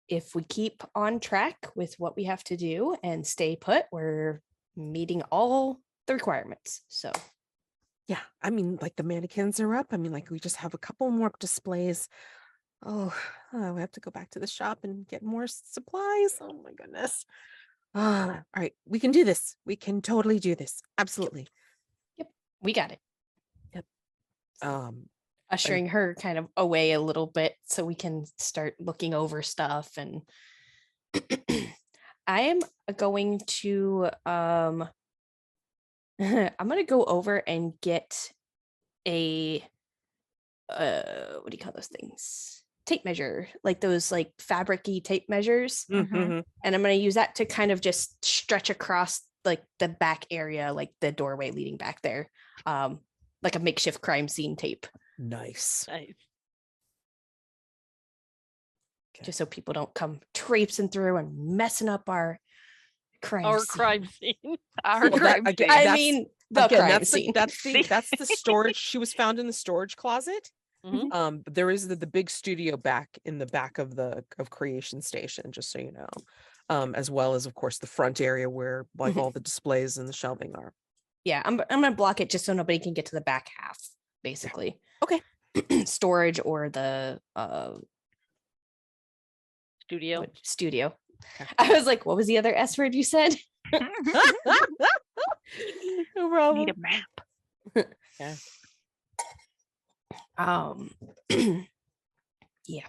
[SPEAKER 2] if we keep on track with what we have to do and stay put, we're meeting all the requirements. So
[SPEAKER 1] Yeah, I mean, like the mannequins are up. I mean, like we just have a couple more displays. Oh, we have to go back to the shop and get more supplies. Oh my goodness. All right, we can do this. We can totally do this. Absolutely.
[SPEAKER 2] we got it.
[SPEAKER 1] Yep. And
[SPEAKER 2] Ushering her kind of away a little bit so we can start looking over stuff. And I am going to I'm going to go over and get a what do you call those things? Tape measure, like those like fabric-y tape measures.
[SPEAKER 1] mhm.
[SPEAKER 2] And I'm going to use that to kind of just stretch across like the back area, like the doorway leading back there. Like a makeshift crime scene tape.
[SPEAKER 1] Nice.
[SPEAKER 3] Nice.
[SPEAKER 1] Okay.
[SPEAKER 2] Just so people don't come traipsing through and messing up our crime
[SPEAKER 3] Our
[SPEAKER 2] scene.
[SPEAKER 3] crime scene.
[SPEAKER 4] Our
[SPEAKER 1] Well, that-
[SPEAKER 4] crime
[SPEAKER 1] again,
[SPEAKER 4] scene.
[SPEAKER 2] I
[SPEAKER 1] that's-
[SPEAKER 2] mean, the
[SPEAKER 1] Again,
[SPEAKER 2] crime
[SPEAKER 1] that's
[SPEAKER 2] scene.
[SPEAKER 1] that's the storage. She was found in the storage closet.
[SPEAKER 3] Mhm.
[SPEAKER 1] But there is the big studio back in the back of Creation Station, just so you know. As well as of course the front area where like all the displays and the shelving are.
[SPEAKER 2] Yeah, I'm gonna block it just so nobody can get to the back half, basically.
[SPEAKER 1] Okay.
[SPEAKER 2] Storage or the
[SPEAKER 3] Studio.
[SPEAKER 2] studio.
[SPEAKER 1] Okay.
[SPEAKER 2] I was like, what was the other S word you said?
[SPEAKER 1] No problem.
[SPEAKER 4] Need a map.
[SPEAKER 1] Yeah.
[SPEAKER 2] Yeah.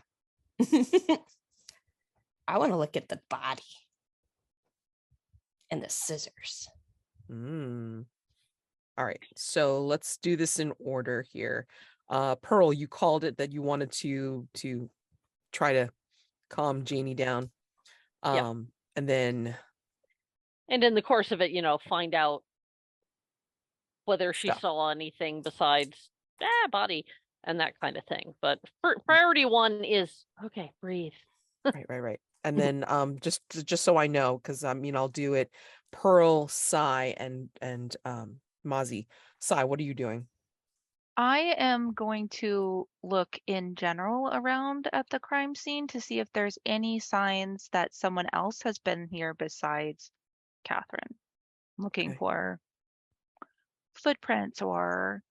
[SPEAKER 2] I want to look at the body and the scissors.
[SPEAKER 1] All right, so let's do this in order here. Pearl, you called it that you wanted to try to calm Janie down.
[SPEAKER 3] Yeah.
[SPEAKER 1] And then
[SPEAKER 3] And in the course of it, find out whether she
[SPEAKER 1] Stuff.
[SPEAKER 3] saw anything besides body and that kind of thing. But priority one is okay, breathe.
[SPEAKER 1] right. And then just so I know, because I'll do it. Pearl, Sai, and Mazi. Sai, what are you doing?
[SPEAKER 4] I am going to look in general around at the crime scene to see if there's any signs that someone else has been here besides Catherine. I'm looking
[SPEAKER 1] Okay.
[SPEAKER 4] for footprints or,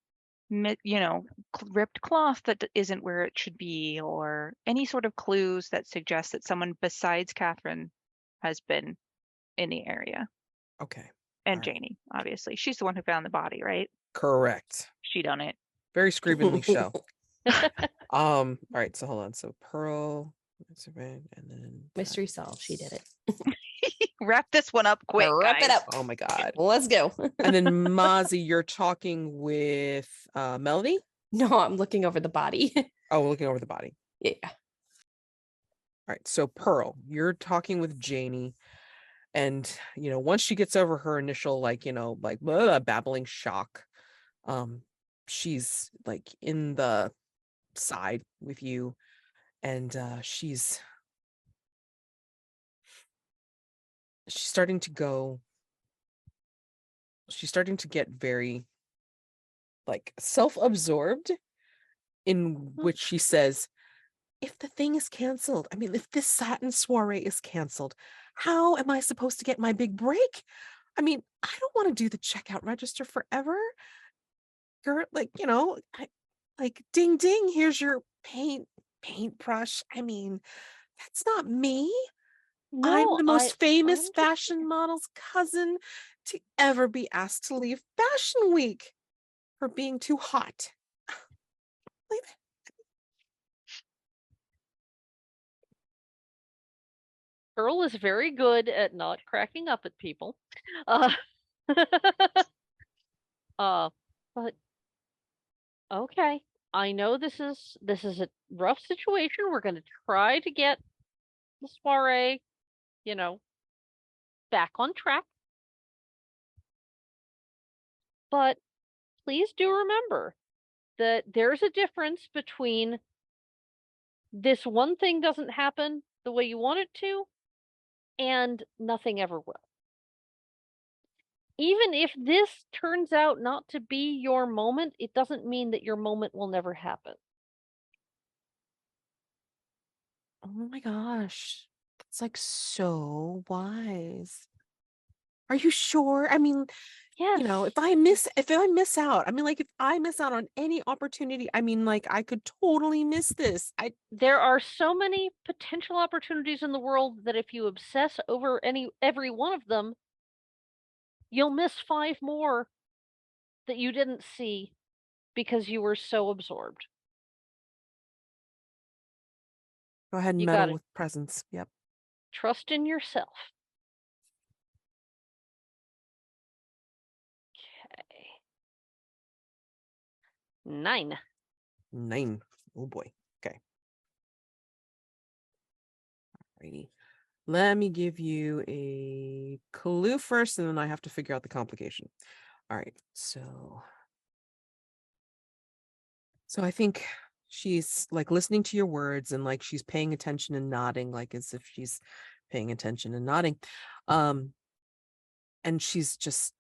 [SPEAKER 4] ripped cloth that isn't where it should be, or any sort of clues that suggest that someone besides Catherine has been in the area.
[SPEAKER 1] Okay.
[SPEAKER 4] And
[SPEAKER 1] All right.
[SPEAKER 4] Janie, obviously. She's the one who found the body, right?
[SPEAKER 1] Correct.
[SPEAKER 4] She done it.
[SPEAKER 1] Very screamingly so. All right, so hold on. So Pearl, and then
[SPEAKER 2] Mystery solved. She did it.
[SPEAKER 4] Wrap this one up quick.
[SPEAKER 2] Wrap it
[SPEAKER 4] guys.
[SPEAKER 2] up.
[SPEAKER 1] Oh my god.
[SPEAKER 2] Let's go.
[SPEAKER 1] And then Mazi, you're talking with Melody?
[SPEAKER 2] No, I'm looking over the body.
[SPEAKER 1] Oh, looking over the body.
[SPEAKER 2] Yeah.
[SPEAKER 1] All right, so Pearl, you're talking with Janie, and once she gets over her initial babbling shock, she's like in the side with you, and she's starting to get very like self-absorbed, in which she says, if the thing is canceled, if this satin soiree is canceled, how am I supposed to get my big break? I don't want to do the checkout register forever. You're ding ding, here's your paintbrush. That's not me. I'm the most famous fashion model's cousin to ever be asked to leave Fashion Week for being too hot.
[SPEAKER 3] Pearl is very good at not cracking up at people. But okay. I know this is a rough situation. We're gonna try to get the soiree, back on track. But please do remember that there's a difference between this one thing doesn't happen the way you want it to, and nothing ever will. Even if this turns out not to be your moment, it doesn't mean that your moment will never happen.
[SPEAKER 1] Oh my gosh. It's like so wise. Are you sure? I mean,
[SPEAKER 3] Yes.
[SPEAKER 1] if I miss out, I mean, like if I miss out on any opportunity, I mean, like I could totally miss this.
[SPEAKER 3] There are so many potential opportunities in the world that if you obsess over every one of them, you'll miss 5 more that you didn't see because you were so absorbed.
[SPEAKER 1] Go ahead and
[SPEAKER 3] You
[SPEAKER 1] meddle
[SPEAKER 3] gotta
[SPEAKER 1] with presence. Yep.
[SPEAKER 3] trust in yourself. Okay. 9.
[SPEAKER 1] 9. Oh boy. Okay. Alrighty. Let me give you a clue first, and then I have to figure out the complication. All right. So I think she's like listening to your words, and like she's paying attention and nodding, like as if she's paying attention and nodding. And she's just,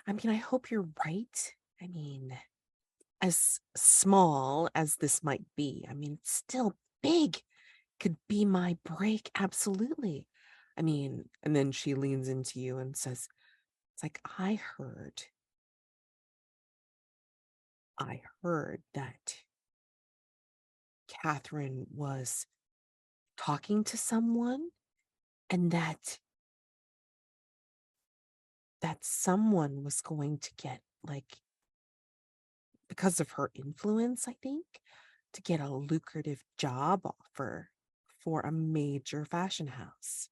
[SPEAKER 1] I mean, I hope you're right. I mean, as small as this might be, I mean, it's still big. Could be my break. Absolutely. I mean, and then she leans into you and says, it's like, I heard that Catherine was talking to someone, and that someone was going to get, like, because of her influence, I think, to get a lucrative job offer for a major fashion house.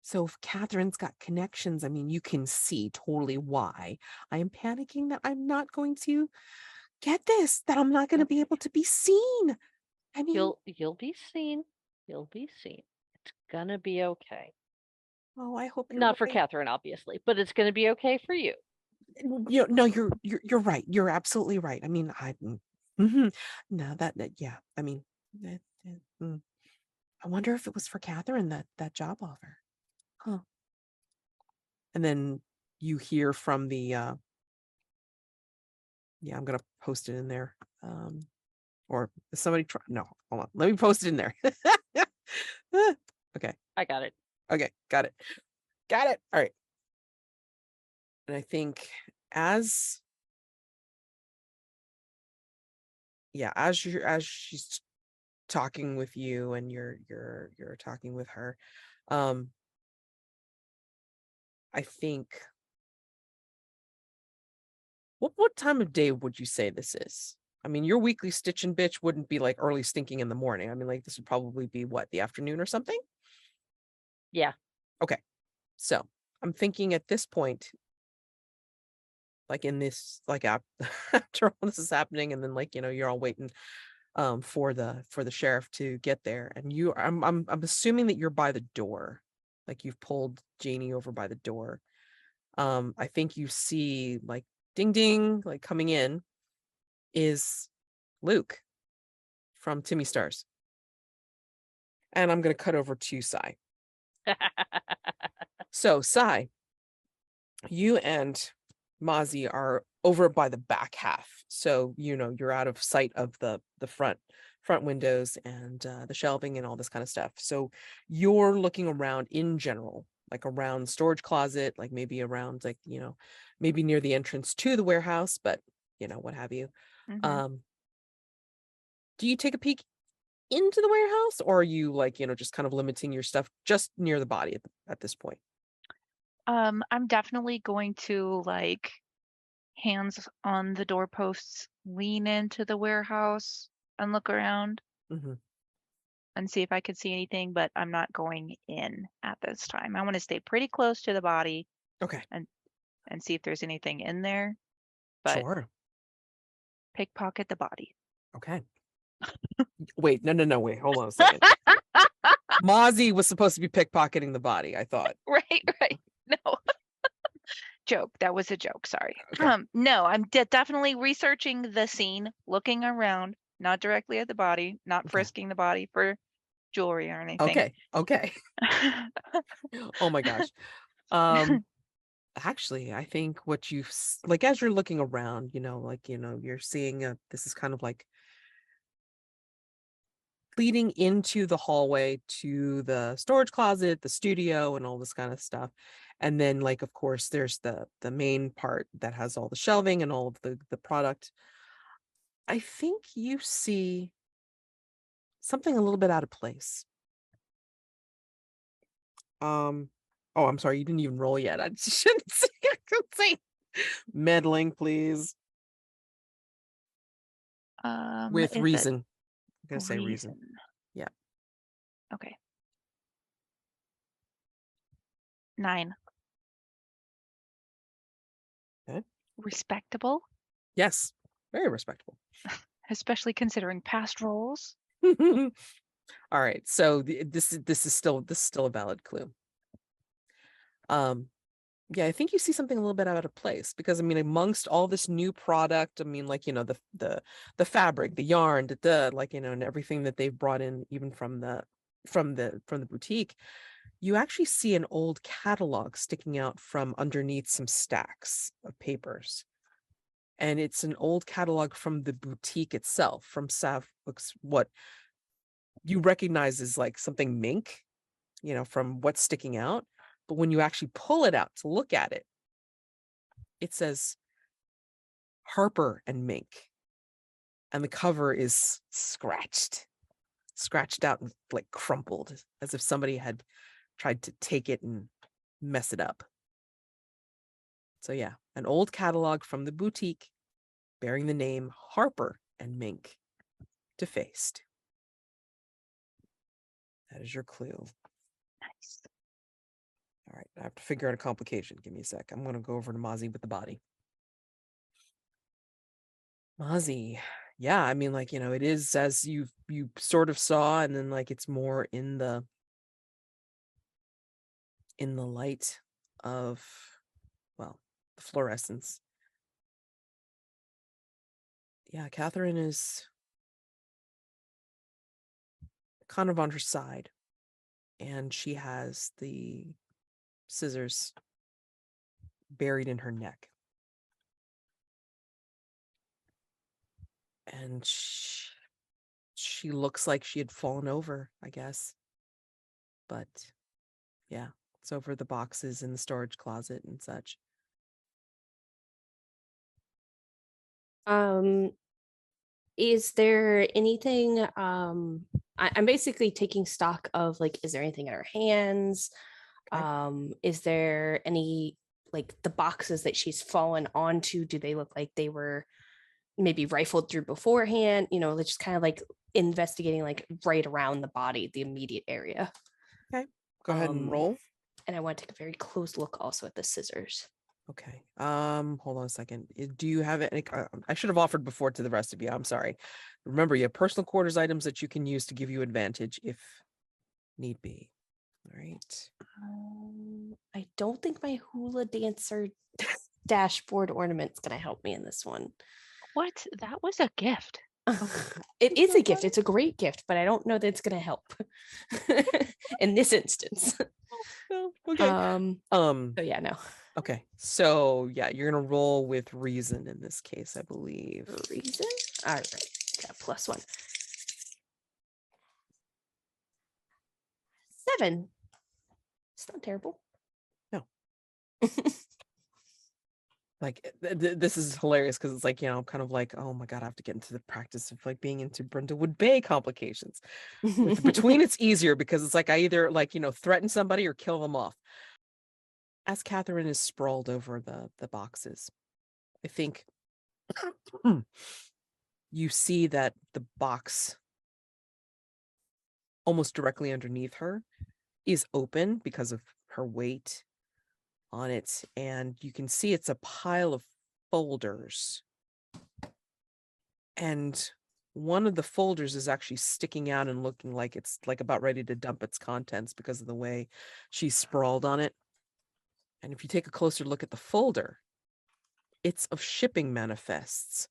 [SPEAKER 1] So if Catherine's got connections, I mean, you can see totally why I am panicking that I'm not going to get this, that I'm not going to be able to be seen. I mean,
[SPEAKER 3] You'll be seen. You'll be seen. It's gonna be okay.
[SPEAKER 1] oh, I hope you're
[SPEAKER 3] Not for
[SPEAKER 1] right.
[SPEAKER 3] Catherine, obviously, but it's gonna be okay for you.
[SPEAKER 1] No, you're right. You're absolutely right. I mean, no, that yeah. I mean, I wonder if it was for Catherine, that job offer. Huh. And then you hear from the yeah, I'm gonna post it in there. Or is somebody try? No, hold on. Let me post it in there. Okay.
[SPEAKER 3] I got it.
[SPEAKER 1] Okay, got it. Got it. All right. And I think as she's talking with you, and you're talking with her, I think, what time of day would you say this is? I mean, your weekly stitch and bitch wouldn't be like early stinking in the morning. I mean, like this would probably be what, the afternoon or something?
[SPEAKER 3] Yeah.
[SPEAKER 1] Okay. So I'm thinking at this point, like in this, like after all this is happening, and then like, you're all waiting for the sheriff to get there, and I'm assuming that you're by the door, like you've pulled Janie over by the door. I think you see, like, ding ding, like coming in is Luke from Timmy Stars. And I'm going to cut over to Sai. So Sai, you and Mazi are over by the back half. So, you're out of sight of the front windows and the shelving and all this kind of stuff. So you're looking around in general, like around storage closet, like maybe around, like, maybe near the entrance to the warehouse, but what have you.
[SPEAKER 4] Mhm.
[SPEAKER 1] Do you take a peek into the warehouse, or are you like, just kind of limiting your stuff just near the body at this point?
[SPEAKER 4] I'm definitely going to, like, hands on the doorposts, lean into the warehouse and look around
[SPEAKER 1] Mm-hmm.
[SPEAKER 4] and see if I could see anything, but I'm not going in at this time. I want to stay pretty close to the body
[SPEAKER 1] Okay.
[SPEAKER 4] and see if there's anything in there, but
[SPEAKER 1] Sure.
[SPEAKER 4] pickpocket the body.
[SPEAKER 1] Okay. Wait, no, wait, hold on a second. Mazi was supposed to be pickpocketing the body, I thought.
[SPEAKER 4] Right. No. Joke. That was a joke. Sorry.
[SPEAKER 1] Okay.
[SPEAKER 4] No, I'm definitely researching the scene, looking around, not directly at the body, not
[SPEAKER 1] Okay.
[SPEAKER 4] frisking the body for jewelry or anything.
[SPEAKER 1] Okay. Oh my gosh. Actually, I think what you've like, as you're looking around, like, you're seeing this is kind of like leading into the hallway to the storage closet, the studio, and all this kind of stuff. And then, like, of course, there's the main part that has all the shelving and all of the product. I think you see something a little bit out of place. Oh, I'm sorry, you didn't even roll yet. I shouldn't say. I could say meddling, please. With
[SPEAKER 4] Is it
[SPEAKER 1] reason. I'm gonna say reason. Yeah.
[SPEAKER 4] Okay. 9.
[SPEAKER 1] Okay.
[SPEAKER 4] Respectable,
[SPEAKER 1] Yes. Very respectable.
[SPEAKER 4] especially considering past rolls.
[SPEAKER 1] All right. So this is still a valid clue. Yeah, I think you see something a little bit out of place because I mean, amongst all this new product, I mean, like, you know, the fabric, the yarn, like, you know, and everything that they've brought in, even from the boutique, you actually see an old catalog sticking out from underneath some stacks of papers. And it's an old catalog from the boutique itself, from Sav Books, what you recognize as like something mink, you know, from what's sticking out. But when you actually pull it out to look at it, it says Harper and Mink. And the cover is scratched out and like crumpled, as if somebody had tried to take it and mess it up. So yeah, an old catalog from the boutique bearing the name Harper and Mink, defaced. That is your clue.
[SPEAKER 4] Nice.
[SPEAKER 1] All right, I have to figure out a complication. Give me a sec. I'm going to go over to Mazi with the body. Mazi, yeah, I mean, like, you know, it is as you sort of saw, and then like it's more in the light of, well, the fluorescence. Yeah, Catherine is kind of on her side, and she has the scissors buried in her neck. And she looks like she had fallen over, I guess. But yeah, it's over the boxes in the storage closet and such.
[SPEAKER 2] Is there anything I'm basically taking stock of, like, is there anything in her hands?
[SPEAKER 1] Okay.
[SPEAKER 2] Is there any, like, the boxes that she's fallen onto, do they look like they were maybe rifled through beforehand? You know, just kind of like investigating like right around the body, the immediate area.
[SPEAKER 1] Okay. Go ahead and roll.
[SPEAKER 2] And I want to take a very close look also at the scissors.
[SPEAKER 1] Okay. Hold on a second. Do you have any? I should have offered before to the rest of you. I'm sorry. Remember, you have personal quarters items that you can use to give you advantage if need be. All right.
[SPEAKER 2] I don't think my hula dancer dashboard ornament's gonna help me in this one.
[SPEAKER 4] What? That was a gift.
[SPEAKER 2] It is a gift. It's a great gift, but I don't know that it's gonna help in this instance.
[SPEAKER 1] Oh, okay.
[SPEAKER 2] So yeah, no.
[SPEAKER 1] Okay. So yeah, you're gonna roll with reason in this case, I believe.
[SPEAKER 2] Reason? All right. Got +1. 7. It's not terrible.
[SPEAKER 1] No. Like this is hilarious because it's like, you know, kind of like, oh my God, I have to get into the practice of like being into Brindlewood Bay complications. Between it's easier because it's like I either like, you know, threaten somebody or kill them off. As Catherine is sprawled over the boxes, I think you see that the box almost directly underneath her is open because of her weight on it, and you can see it's a pile of folders, and one of the folders is actually sticking out and looking like it's like about ready to dump its contents because of the way she's sprawled on it. And if you take a closer look at the folder, it's of shipping manifests,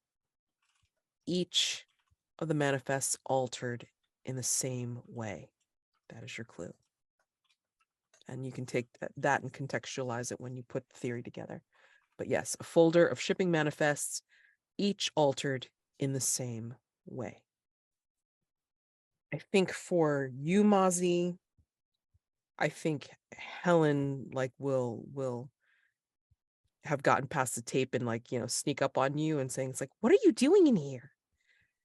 [SPEAKER 1] each of the manifests altered in the same way. That is your clue. And you can take that and contextualize it when you put the theory together. But yes, a folder of shipping manifests, each altered in the same way. I think for you, Mazi, I think Helen will have gotten past the tape and sneak up on you and saying, it's like, what are you doing in here?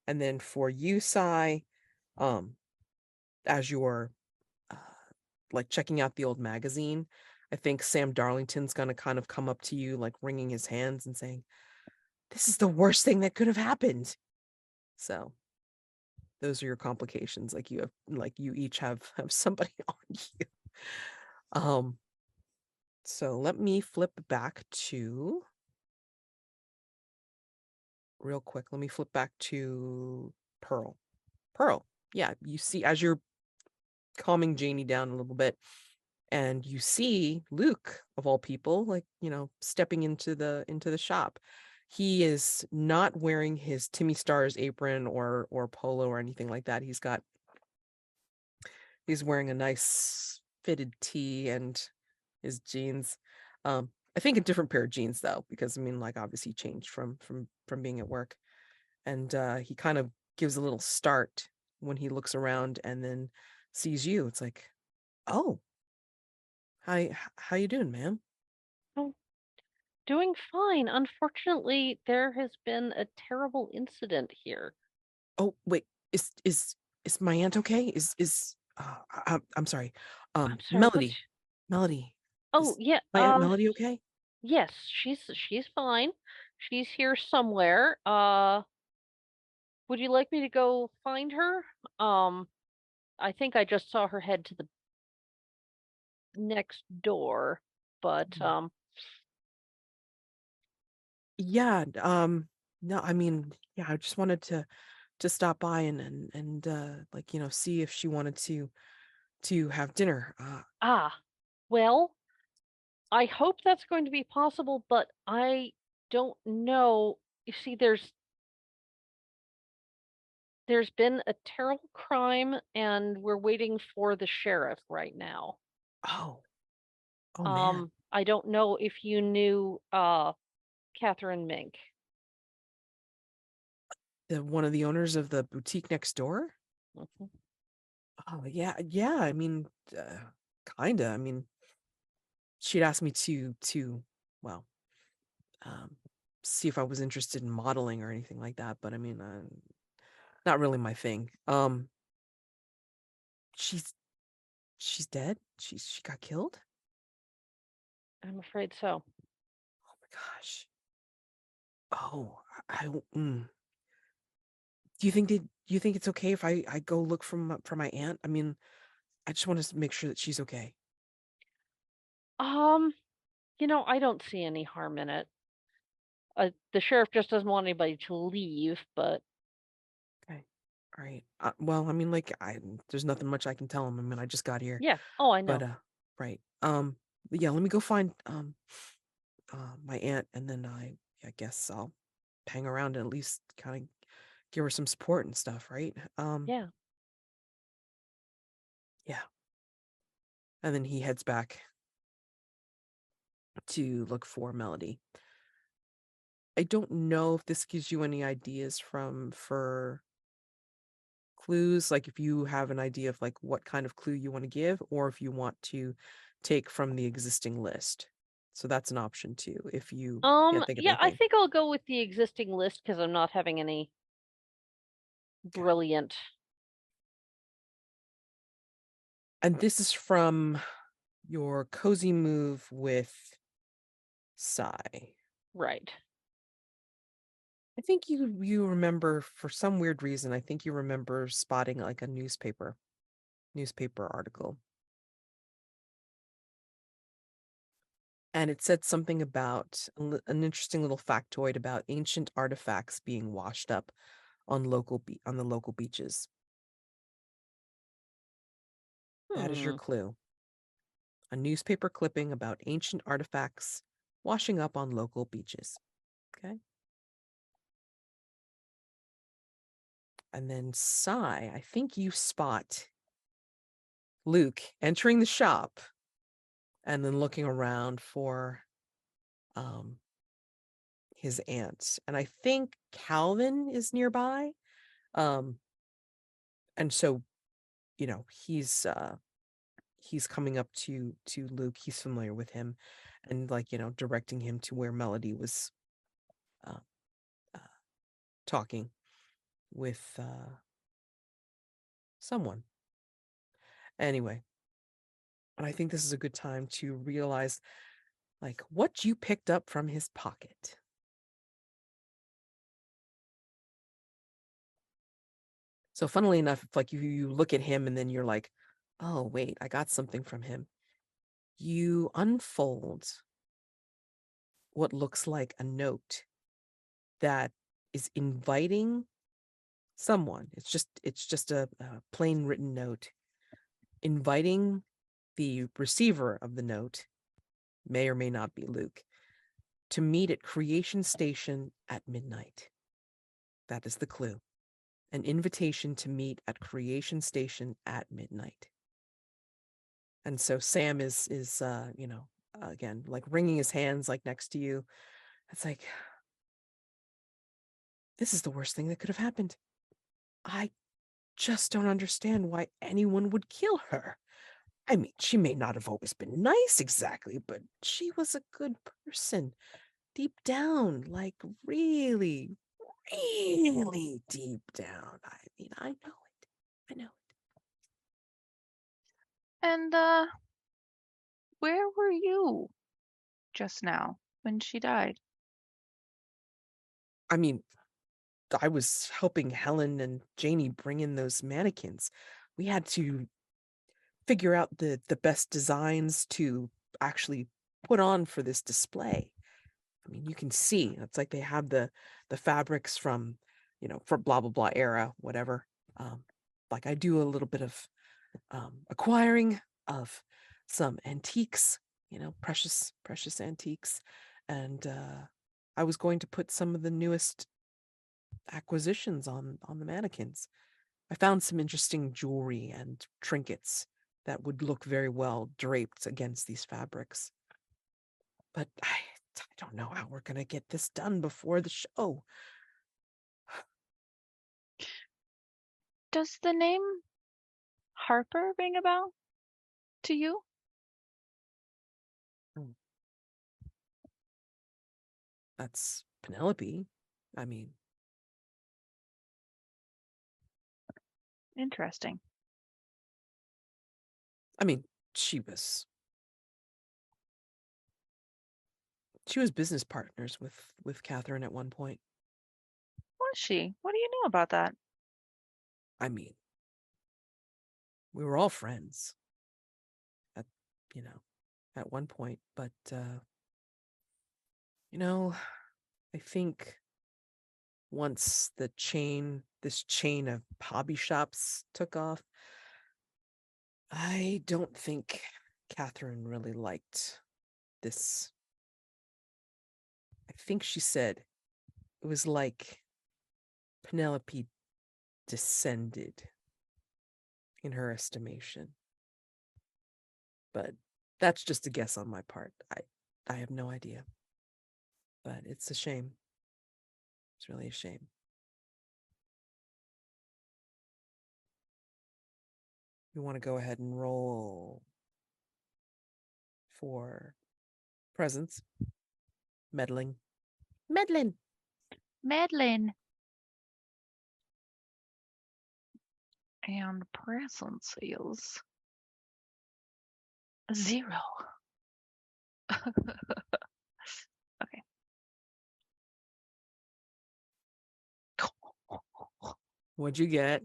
[SPEAKER 1] And then for you, Sai, as you're checking out the old magazine, I think Sam Darlington's gonna kind of come up to you, wringing his hands and saying, this is the worst thing that could have happened. So those are your complications. You each have somebody on you. So let me flip back to real quick. Let me flip back to Pearl. Pearl, yeah, you see as you're calming Janie down a little bit, and you see Luke, of all people, stepping into the shop. He is not wearing his Timmy Stars apron or polo or anything like that. He's wearing a nice fitted tee and his jeans. I think a different pair of jeans though, because obviously changed from being at work. And he kind of gives a little start when he looks around and then sees you. It's like, oh, hi, how you doing, ma'am?
[SPEAKER 3] Oh, doing fine. Unfortunately, there has been a terrible incident here.
[SPEAKER 1] Oh, wait, is my aunt okay? I'm sorry.
[SPEAKER 3] I'm sorry, what's...
[SPEAKER 1] Melody.
[SPEAKER 3] Oh,
[SPEAKER 1] Is
[SPEAKER 3] yeah,
[SPEAKER 1] my Aunt Melody okay?
[SPEAKER 3] yes, she's fine. She's here somewhere. Would you like me to go find her? I think I just saw her head to the next door, but
[SPEAKER 1] Yeah, no, yeah, I just wanted to stop by and see if she wanted to have dinner.
[SPEAKER 3] well, I hope that's going to be possible, but I don't know. You see, there's been a terrible crime, and we're waiting for the sheriff right now.
[SPEAKER 1] Oh, oh man.
[SPEAKER 3] I don't know if you knew Catherine Mink.
[SPEAKER 1] One of the owners of the boutique next door?
[SPEAKER 3] Mhm.
[SPEAKER 1] Oh, yeah, yeah. Kinda. She'd asked me to well, um, see if I was interested in modeling or anything like that, but not really my thing. She's dead. She got killed.
[SPEAKER 3] I'm afraid so.
[SPEAKER 1] Oh my gosh. Oh, do you think it's okay if I go look for my aunt? I just want to make sure that she's okay.
[SPEAKER 3] Um, I don't see any harm in it. The sheriff just doesn't want anybody to leave, but
[SPEAKER 1] Okay. All right. Well, there's nothing much I can tell him. I just got here.
[SPEAKER 3] yeah. Oh, I
[SPEAKER 1] But
[SPEAKER 3] know.
[SPEAKER 1] right. Yeah, let me go find my aunt, and then I guess I'll hang around and at least kind of give her some support and stuff, right?
[SPEAKER 3] Yeah.
[SPEAKER 1] Yeah. And then he heads back to look for Melody. I don't know if this gives you any ideas for clues, like if you have an idea of what kind of clue you want to give, or if you want to take from the existing list. So that's an option too, if you can't think of
[SPEAKER 3] Yeah, I
[SPEAKER 1] anything.
[SPEAKER 3] think I'll go with the existing list because I'm not having any brilliant.
[SPEAKER 1] And this is from your cozy move with Sai.
[SPEAKER 3] Right.
[SPEAKER 1] I think you remember, for some weird reason, I think you remember spotting a newspaper article. And it said something about an interesting little factoid about ancient artifacts being washed up on the local beaches. That is your
[SPEAKER 3] Hmm.
[SPEAKER 1] clue. A newspaper clipping about ancient artifacts washing up on local beaches. Okay. And then Sai, I think you spot Luke entering the shop and then looking around for his aunt. And I think Calvin is nearby. And so he's coming up to Luke. He's familiar with him, and directing him to where Melody was uh, uh, talking with someone. Anyway, and I think this is a good time to realize what you picked up from his pocket. So funnily enough, if you look at him and then you're like, oh wait, I got something from him. You unfold what looks like a note that is inviting someone. It's just a plain written note inviting the receiver of the note, may or may not be Luke, to meet at Creation Station at midnight. That is the clue. An invitation to meet at Creation Station at midnight. And so Sam is again, wringing his hands next to you. It's this is the worst thing that could have happened. I just don't understand why anyone would kill her. I mean, she may not have always been nice exactly, but she was a good person. Deep down, really, really deep down. I mean, I know it. I know it.
[SPEAKER 4] And where were you just now when she died?
[SPEAKER 1] I mean, I was helping Helen and Janie bring in those mannequins. We had to figure out the best designs to actually put on for this display. I mean, you can see it's they have the fabrics from, for blah blah blah era, whatever. I do a little bit of acquiring of some antiques, precious antiques, and I was going to put some of the newest acquisitions on the mannequins. I found some interesting jewelry and trinkets that would look very well draped against these fabrics. But I don't know how we're going to get this done before the show.
[SPEAKER 4] Does the name Harper ring a bell to you?
[SPEAKER 1] That's Penelope. I mean,
[SPEAKER 4] interesting.
[SPEAKER 1] I mean, she was business partners with Catherine at one point.
[SPEAKER 4] Was she? What do you know about that?
[SPEAKER 1] I mean, we were all friends at at one point, but I think once this chain of hobby shops took off, I don't think Catherine really liked this. I think she said it was like Penelope descended in her estimation. But that's just a guess on my part. I have no idea. But it's a shame. It's really a shame. We want to go ahead and roll for presence. Meddling. Meddling.
[SPEAKER 4] Madeline. And presence is 0. Okay.
[SPEAKER 1] What'd you get?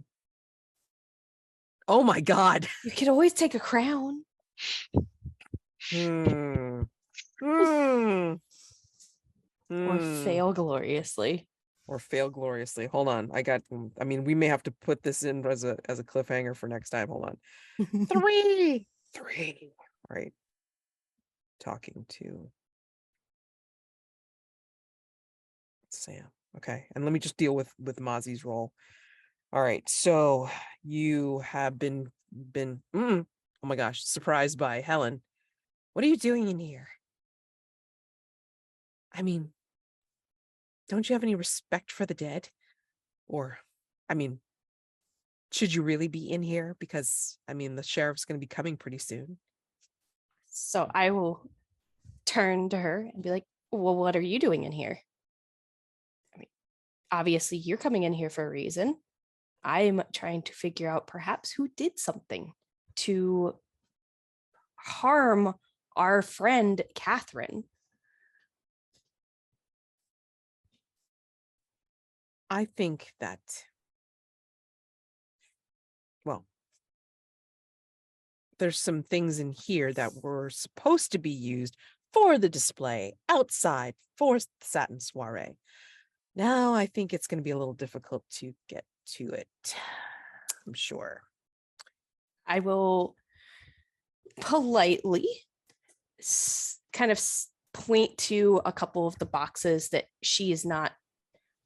[SPEAKER 1] Oh my God.
[SPEAKER 2] You could always take a crown.
[SPEAKER 1] Or
[SPEAKER 2] Or fail gloriously.
[SPEAKER 1] Or fail gloriously. Hold on. I mean, we may have to put this in as a cliffhanger for next time. Hold on. 3. All right. Talking to Sam. Okay. And let me just deal with Mazi's role. All right. So you have been oh my gosh, surprised by Helen. What are you doing in here? I mean, don't you have any respect for the dead? Or, I mean, should you really be in here? Because I mean, the sheriff's going to be coming pretty soon.
[SPEAKER 2] So I will turn to her and be like, well, what are you doing in here? I mean, obviously you're coming in here for a reason. I'm trying to figure out perhaps who did something to harm our friend Catherine.
[SPEAKER 1] I think that, well, there's some things in here that were supposed to be used for the display outside for the satin soiree. Now I think it's going to be a little difficult to get to it. I'm sure.
[SPEAKER 2] I will politely kind of point to a couple of the boxes that she is not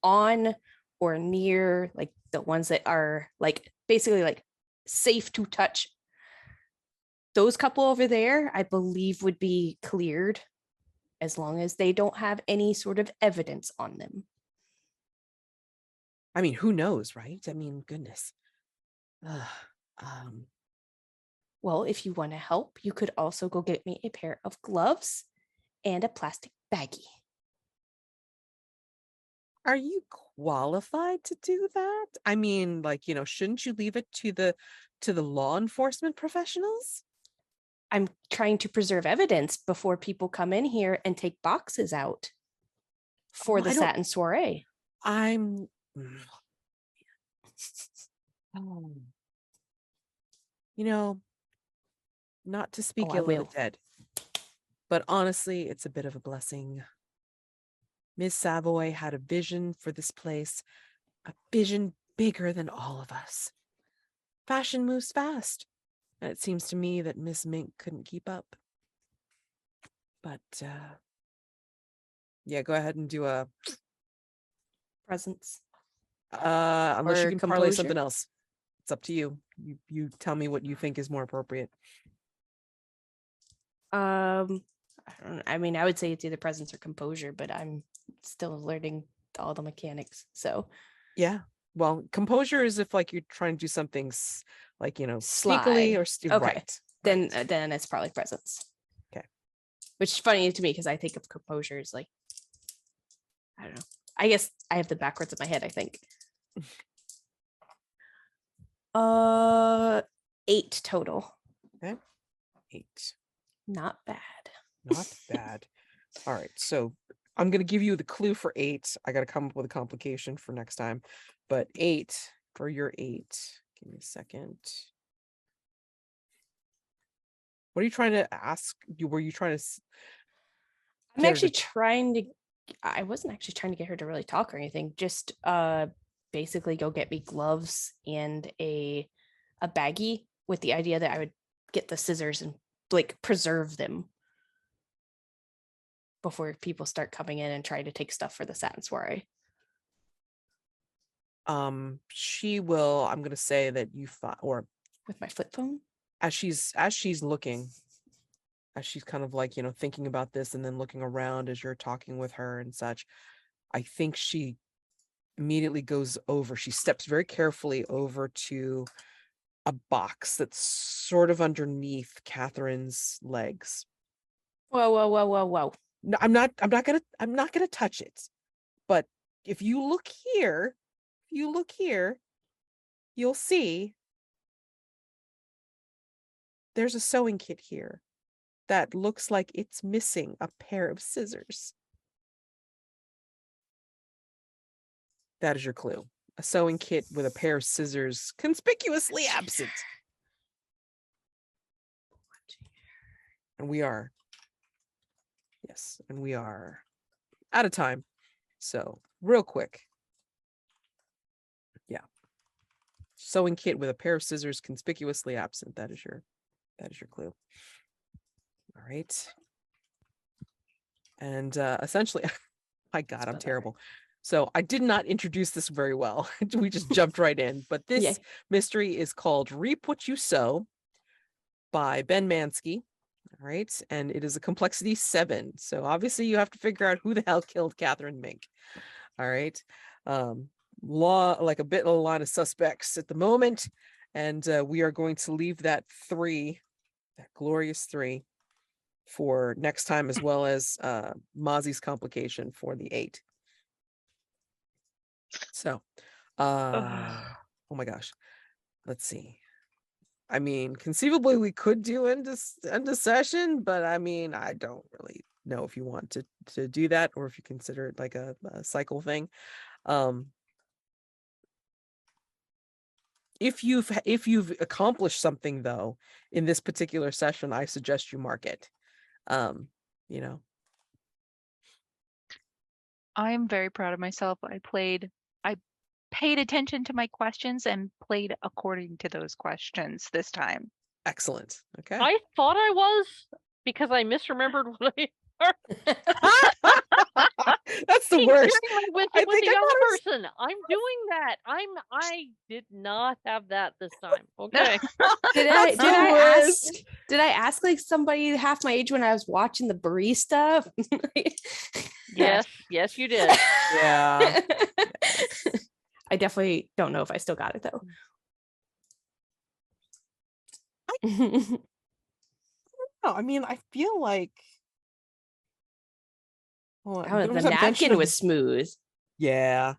[SPEAKER 2] on or near, like the ones that are like basically like safe to touch. Those couple over there, I believe, would be cleared as long as they don't have any sort of evidence on them.
[SPEAKER 1] I mean, who knows, right? I mean, goodness.
[SPEAKER 2] Well, if you want to help, you could also go get me a pair of gloves and a plastic baggie.
[SPEAKER 1] Are you qualified to do that? I mean, like, shouldn't you leave it to the law enforcement professionals?
[SPEAKER 2] I'm trying to preserve evidence before people come in here and take boxes out for the satin soiree.
[SPEAKER 1] I'm not to speak ill of the dead, but honestly, it's a bit of a blessing. Miss Savoy had a vision for this place, a vision bigger than all of us. Fashion moves fast, and it seems to me that Miss Mink couldn't keep up. But yeah, go ahead and do a
[SPEAKER 2] presence.
[SPEAKER 1] Unless you can parlay
[SPEAKER 2] composure?
[SPEAKER 1] something else. It's up to you. You tell me what you think is more appropriate.
[SPEAKER 2] I mean, I would say it's either presence or composure, but I'm still learning all the mechanics. So
[SPEAKER 1] yeah, well, composure is if like you're trying to do something like
[SPEAKER 2] Sly.
[SPEAKER 1] sneakily or
[SPEAKER 2] Okay.
[SPEAKER 1] right.
[SPEAKER 2] Then it's probably presence.
[SPEAKER 1] Okay.
[SPEAKER 2] Which is funny to me because I think of composure as like, I don't know. I guess I have the backwards in my head, I think. 8 total.
[SPEAKER 1] Okay. 8.
[SPEAKER 2] Not bad.
[SPEAKER 1] Not bad. All right. So I'm going to give you the clue for 8. I got to come up with a complication for next time. But 8 for your 8. Give me a second. What are you trying to ask? Were you trying to?
[SPEAKER 2] I'm actually trying to. I wasn't actually trying to get her to really talk or anything. Just basically go get me gloves and a baggie with the idea that I would get the scissors and like preserve them before people start coming in and try to take stuff for the satin soiree.
[SPEAKER 1] She will. I'm going to say that you or
[SPEAKER 2] with my flip phone
[SPEAKER 1] as she's looking, as she's kind of like thinking about this and then looking around as you're talking with her and such. I think she immediately goes over. She steps very carefully over to a box that's sort of underneath Catherine's legs.
[SPEAKER 2] Whoa.
[SPEAKER 1] No, I'm not gonna touch it. But if you look here, you'll see there's a sewing kit here that looks like it's missing a pair of scissors. That is your clue. A sewing kit with a pair of scissors conspicuously absent. And we are out of time. So real quick. Yeah. Sewing kit with a pair of scissors conspicuously absent. That is your clue. All right. And essentially, my God, I'm terrible. So I did not introduce this very well. We just jumped right in. But this mystery is called Reap What You Sow by Ben Mansky. All right. And it is a complexity 7. So obviously you have to figure out who the hell killed Catherine Mink. All right. a line of suspects at the moment, and we are going to leave that glorious 3 for next time, as well as Mazi's complication for the 8. So oh my gosh, let's see. I mean, conceivably we could do end of session, but I mean, I don't really know if you want to do that, or if you consider it like a cycle thing. If you've accomplished something though in this particular session, I suggest you mark it. You know,
[SPEAKER 4] I'm very proud of myself. I paid attention to my questions and played according to those questions this time.
[SPEAKER 1] excellent. Okay.
[SPEAKER 3] I thought I was, because I misremembered what I
[SPEAKER 1] That's the worst.
[SPEAKER 3] with
[SPEAKER 1] I
[SPEAKER 3] the
[SPEAKER 1] think I
[SPEAKER 3] young
[SPEAKER 1] got it.
[SPEAKER 3] person. I'm doing that. I did not have that this time. Okay.
[SPEAKER 2] Did I ask like somebody half my age when I was watching the barista?
[SPEAKER 3] Yes, you did.
[SPEAKER 1] Yeah.
[SPEAKER 2] I definitely don't know if I still got it though.
[SPEAKER 1] No, I mean, I feel like
[SPEAKER 2] The napkin was smooth.
[SPEAKER 1] Yeah.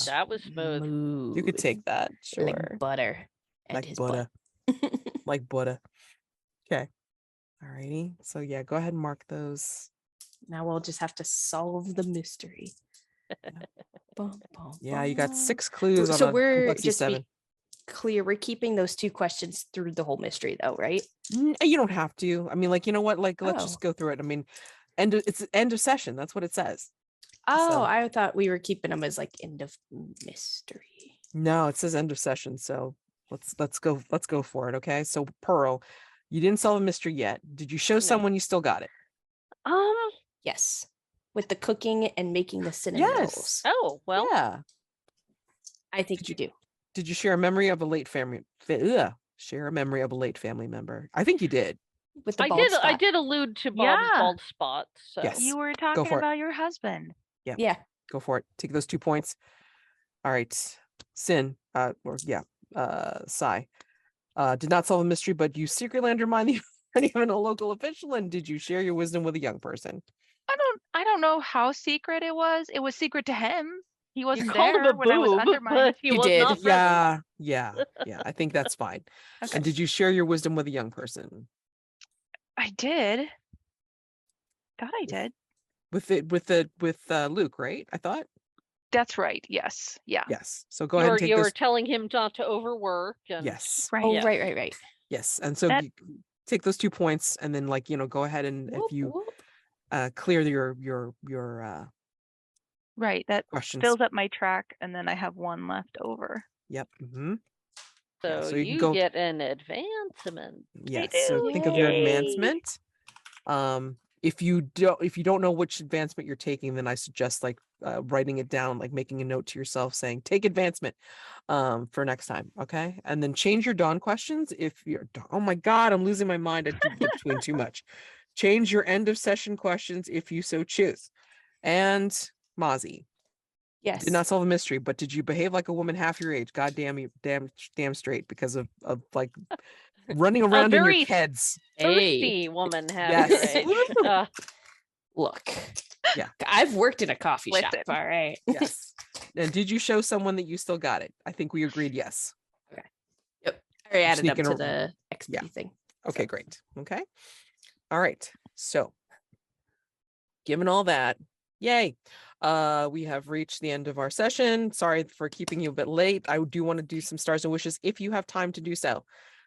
[SPEAKER 3] That was smooth.
[SPEAKER 1] You could take that, sure.
[SPEAKER 2] Like butter. And
[SPEAKER 1] Like
[SPEAKER 2] his
[SPEAKER 1] butter.
[SPEAKER 2] butt.
[SPEAKER 1] Like butter. Okay. Alrighty. So yeah, go ahead and mark those.
[SPEAKER 2] Now we'll just have to solve the mystery.
[SPEAKER 1] Yeah, you got 6 clues on
[SPEAKER 2] So
[SPEAKER 1] a
[SPEAKER 2] we're
[SPEAKER 1] complexity
[SPEAKER 2] just
[SPEAKER 1] 7.
[SPEAKER 2] be clear. We're keeping those 2 questions through the whole mystery though, right?
[SPEAKER 1] You don't have to. I mean, like, you know what? Like, let's
[SPEAKER 2] Oh.
[SPEAKER 1] just go through it. I mean, it's end of session. That's what it says.
[SPEAKER 2] Oh,
[SPEAKER 1] So-
[SPEAKER 2] I thought we were keeping them as like end of mystery.
[SPEAKER 1] No, it says end of session. So let's go for it. Okay. So Pearl, you didn't solve a mystery yet. Did you show
[SPEAKER 3] No.
[SPEAKER 1] someone you still got it?
[SPEAKER 2] Yes. With the cooking and making the cinnamon rolls.
[SPEAKER 3] Oh, well.
[SPEAKER 1] Yeah.
[SPEAKER 2] I think you do.
[SPEAKER 1] Did you share a memory of a late family? Share a memory of a late family member. I think you did.
[SPEAKER 2] With the
[SPEAKER 3] I
[SPEAKER 2] bald
[SPEAKER 3] did
[SPEAKER 2] spot.
[SPEAKER 3] allude to Bob's
[SPEAKER 4] Yeah.
[SPEAKER 3] bald spot. So
[SPEAKER 1] Yes.
[SPEAKER 4] You were
[SPEAKER 1] for
[SPEAKER 4] talking
[SPEAKER 1] it.
[SPEAKER 4] about your husband.
[SPEAKER 2] Yeah.
[SPEAKER 1] Go for it. Take those 2 points. All right. Sai. Did not solve a mystery, but you secretly undermined the identity of a local official, and did you share your wisdom with a young person?
[SPEAKER 4] I don't know how secret it was. It was secret to him. He
[SPEAKER 3] you
[SPEAKER 4] wasn't
[SPEAKER 3] called him
[SPEAKER 4] there
[SPEAKER 3] a
[SPEAKER 4] when I was
[SPEAKER 3] boob,
[SPEAKER 4] undermined.
[SPEAKER 3] but he
[SPEAKER 2] You
[SPEAKER 3] was
[SPEAKER 2] did.
[SPEAKER 3] not present.
[SPEAKER 1] Yeah. I think that's fine.
[SPEAKER 4] Okay.
[SPEAKER 1] And did you share your wisdom with a young person?
[SPEAKER 4] I did. Thought I did.
[SPEAKER 1] With Luke, right? I thought.
[SPEAKER 4] That's right. Yes. Yeah.
[SPEAKER 1] Yes. So go ahead and take
[SPEAKER 3] You
[SPEAKER 1] those.
[SPEAKER 3] were telling him not to overwork. And
[SPEAKER 1] Yes.
[SPEAKER 4] Right.
[SPEAKER 2] Oh,
[SPEAKER 3] Yeah.
[SPEAKER 2] right.
[SPEAKER 1] Yes. And so
[SPEAKER 4] That-
[SPEAKER 1] you take those 2 points, and then go ahead and
[SPEAKER 2] Whoop,
[SPEAKER 1] if you
[SPEAKER 2] whoop.
[SPEAKER 1] clear your
[SPEAKER 4] Right. That
[SPEAKER 1] questions.
[SPEAKER 4] fills up my track, and then I have 1 left over.
[SPEAKER 1] Yep. Mm-hmm.
[SPEAKER 3] So,
[SPEAKER 1] so you can
[SPEAKER 3] you
[SPEAKER 1] go-
[SPEAKER 3] get an advancement.
[SPEAKER 1] Yes. So think of your
[SPEAKER 2] Yay.
[SPEAKER 1] advancement. If you don't know which advancement you're taking, then I suggest writing it down, like making a note to yourself saying take advancement for next time. Okay. And then change your dawn questions if you're, oh my God, I'm losing my mind. I do get between too much. Change your end of session questions if you so choose. And Mazi,
[SPEAKER 2] Yes.
[SPEAKER 1] did not solve a mystery, but did you behave like a woman half your age? God damn you, damn straight, because of like running around in
[SPEAKER 3] very
[SPEAKER 1] your kids.
[SPEAKER 3] Thirsty woman has
[SPEAKER 1] Yes.
[SPEAKER 3] your age.
[SPEAKER 2] Look.
[SPEAKER 1] Yeah.
[SPEAKER 2] I've worked in a coffee shop.
[SPEAKER 4] Listen.
[SPEAKER 2] All right.
[SPEAKER 1] Yes. And did you show someone that you still got it? I think we agreed yes.
[SPEAKER 2] I already added them
[SPEAKER 1] sneaking
[SPEAKER 2] to
[SPEAKER 1] ar-
[SPEAKER 2] the XP
[SPEAKER 1] Yeah.
[SPEAKER 2] thing.
[SPEAKER 1] Okay, great. Okay. All right. So given all that, yay. We have reached the end of our session. Sorry for keeping you a bit late. I do want to do some stars and wishes if you have time to do so.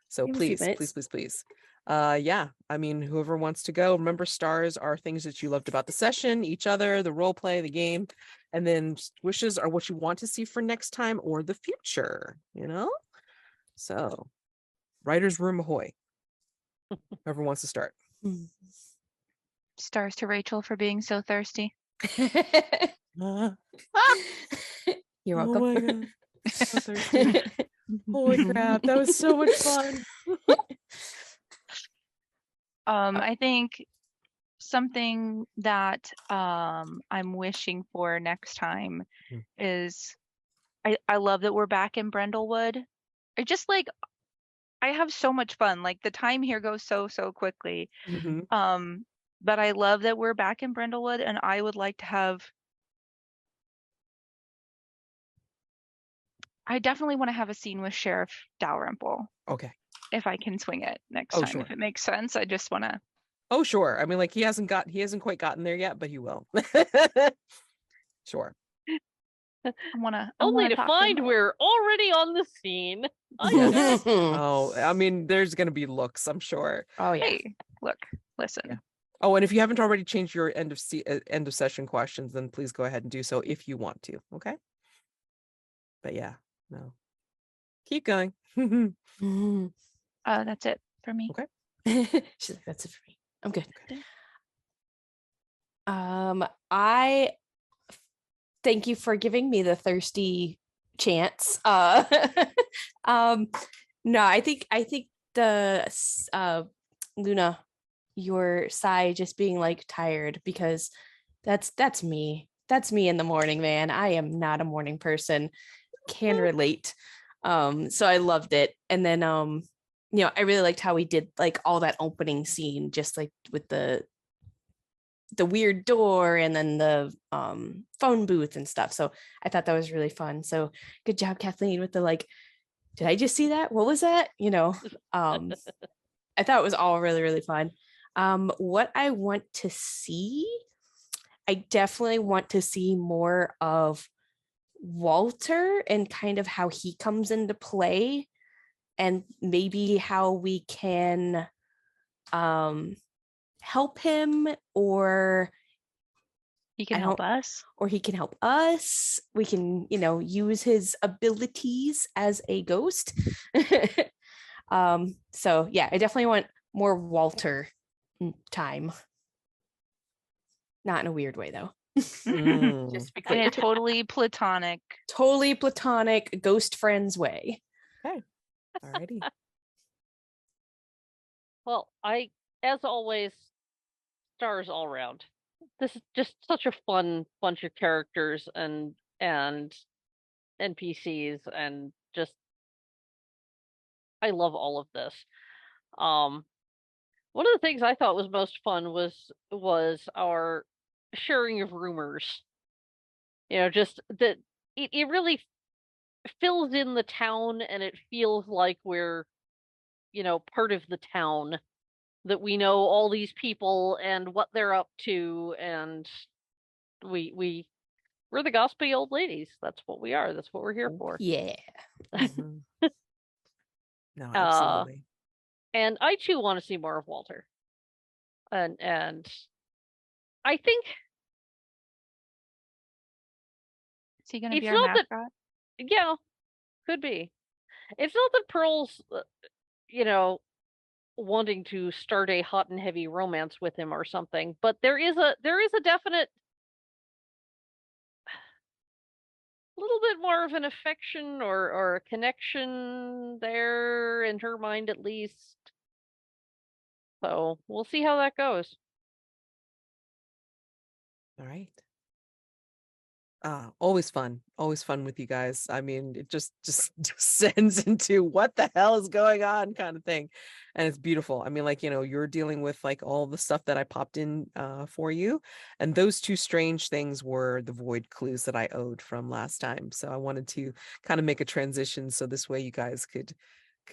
[SPEAKER 1] So
[SPEAKER 2] We have a few
[SPEAKER 1] please. Yeah, I mean, whoever wants to go, remember stars are things that you loved about the session, each other, the role play, the game, and then wishes are what you want to see for next time or the future, So writer's room ahoy. Whoever wants to start.
[SPEAKER 4] Stars to Rachel for being so thirsty.
[SPEAKER 2] You're
[SPEAKER 1] Oh
[SPEAKER 2] welcome.
[SPEAKER 1] my God. So thirsty. Holy crap, that was so much fun.
[SPEAKER 4] I think something that I'm wishing for next time
[SPEAKER 1] Mm.
[SPEAKER 4] is I love that we're back in Brindlewood. I just like I have so much fun. Like the time here goes so quickly.
[SPEAKER 1] Mhm.
[SPEAKER 4] But I love that we're back in Brindlewood, and I would like to have. I definitely want to have a scene with Sheriff Dalrymple
[SPEAKER 1] Okay.
[SPEAKER 4] if I can swing it next
[SPEAKER 1] Oh,
[SPEAKER 4] time.
[SPEAKER 1] sure.
[SPEAKER 4] If it makes sense, I just want to.
[SPEAKER 1] Oh, sure. I mean, like he hasn't quite gotten there yet, but he will. Sure.
[SPEAKER 4] I want to.
[SPEAKER 3] Only to
[SPEAKER 4] talk
[SPEAKER 3] find
[SPEAKER 4] him.
[SPEAKER 3] we're already on the scene.
[SPEAKER 1] Yes. Oh, I mean, there's gonna be looks, I'm sure.
[SPEAKER 2] Oh yeah.
[SPEAKER 4] Hey, look, listen.
[SPEAKER 1] Yeah. Oh, and if you haven't already changed your end of session questions, then please go ahead and do so if you want to. Okay. But yeah, no. Keep going.
[SPEAKER 4] That's it for me.
[SPEAKER 1] Okay.
[SPEAKER 2] She's like, that's it for me. I'm good.
[SPEAKER 1] Okay.
[SPEAKER 2] I thank you for giving me the thirsty chance. No, I think the Luna, your sigh just being like tired, because that's me. That's me in the morning, man. I am not a morning person. Can relate. So I loved it. And then I really liked how we did like all that opening scene, just like with the weird door and then the phone booth and stuff. So I thought that was really fun. So good job, Kathleen, with the like, did I just see that? What was that? I thought it was all really, really fun. What I want to see, I definitely want to see more of Walter and kind of how he comes into play, and maybe how we can help him, or
[SPEAKER 4] He can help us.
[SPEAKER 2] or he can help us. We can, use his abilities as a ghost. So yeah, I definitely want more Walter time. Not in a weird way though.
[SPEAKER 1] Mm.
[SPEAKER 2] Just to be
[SPEAKER 4] In
[SPEAKER 2] clear.
[SPEAKER 4] a totally platonic.
[SPEAKER 2] Totally platonic ghost friends way.
[SPEAKER 1] Okay. Alrighty.
[SPEAKER 3] Well, as always, stars all around. This is just such a fun bunch of characters and NPCs, and just I love all of this. One of the things I thought was most fun was our sharing of rumors. Just that it really fills in the town, and it feels like we're part of the town, that we know all these people and what they're up to, and we're the gossipy old ladies. That's what we are. That's what we're here for.
[SPEAKER 2] Yeah.
[SPEAKER 1] Mhm. No, absolutely.
[SPEAKER 3] And I too want to see more of Walter. And I think
[SPEAKER 4] Is he going to
[SPEAKER 3] it's
[SPEAKER 4] be our
[SPEAKER 3] not that,
[SPEAKER 4] mascot?
[SPEAKER 3] yeah, could be. It's not that Pearl's, wanting to start a hot and heavy romance with him or something, but there is a definite little bit more of an affection or a connection there, in her mind at least. So we'll see how that goes.
[SPEAKER 1] All right. Always fun with you guys. I mean, it just descends into what the hell is going on kind of thing. And it's beautiful. I mean, like, you're dealing with like all the stuff that I popped in for you. And those two strange things were the void clues that I owed from last time. So I wanted to kind of make a transition so this way you guys could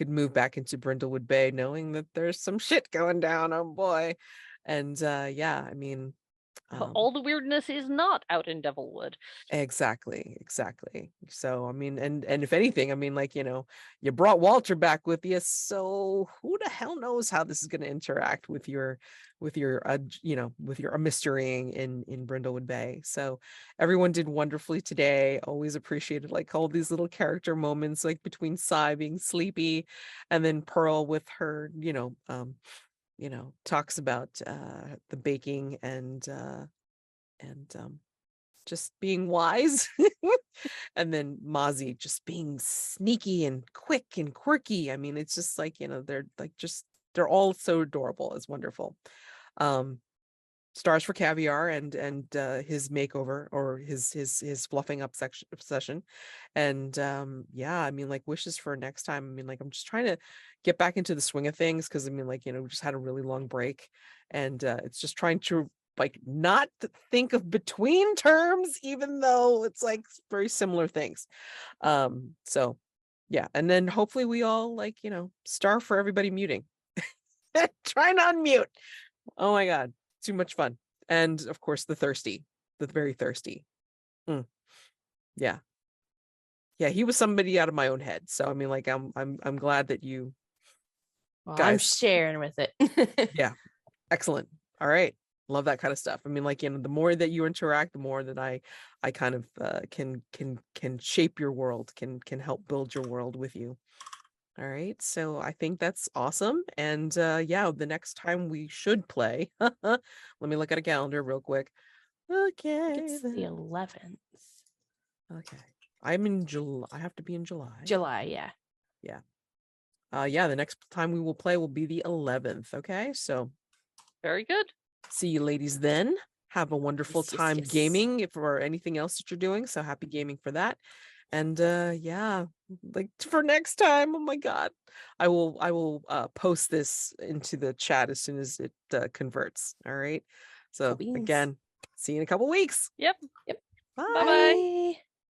[SPEAKER 1] move back into Brindlewood Bay knowing that there's some shit going down. Oh boy. And yeah, I mean,
[SPEAKER 3] All the weirdness is not out in Devilwood.
[SPEAKER 1] exactly. So I mean, and if anything, I mean, like, you brought Walter back with you, so who the hell knows how this is going to interact with your mysterying in Brindlewood Bay. So everyone did wonderfully today. Always appreciated like all these little character moments, like between Sai being sleepy and then Pearl with her talks about the baking and just being wise. And then Mazi just being sneaky and quick and quirky. I mean, it's just like, they're all so adorable. It's wonderful. stars for caviar and his makeover or his fluffing up session. And yeah, I mean, like, wishes for next time. I mean, like, I'm just trying to get back into the swing of things, because I mean, like, we just had a really long break, and it's just trying to like not think of between terms, even though it's like very similar things. So yeah, and then hopefully we all, like, star for everybody muting. Try not unmute. Oh my god, too much fun. And of course the very thirsty. Yeah, he was somebody out of my own head. So I mean, like, I'm glad that you
[SPEAKER 2] Well, I'm
[SPEAKER 1] guys.
[SPEAKER 2] sharing with it.
[SPEAKER 1] Yeah, excellent. All right, love that kind of stuff. I mean, like, the more that you interact, the more that I kind of can shape your world, can help build your world with you. All right, so I think that's awesome. And yeah, the next time we should play, let me look at a calendar real quick. Okay,
[SPEAKER 2] It's the 11th.
[SPEAKER 1] okay, I'm in July. I have to be in July.
[SPEAKER 2] July, yeah.
[SPEAKER 1] Yeah, the next time we will play will be the 11th. Okay, so
[SPEAKER 3] Very good.
[SPEAKER 1] see you ladies then. Have a wonderful
[SPEAKER 2] Yes, yes,
[SPEAKER 1] time
[SPEAKER 2] yes.
[SPEAKER 1] gaming or anything else that you're doing. So happy gaming for that. And yeah, like, for next time, oh my god, I will post this into the chat as soon as it converts. All right, so
[SPEAKER 2] Cool beans.
[SPEAKER 1] again, see you in a couple weeks.
[SPEAKER 3] Yep.
[SPEAKER 1] Bye.
[SPEAKER 2] Bye.